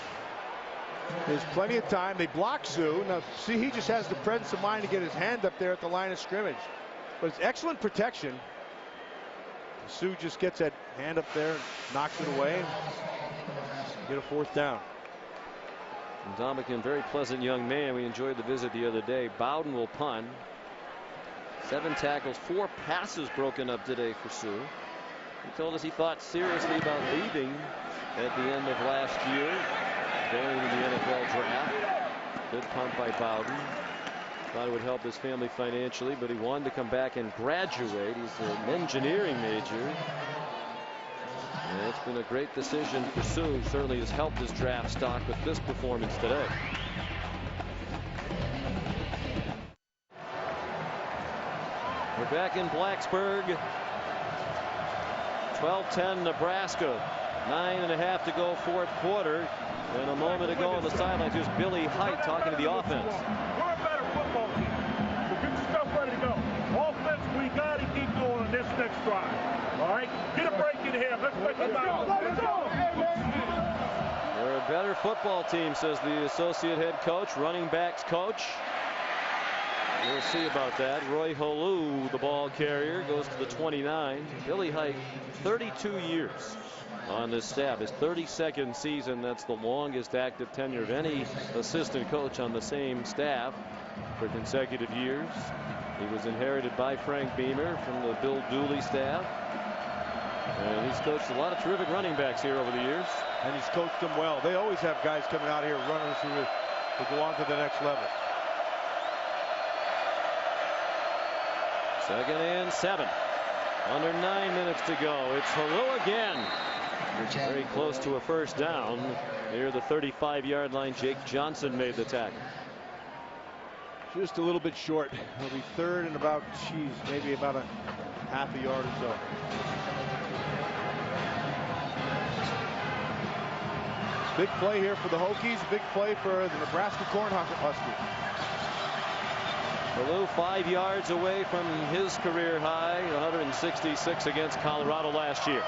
There's plenty of time. They block Sue. Now, see, he just has the presence of mind to get his hand up there at the line of scrimmage. But it's excellent protection. Sue just gets that hand up there and knocks it away. Get a 4th down. Dominican, very pleasant young man. We enjoyed the visit the other day. Bowden will punt. 7 tackles, 4 passes broken up today for Sue. He told us he thought seriously about leaving at the end of last year, going to the NFL draft. Good punt by Bowden. Thought it would help his family financially, but he wanted to come back and graduate. He's an engineering major. And it's been a great decision for Sue. Certainly has helped his draft stock with this performance today. We're back in Blacksburg. 12-10 Nebraska. 9.5 to go, 4th quarter. And a moment ago on the sidelines, here's Billy Height talking to the offense. We're a better football team. So get your stuff ready to go. Offense, we got to keep going on this next drive. All right? Get a break in here. Let's make it out. Let's go. They're a better football team, says the associate head coach, running backs coach. We'll see about that. Roy Halou, the ball carrier, goes to the 29. Billy Hike, 32 years on this staff. His 32nd season. That's the longest active tenure of any assistant coach on the same staff for consecutive years. He was inherited by Frank Beamer from the Bill Dooley staff. And he's coached a lot of terrific running backs here over the years. And he's coached them well. They always have guys coming out here, runners who go on to the next level. 2nd and 7. Under 9 minutes to go. It's Halou again. Very close to a first down. Near the 35-yard line, Jake Johnson made the tackle. Just a little bit short. He'll be 3rd and about, maybe about a half a yard or so. Big play here for the Hokies. Big play for the Nebraska Cornhuskers. Halou 5 yards away from his career high, 166 against Colorado last year.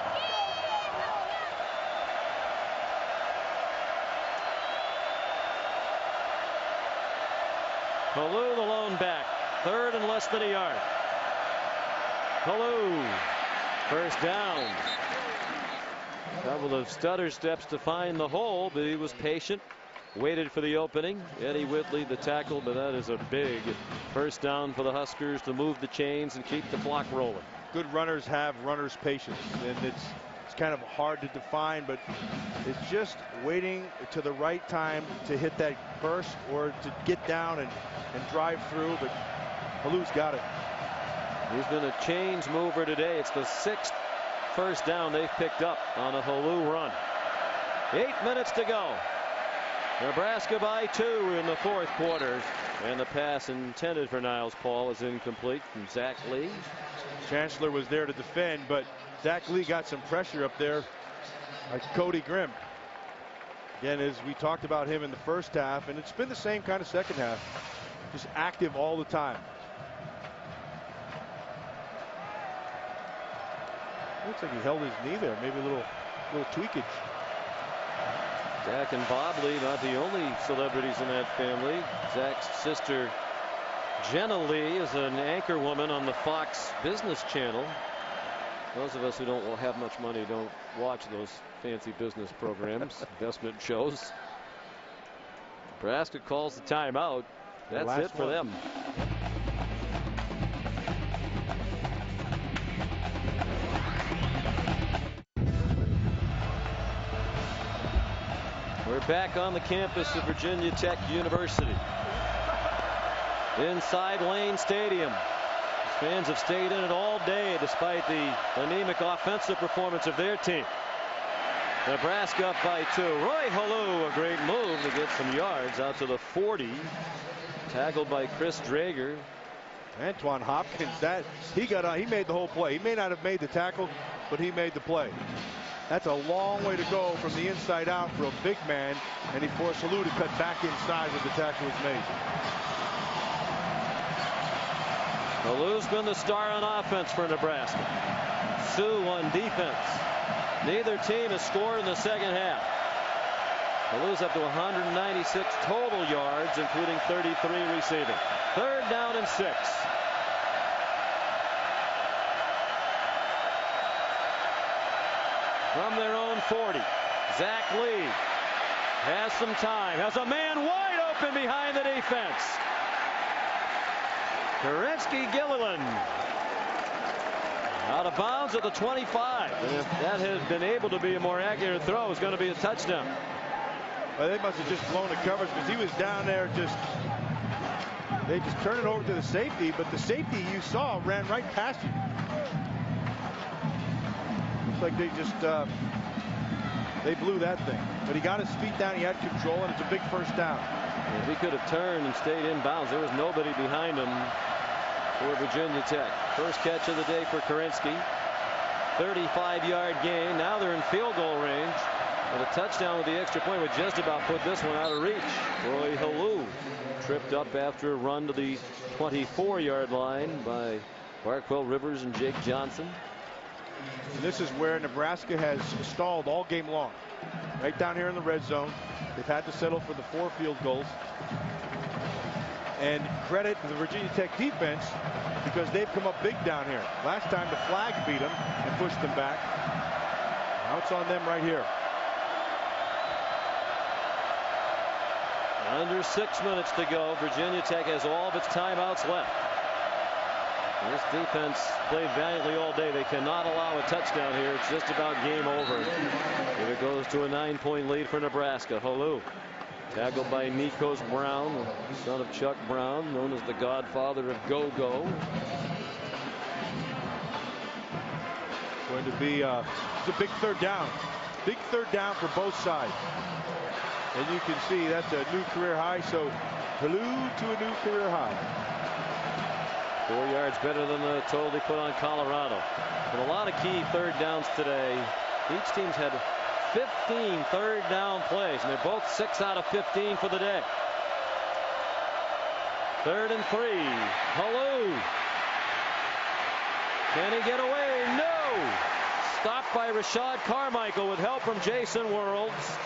Halou, the lone back, 3rd and less than a yard. Halou, first down. Couple of stutter steps to find the hole, but he was patient. Waited for the opening. Eddie Whitley, the tackle, but that is a big first down for the Huskers to move the chains and keep the clock rolling. Good runners have runners' patience, and it's kind of hard to define, but it's just waiting to the right time to hit that burst or to get down and drive through. But Halou's got it. He's been a change mover today. It's the 6th first down they've picked up on a Halou run. 8 minutes to go. Nebraska by 2 in the 4th quarter, and the pass intended for Niles Paul is incomplete from Zach Lee. Chancellor was there to defend, but Zach Lee got some pressure up there like Cody Grimm. Again, as we talked about him in the first half, and it's been the same kind of second half, just active all the time. Looks like he held his knee there, maybe a little tweakage. Zach and Bob Lee, not the only celebrities in that family. Zach's sister Jenna Lee is an anchor woman on the Fox Business Channel. Those of us who don't have much money don't watch those fancy business programs, investment shows. Nebraska calls the timeout. That's it for them. We're back on the campus of Virginia Tech University. Inside Lane Stadium. Fans have stayed in it all day despite the anemic offensive performance of their team. Nebraska up by 2. Roy Halou, a great move to get some yards out to the 40. Tackled by Chris Drager. Antoine Hopkins, he made the whole play. He may not have made the tackle, but he made the play. That's a long way to go from the inside out for a big man, and he forced Halou to cut back inside when the tackle was made. Halou's been the star on offense for Nebraska. Sue on defense. Neither team has scored in the second half. Halou's up to 196 total yards, including 33 receiving. 3rd down and 6. From their own 40, Zach Lee has some time, has a man wide open behind the defense. Kerensky Gilliland out of bounds at the 25. And if that had been able to be a more accurate throw, it's going to be a touchdown. Well, they must have just blown the coverage because he was down there they just turned it over to the safety, but the safety you saw ran right past you. Looks like they just they blew that thing. But he got his feet down, he had control, and it's a big first down. If he could have turned and stayed in bounds, there was nobody behind him for Virginia Tech. First catch of the day for Kerensky. 35-yard gain. Now they're in field goal range. And a touchdown with the extra point would just about put this one out of reach. Roy Halou tripped up after a run to the 24-yard line by Barkwell Rivers and Jake Johnson. And this is where Nebraska has stalled all game long. Right down here in the red zone. They've had to settle for the 4 field goals. And credit to the Virginia Tech defense because they've come up big down here. Last time the flag beat them and pushed them back. Now it's on them right here. Under 6 minutes to go. Virginia Tech has all of its timeouts left. This defense played valiantly all day. They cannot allow a touchdown here. It's just about game over. If it goes to a 9-point lead for Nebraska. Halou, tackled by Nikos Brown, son of Chuck Brown, known as the godfather of go-go. Going to be it's a big third down. Big third down for both sides. And you can see that's a new career high. So Halou to a new career high. 4 yards better than the total they put on Colorado. But a lot of key third downs today. Each team's had 15 third down plays, and they're both 6 out of 15 for the day. 3rd and 3. Halou. Can he get away? No. Stopped by Rashad Carmichael with help from Jason Worlds.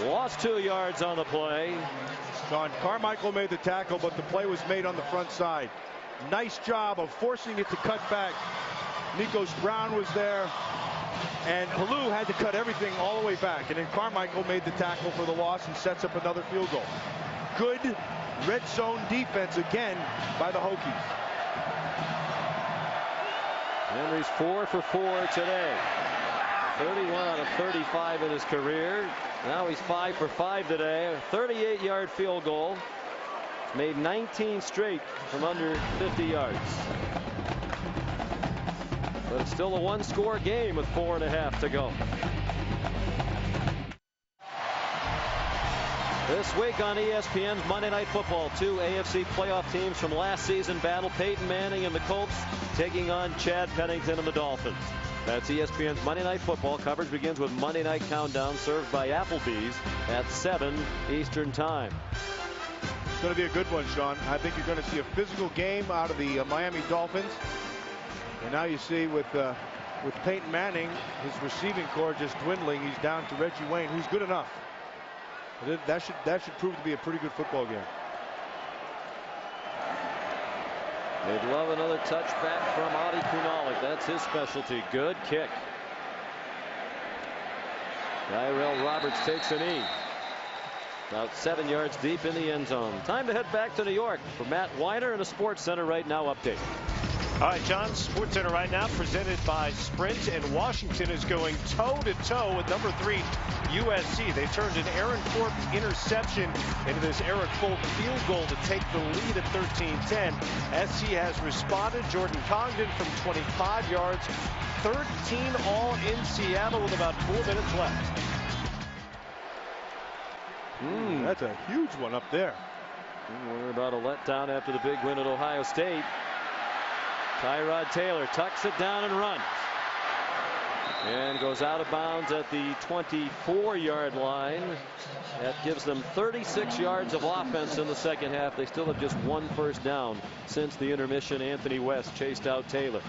Lost 2 yards on the play. John Carmichael made the tackle, but the play was made on the front side. Nice job of forcing it to cut back. Nikos Brown was there, and Halou had to cut everything all the way back. And then Carmichael made the tackle for the loss and sets up another field goal. Good red zone defense again by the Hokies. Henry's 4 for 4 today. 31 out of 35 in his career. Now he's 5 for 5 today. A 38-yard field goal. Made 19 straight from under 50 yards. But it's still a 1-score game with 4.5 to go. This week on ESPN's Monday Night Football, 2 AFC playoff teams from last season battle. Peyton Manning and the Colts taking on Chad Pennington and the Dolphins. That's ESPN's Monday Night Football. Coverage begins with Monday Night Countdown, served by Applebee's at 7 Eastern Time. It's going to be a good one, Sean. I think you're going to see a physical game out of the Miami Dolphins. And now you see with Peyton Manning, his receiving core just dwindling. He's down to Reggie Wayne, who's good enough. That should prove to be a pretty good football game. They'd love another touchback from Adi Kunalik. That's his specialty. Good kick. Tyrell Roberts takes a knee. About 7 yards deep in the end zone. Time to head back to New York for Matt Weiner and a Sports Center Right Now update. All right, John, Sports Center Right Now presented by Sprint, and Washington is going toe-to-toe with number 3 USC. They turned an Aaron Corp interception into this Eric Folk field goal to take the lead at 13-10. SC has responded. Jordan Congdon from 25 yards, 13 all in Seattle with about 4 minutes left. That's a huge one up there. We're about a letdown after the big win at Ohio State. Tyrod Taylor tucks it down and runs. And goes out of bounds at the 24-yard line. That gives them 36 yards of offense in the second half. They still have just 1 first down since the intermission. Anthony West chased out Taylor.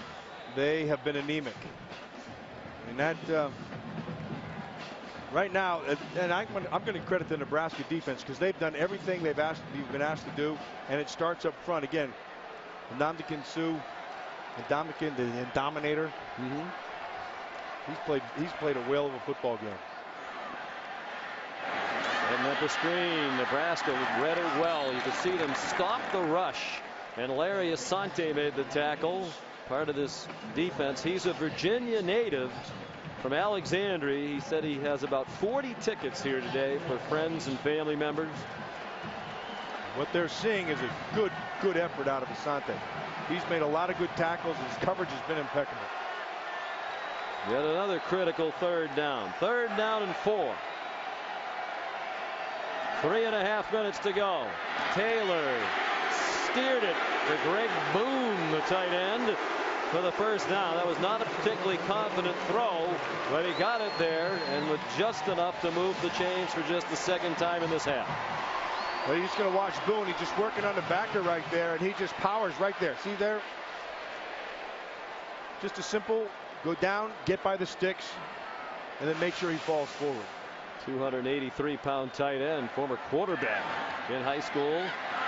They have been anemic. And that right now, and I'm going to credit the Nebraska defense because they've done everything they've been asked to do, and it starts up front again. Ndamukong Suh, the Indominator. He's played a whale of a football game. Setting up a screen. Nebraska read it well. You could see them stop the rush, and Larry Asante made the tackle. Part of this defense. He's a Virginia native from Alexandria. He said he has about 40 tickets here today for friends and family members. What they're seeing is a good effort out of Asante. He's made a lot of good tackles, and his coverage has been impeccable. Yet another critical third down. 3rd down and 4. 3.5 minutes to go. Taylor steered it to Greg Boone, the tight end, for the first down. That was not a particularly confident throw, but he got it there and with just enough to move the chains for just the 2nd time in this half. Well, you're just going to watch Boone. He's just working on the backer right there, and he just powers right there. See there? Just a simple go down, get by the sticks, and then make sure he falls forward. 283-pound tight end, former quarterback in high school.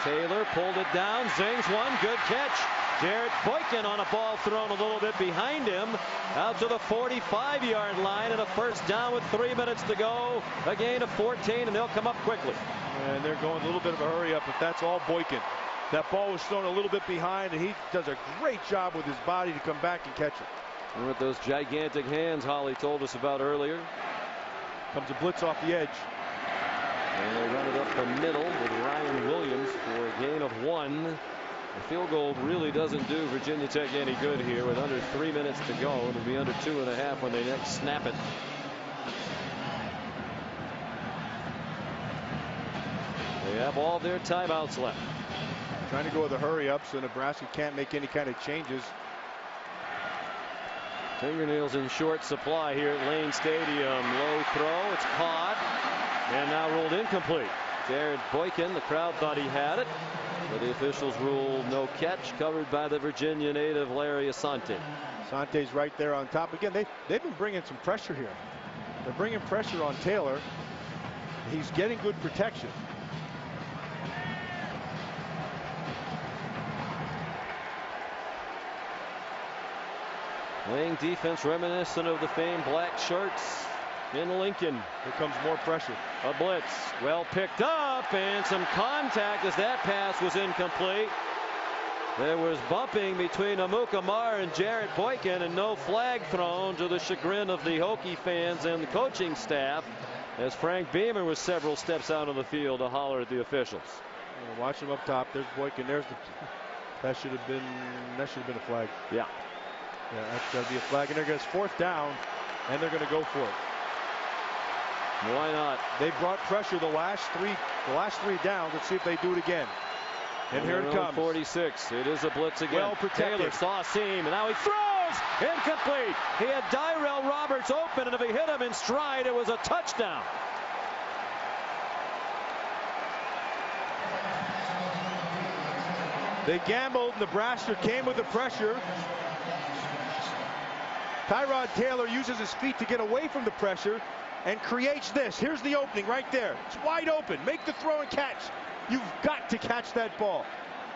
Taylor pulled it down, zings one, good catch. Jarrett Boykin on a ball thrown a little bit behind him out to the 45-yard line, and a first down with 3 minutes to go. A gain of 14, and they'll come up quickly. And they're going a little bit of a hurry up, but that's all Boykin. That ball was thrown a little bit behind, and he does a great job with his body to come back and catch it. And with those gigantic hands Holly told us about earlier. Comes a blitz off the edge. And they run it up the middle with Ryan Williams for a gain of 1. The field goal really doesn't do Virginia Tech any good here with under 3 minutes to go. It'll be under 2.5 when they next snap it. They have all their timeouts left. Trying to go with a hurry up so Nebraska can't make any kind of changes. Fingernails in short supply here at Lane Stadium. Low throw. It's caught and now ruled incomplete. Jared Boykin, the crowd thought he had it, but the officials ruled no catch, covered by the Virginia native Larry Asante. Asante's right there on top. Again, they've been bringing some pressure here. They're bringing pressure on Taylor. He's getting good protection. Playing defense reminiscent of the famed black shirts in Lincoln. Here comes more pressure. A blitz. Well picked up, and some contact as that pass was incomplete. There was bumping between Amukamara and Jarrett Boykin, and no flag thrown, to the chagrin of the Hokie fans and the coaching staff, as Frank Beamer was several steps out on the field to holler at the officials. Watch him up top. There's Boykin. That should have been a flag. Yeah. Yeah, that's got to be a flag, and there goes 4th down, and they're going to go for it. Why not? They brought pressure the last three downs. Let's see if they do it again. And here it comes. 46. It is a blitz again. Well protected. Taylor saw a seam, and now he throws. Incomplete. He had Dyrell Roberts open, and if he hit him in stride, it was a touchdown. They gambled. Nebraska came with the pressure. Tyrod Taylor uses his feet to get away from the pressure and creates this. Here's the opening right there. It's wide open. Make the throw and catch. You've got to catch that ball.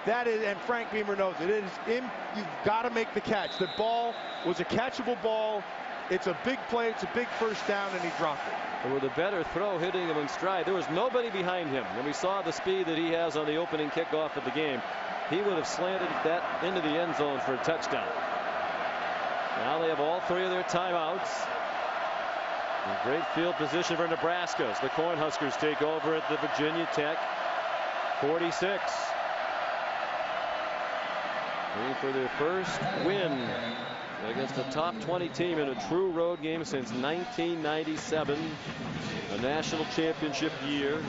That is, and Frank Beamer knows it. It is you've got to make the catch. The ball was a catchable ball. It's a big play. It's a big first down, and he dropped it. With a better throw hitting him in stride. There was nobody behind him. And we saw the speed that he has on the opening kickoff of the game. He would have slanted that into the end zone for a touchdown. Now they have all 3 of their timeouts. In great field position for Nebraska as the Cornhuskers take over at the Virginia Tech 46. Looking for their first win against a top 20 team in a true road game since 1997, a national championship year.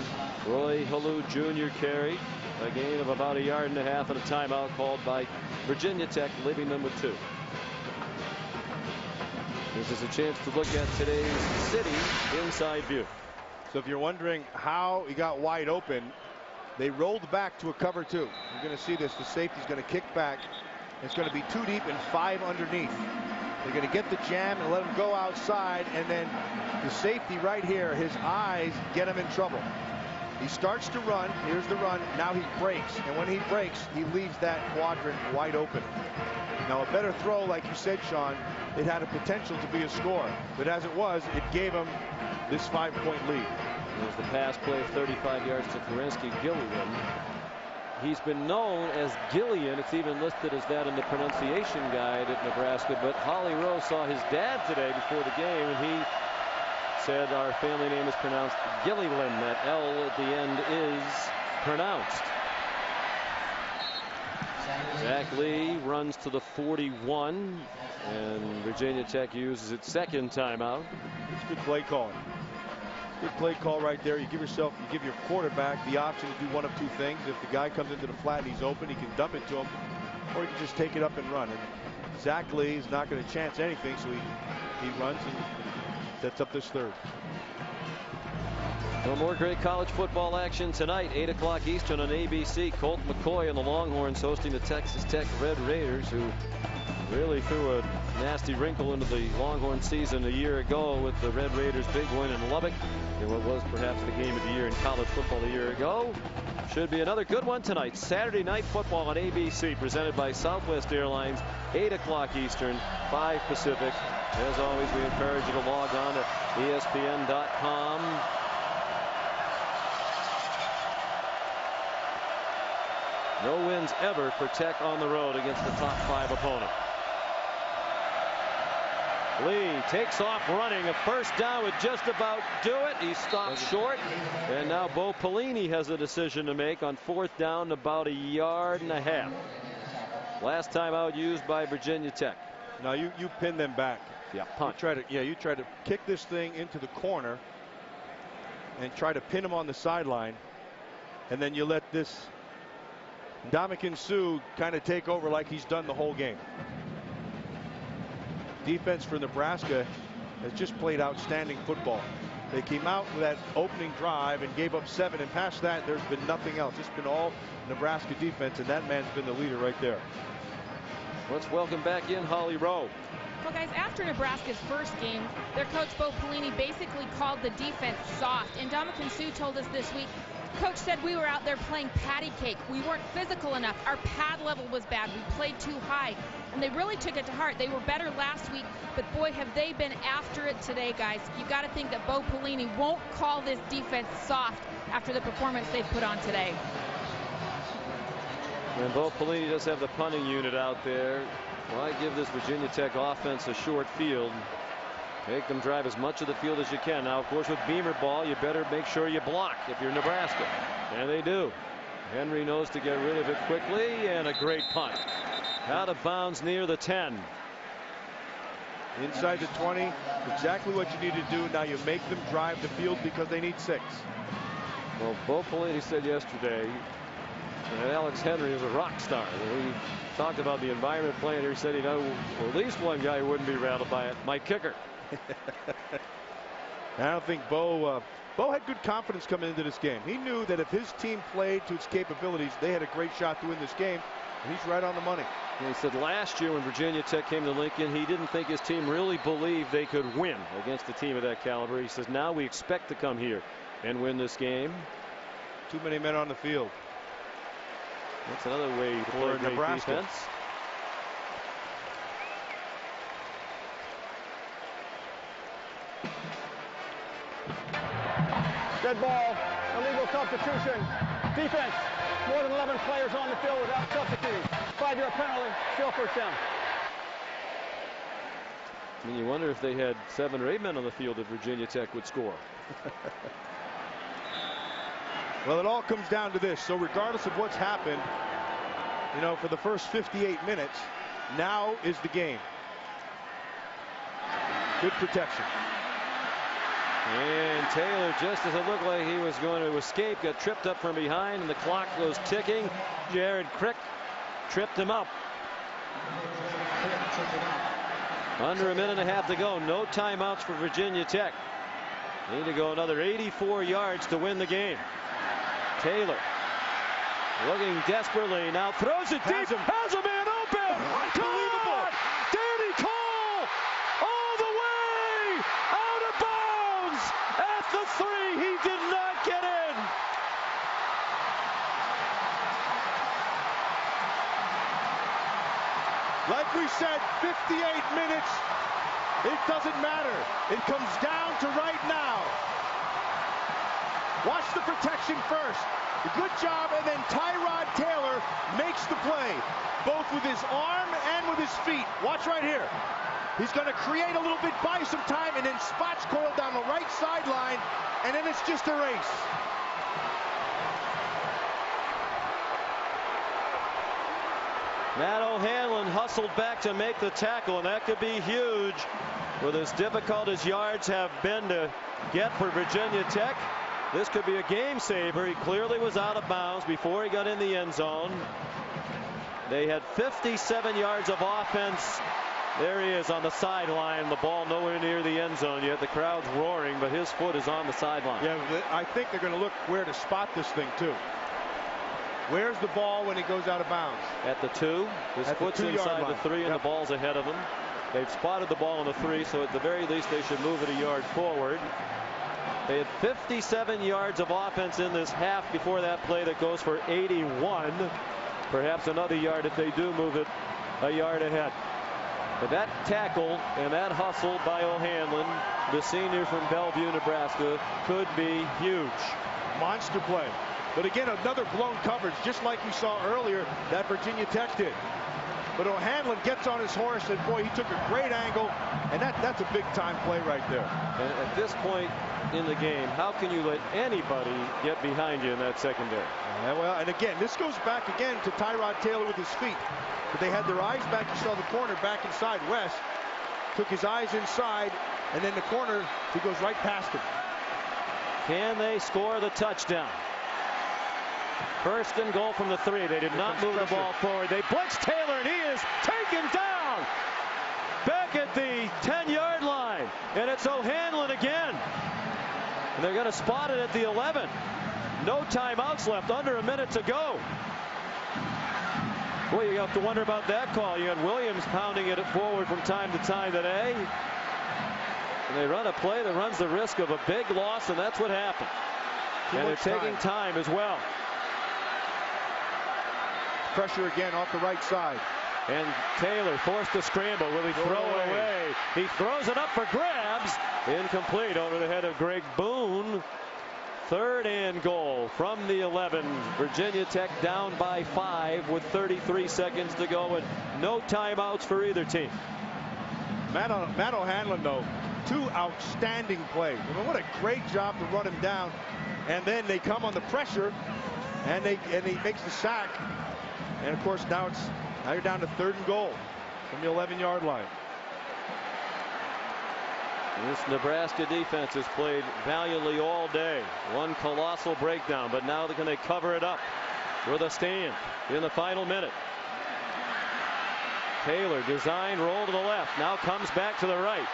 Roy Halou Jr. carried a gain of about 1.5 yards and a timeout called by Virginia Tech, leaving them with 2. This is a chance to look at today's City inside view. So if you're wondering how he got wide open, they rolled back to a cover 2. You're going to see this. The safety's going to kick back. It's going to be 2 deep and 5 underneath. They're going to get the jam and let him go outside, and then the safety right here, his eyes get him in trouble. He starts to run. Here's the run. Now he breaks, and when he breaks, he leaves that quadrant wide open. Now a better throw, like you said, Sean, it had a potential to be a score, but as it was, it gave him this 5-point lead. There's the pass play of 35 yards to Kerensky Gillian. He's been known as Gillian. It's even listed as that in the pronunciation guide at Nebraska, but Holly Rose saw his dad today before the game, and he said our family name is pronounced Gilliland. That L at the end is pronounced. Zach Lee runs to the 41, and Virginia Tech uses its 2nd timeout. It's good play calling. Good play call right there. You give your quarterback the option to do one of 2 things. If the guy comes into the flat and he's open, he can dump it to him, or he can just take it up and run. And Zach Lee is not going to chance anything, so he runs and sets up this 3rd. No more great college football action tonight, 8 o'clock Eastern on ABC. Colt McCoy and the Longhorns hosting the Texas Tech Red Raiders, who really threw a nasty wrinkle into the Longhorn season a year ago with the Red Raiders' big win in Lubbock in what was perhaps the game of the year in college football a year ago. Should be another good one tonight. Saturday Night Football on ABC, presented by Southwest Airlines, 8 o'clock Eastern, 5 Pacific. As always, we encourage you to log on to ESPN.com. No wins ever for Tech on the road against the top 5 opponent. Lee takes off running. A first down would just about do it. He stopped short. And now Bo Pelini has a decision to make on 4th down, about 1.5 yards. Last time out used by Virginia Tech. Now you pin them back. Yeah, punt. You try to kick this thing into the corner and try to pin him on the sideline, and then you let this Ndamukong Suh kind of take over like he's done the whole game. Defense for Nebraska has just played outstanding football. They came out with that opening drive and gave up 7, and past that there's been nothing else. It's been all Nebraska defense, and that man's been the leader right there. Let's welcome back in Holly Rowe. Well, guys, after Nebraska's first game, their coach Bo Pelini basically called the defense soft. And Ndamukong Suh told us this week, coach said we were out there playing patty cake. We weren't physical enough. Our pad level was bad. We played too high. And they really took it to heart. They were better last week, but boy, have they been after it today, guys. You got to think that Bo Pelini won't call this defense soft after the performance they've put on today. And Bo Pelini does have the punting unit out there. Why give this Virginia Tech offense a short field? Make them drive as much of the field as you can. Now, of course, with Beamer ball, you better make sure you block if you're Nebraska. And they do. Henry knows to get rid of it quickly, and a great punt. Out of bounds near the 10. Inside the 20, exactly what you need to do. Now you make them drive the field because they need 6. Well, Bo Pelini said yesterday that Alex Henry is a rock star. He talked about the environment playing here. He said he know at least one guy who wouldn't be rattled by it, my kicker. I don't think Bo had good confidence coming into this game. He knew that if his team played to its capabilities, they had a great shot to win this game. And he's right on the money. And he said last year when Virginia Tech came to Lincoln, he didn't think his team really believed they could win against a team of that caliber. He says now we expect to come here and win this game. Too many men on the field. That's another way to play great Nebraska defense. Dead ball. Illegal substitution. Defense. More than 11 players on the field without substituting. 5-yard penalty. Still first down. I mean, you wonder if they had 7 or 8 men on the field that Virginia Tech would score. Well, it all comes down to this. So regardless of what's happened, you know, for the first 58 minutes, now is the game. Good protection. And Taylor, just as it looked like he was going to escape, got tripped up from behind, and the clock was ticking. Jared Crick tripped him up. Under 1.5 minutes to go. No timeouts for Virginia Tech. Need to go another 84 yards to win the game. Taylor looking desperately, now throws it deep, has a man open. Unbelievable. Danny Cole all the way out of bounds at the 3. He did not get in. Like we said, 58 minutes. It doesn't matter. It comes down to right now. Watch the protection first. Good job, and then Tyrod Taylor makes the play, both with his arm and with his feet. Watch right here. He's going to create a little bit, buy some time, and then spots Coyle down the right sideline, and then it's just a race. Matt O'Hanlon hustled back to make the tackle, and that could be huge with as difficult as yards have been to get for Virginia Tech. This could be a game saver. He clearly was out of bounds before he got in the end zone. They had 57 yards of offense. There he is on the sideline. The ball nowhere near the end zone yet. The crowd's roaring, but his foot is on the sideline. Yeah, I think they're going to look where to spot this thing too. Where's the ball when he goes out of bounds? At the 2. His foot's inside the 3, and the ball's ahead of him. They've spotted the ball on the 3, so at the very least they should move it a yard forward. They had 57 yards of offense in this half before that play that goes for 81. Perhaps another yard if they do move it a yard ahead. But that tackle and that hustle by O'Hanlon, the senior from Bellevue, Nebraska, could be huge. Monster play. But again, another blown coverage, just like we saw earlier that Virginia Tech did. But O'Hanlon gets on his horse, and boy, he took a great angle, and that's a big-time play right there. And at this point in the game, how can you let anybody get behind you in that secondary? Yeah, well, and again, this goes back again to Tyrod Taylor with his feet. But they had their eyes back. You saw the corner back inside. West took his eyes inside, and then the corner, he goes right past him. Can they score the touchdown? First and goal from the 3. They did not move the ball forward. They blitz Taylor, and he is taken down back at the 10-yard line. And it's O'Hanlon again. And they're going to spot it at the 11. No timeouts left. Under a minute to go. Well, you have to wonder about that call. You had Williams pounding it forward from time to time today. And they run a play that runs the risk of a big loss, and that's what happened. And they're taking time as well. Pressure again off the right side. And Taylor forced to scramble. Will he throw it away? He throws it up for grabs. Incomplete over the head of Greg Boone. 3rd and goal from the 11. Virginia Tech down by 5 with 33 seconds to go and no timeouts for either team. Matt O'Hanlon, though, 2 outstanding plays. I mean, what a great job to run him down. And then they come on the pressure, and he makes the sack. And of course, now you're down to 3rd and goal from the 11-yard line. This Nebraska defense has played valiantly all day. One colossal breakdown, but now can they cover it up with a stand in the final minute? Taylor, design roll to the left, now comes back to the right.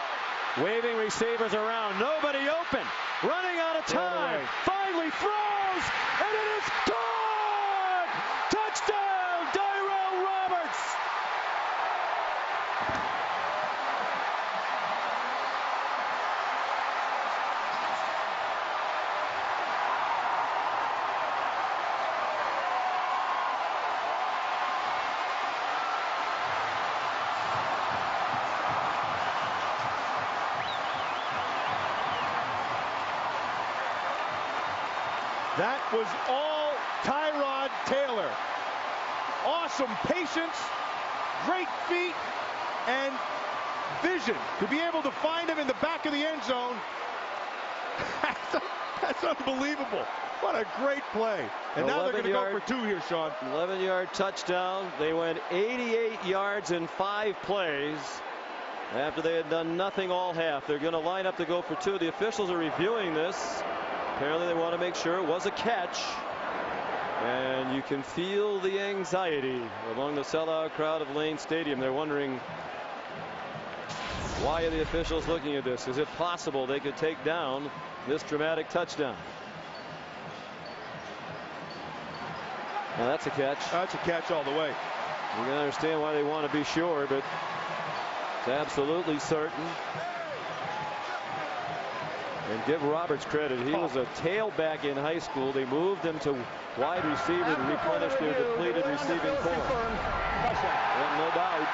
Waving receivers around, nobody open. Running out of time, finally throws, and it is gone! Touchdown, Tyrell Roberts! That was all Tyrod Taylor. Awesome patience, great feet, and vision to be able to find him in the back of the end zone. That's unbelievable. What a great play. And now they're going to go for 2 here, Sean. 11-yard touchdown. They went 88 yards in 5 plays after they had done nothing all half. They're going to line up to go for 2. The officials are reviewing this. Apparently they want to make sure it was a catch. And you can feel the anxiety among the sellout crowd of Lane Stadium. They're wondering, why are the officials looking at this? Is it possible they could take down this dramatic touchdown? Now that's a catch. That's a catch all the way. You can understand why they want to be sure, but it's absolutely certain. And give Roberts credit. He was a tailback in high school. They moved him to wide receiver to replenish their depleted receiving corps. Well, no doubt.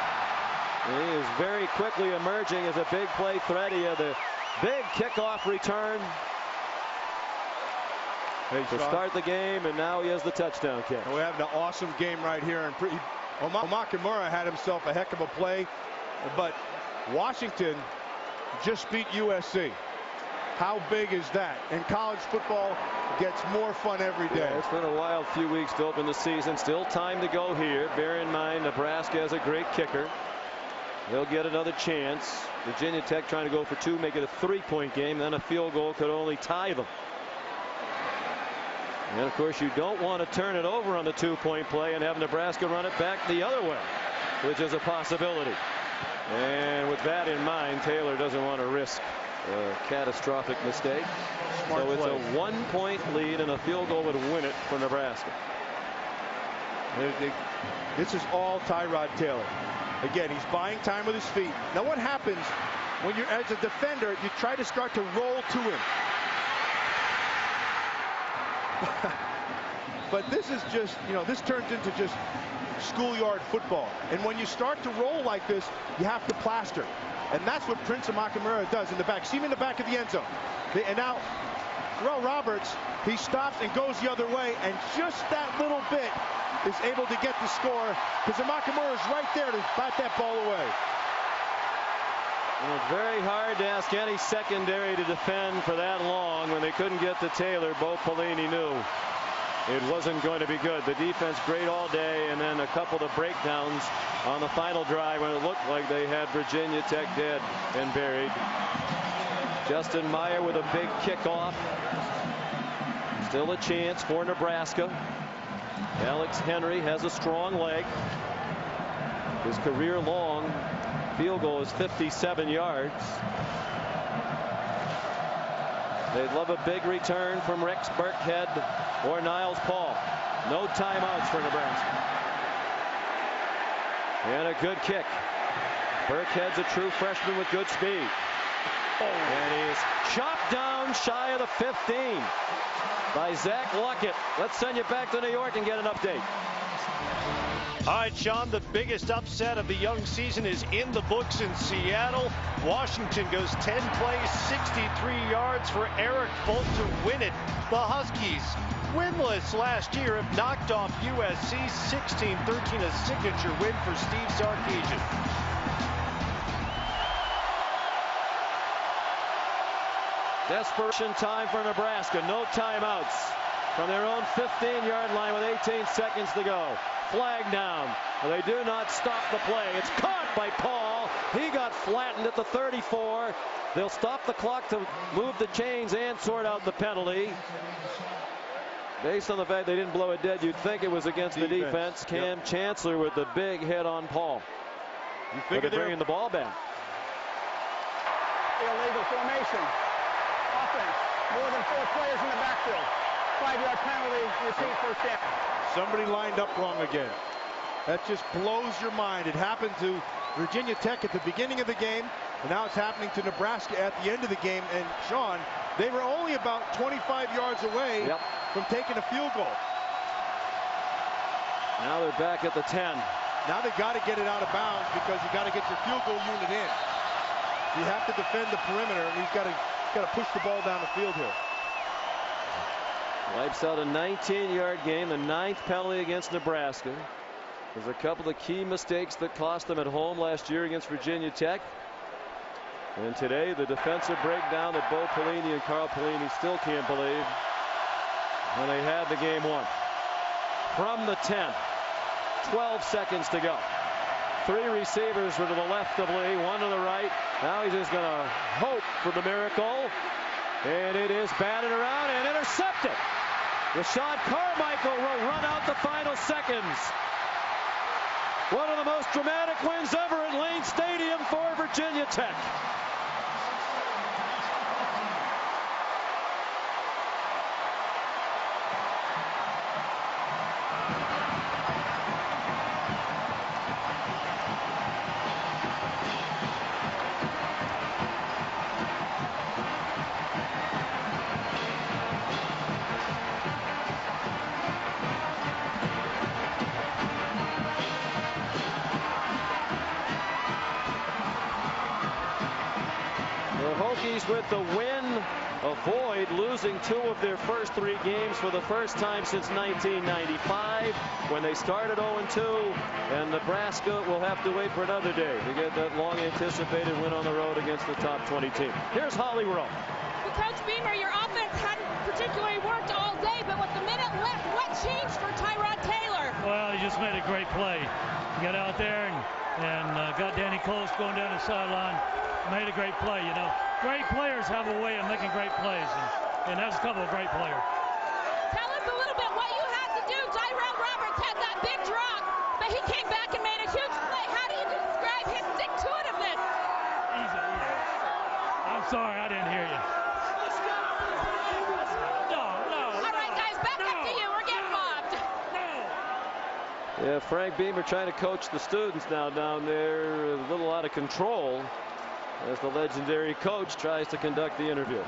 And he is very quickly emerging as a big play threat. He had a big kickoff return to start the game, and now he has the touchdown catch. We have an awesome game right here. And Omakimura had himself a heck of a play, but Washington just beat USC. How big is that? And college football gets more fun every day. Yeah, it's been a wild few weeks to open the season. Still time to go here. Bear in mind, Nebraska has a great kicker. They'll get another chance. Virginia Tech trying to go for 2, make it a 3-point game. Then a field goal could only tie them. And of course, you don't want to turn it over on the 2-point play and have Nebraska run it back the other way, which is a possibility. And with that in mind, Taylor doesn't want to risk a catastrophic mistake. So it's a 1-point lead, and a field goal would win it for Nebraska. This is all Tyrod Taylor. Again, he's buying time with his feet. Now what happens when you're, as a defender, you try to start to roll to him. But this is just, you know, this turns into just schoolyard football. And when you start to roll like this, you have to plaster. And that's what Prince Amukamara does in the back. See him in the back of the end zone. And now, Terrell Roberts, he stops and goes the other way, and just that little bit is able to get the score because Amukamara is right there to bat that ball away. And it's very hard to ask any secondary to defend for that long when they couldn't get to Taylor. Bo Pelini knew it wasn't going to be good. The defense great all day, and then a couple of breakdowns on the final drive when it looked like they had Virginia Tech dead and buried. Justin Meyer with a big kickoff. Still a chance for Nebraska. Alex Henry has a strong leg. His career long field goal is 57 yards. They'd love a big return from Rex Burkhead or Niles Paul. No timeouts for Nebraska. And a good kick. Burkhead's a true freshman with good speed. And he's chopped down shy of the 15 by Zach Luckett. Let's send you back to New York and get an update. All right, Sean, the biggest upset of the young season is in the books in Seattle. Washington goes 10 plays, 63 yards for Eric Bolt to win it. The Huskies, winless last year, have knocked off USC 16-13, a signature win for Steve Sarkisian. Desperation time for Nebraska. No timeouts from their own 15-yard line with 18 seconds to go. Flag down. They do not stop the play. It's caught by Paul. He got flattened at the 34. They'll stop the clock to move the chains and sort out the penalty. Based on the fact they didn't blow it dead, you'd think it was against the defense. Cam Chancellor with the big hit on Paul. But they're bringing the ball back. Illegal formation. Offense. More than 4 players in the backfield. 5-yard penalty. Receive first down. Somebody lined up wrong again. That just blows your mind. It happened to Virginia Tech at the beginning of the game, and now it's happening to Nebraska at the end of the game. And Sean, they were only about 25 yards away from taking a field goal. Now they're back at the 10. Now they've got to get it out of bounds because you got to get your field goal unit in. You have to defend the perimeter, and he's got to push the ball down the field here. Wipes out a 19-yard game, the 9th penalty against Nebraska. There's a couple of key mistakes that cost them at home last year against Virginia Tech. And today, the defensive breakdown that Bo Pelini and Carl Pelini still can't believe. And they had the game won. From the 10, 12 seconds to go. 3 receivers were to the left of Lee, 1 to the right. Now he's just going to hope for the miracle. And it is batted around and intercepted. Rashad Carmichael will run out the final seconds. One of the most dramatic wins ever at Lane Stadium for Virginia Tech. With the win, avoid losing 2 of their first 3 games for the first time since 1995 when they started 0-2, and Nebraska will have to wait for another day to get that long anticipated win on the road against the top 20 team. Here's Holly Rowe. Well, Coach Beamer, your offense hadn't particularly worked all day, but with the minute left, what changed for Tyrod Taylor? Well, he just made a great play. He got out there and got Danny Close going down the sideline. Made a great play, you know. Great players have a way of making great plays, and that's a couple of great players. Tell us a little bit what you had to do. Tyrell Roberts had that big drop, but he came back and made a huge play. How do you describe his stick-to-itiveness? Easy. I'm sorry, I didn't hear you. No. All right, guys, back up to you. We're getting mobbed. Yeah, Frank Beamer trying to coach the students now down there, a little out of control as the legendary coach tries to conduct the interview.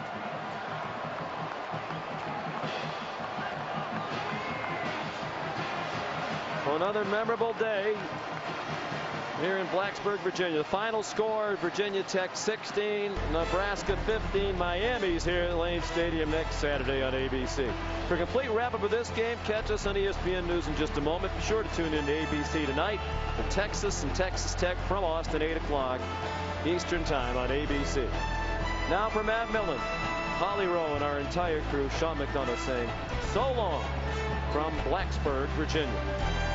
Another memorable day here in Blacksburg, Virginia. The final score, Virginia Tech 16, Nebraska 15. Miami's here at Lane Stadium next Saturday on ABC. For a complete wrap-up of this game, catch us on ESPN News in just a moment. Be sure to tune in to ABC tonight for Texas and Texas Tech from Austin, 8 o'clock Eastern Time on ABC. Now for Matt Millen, Holly Rowe, and our entire crew, Sean McDonough saying so long from Blacksburg, Virginia.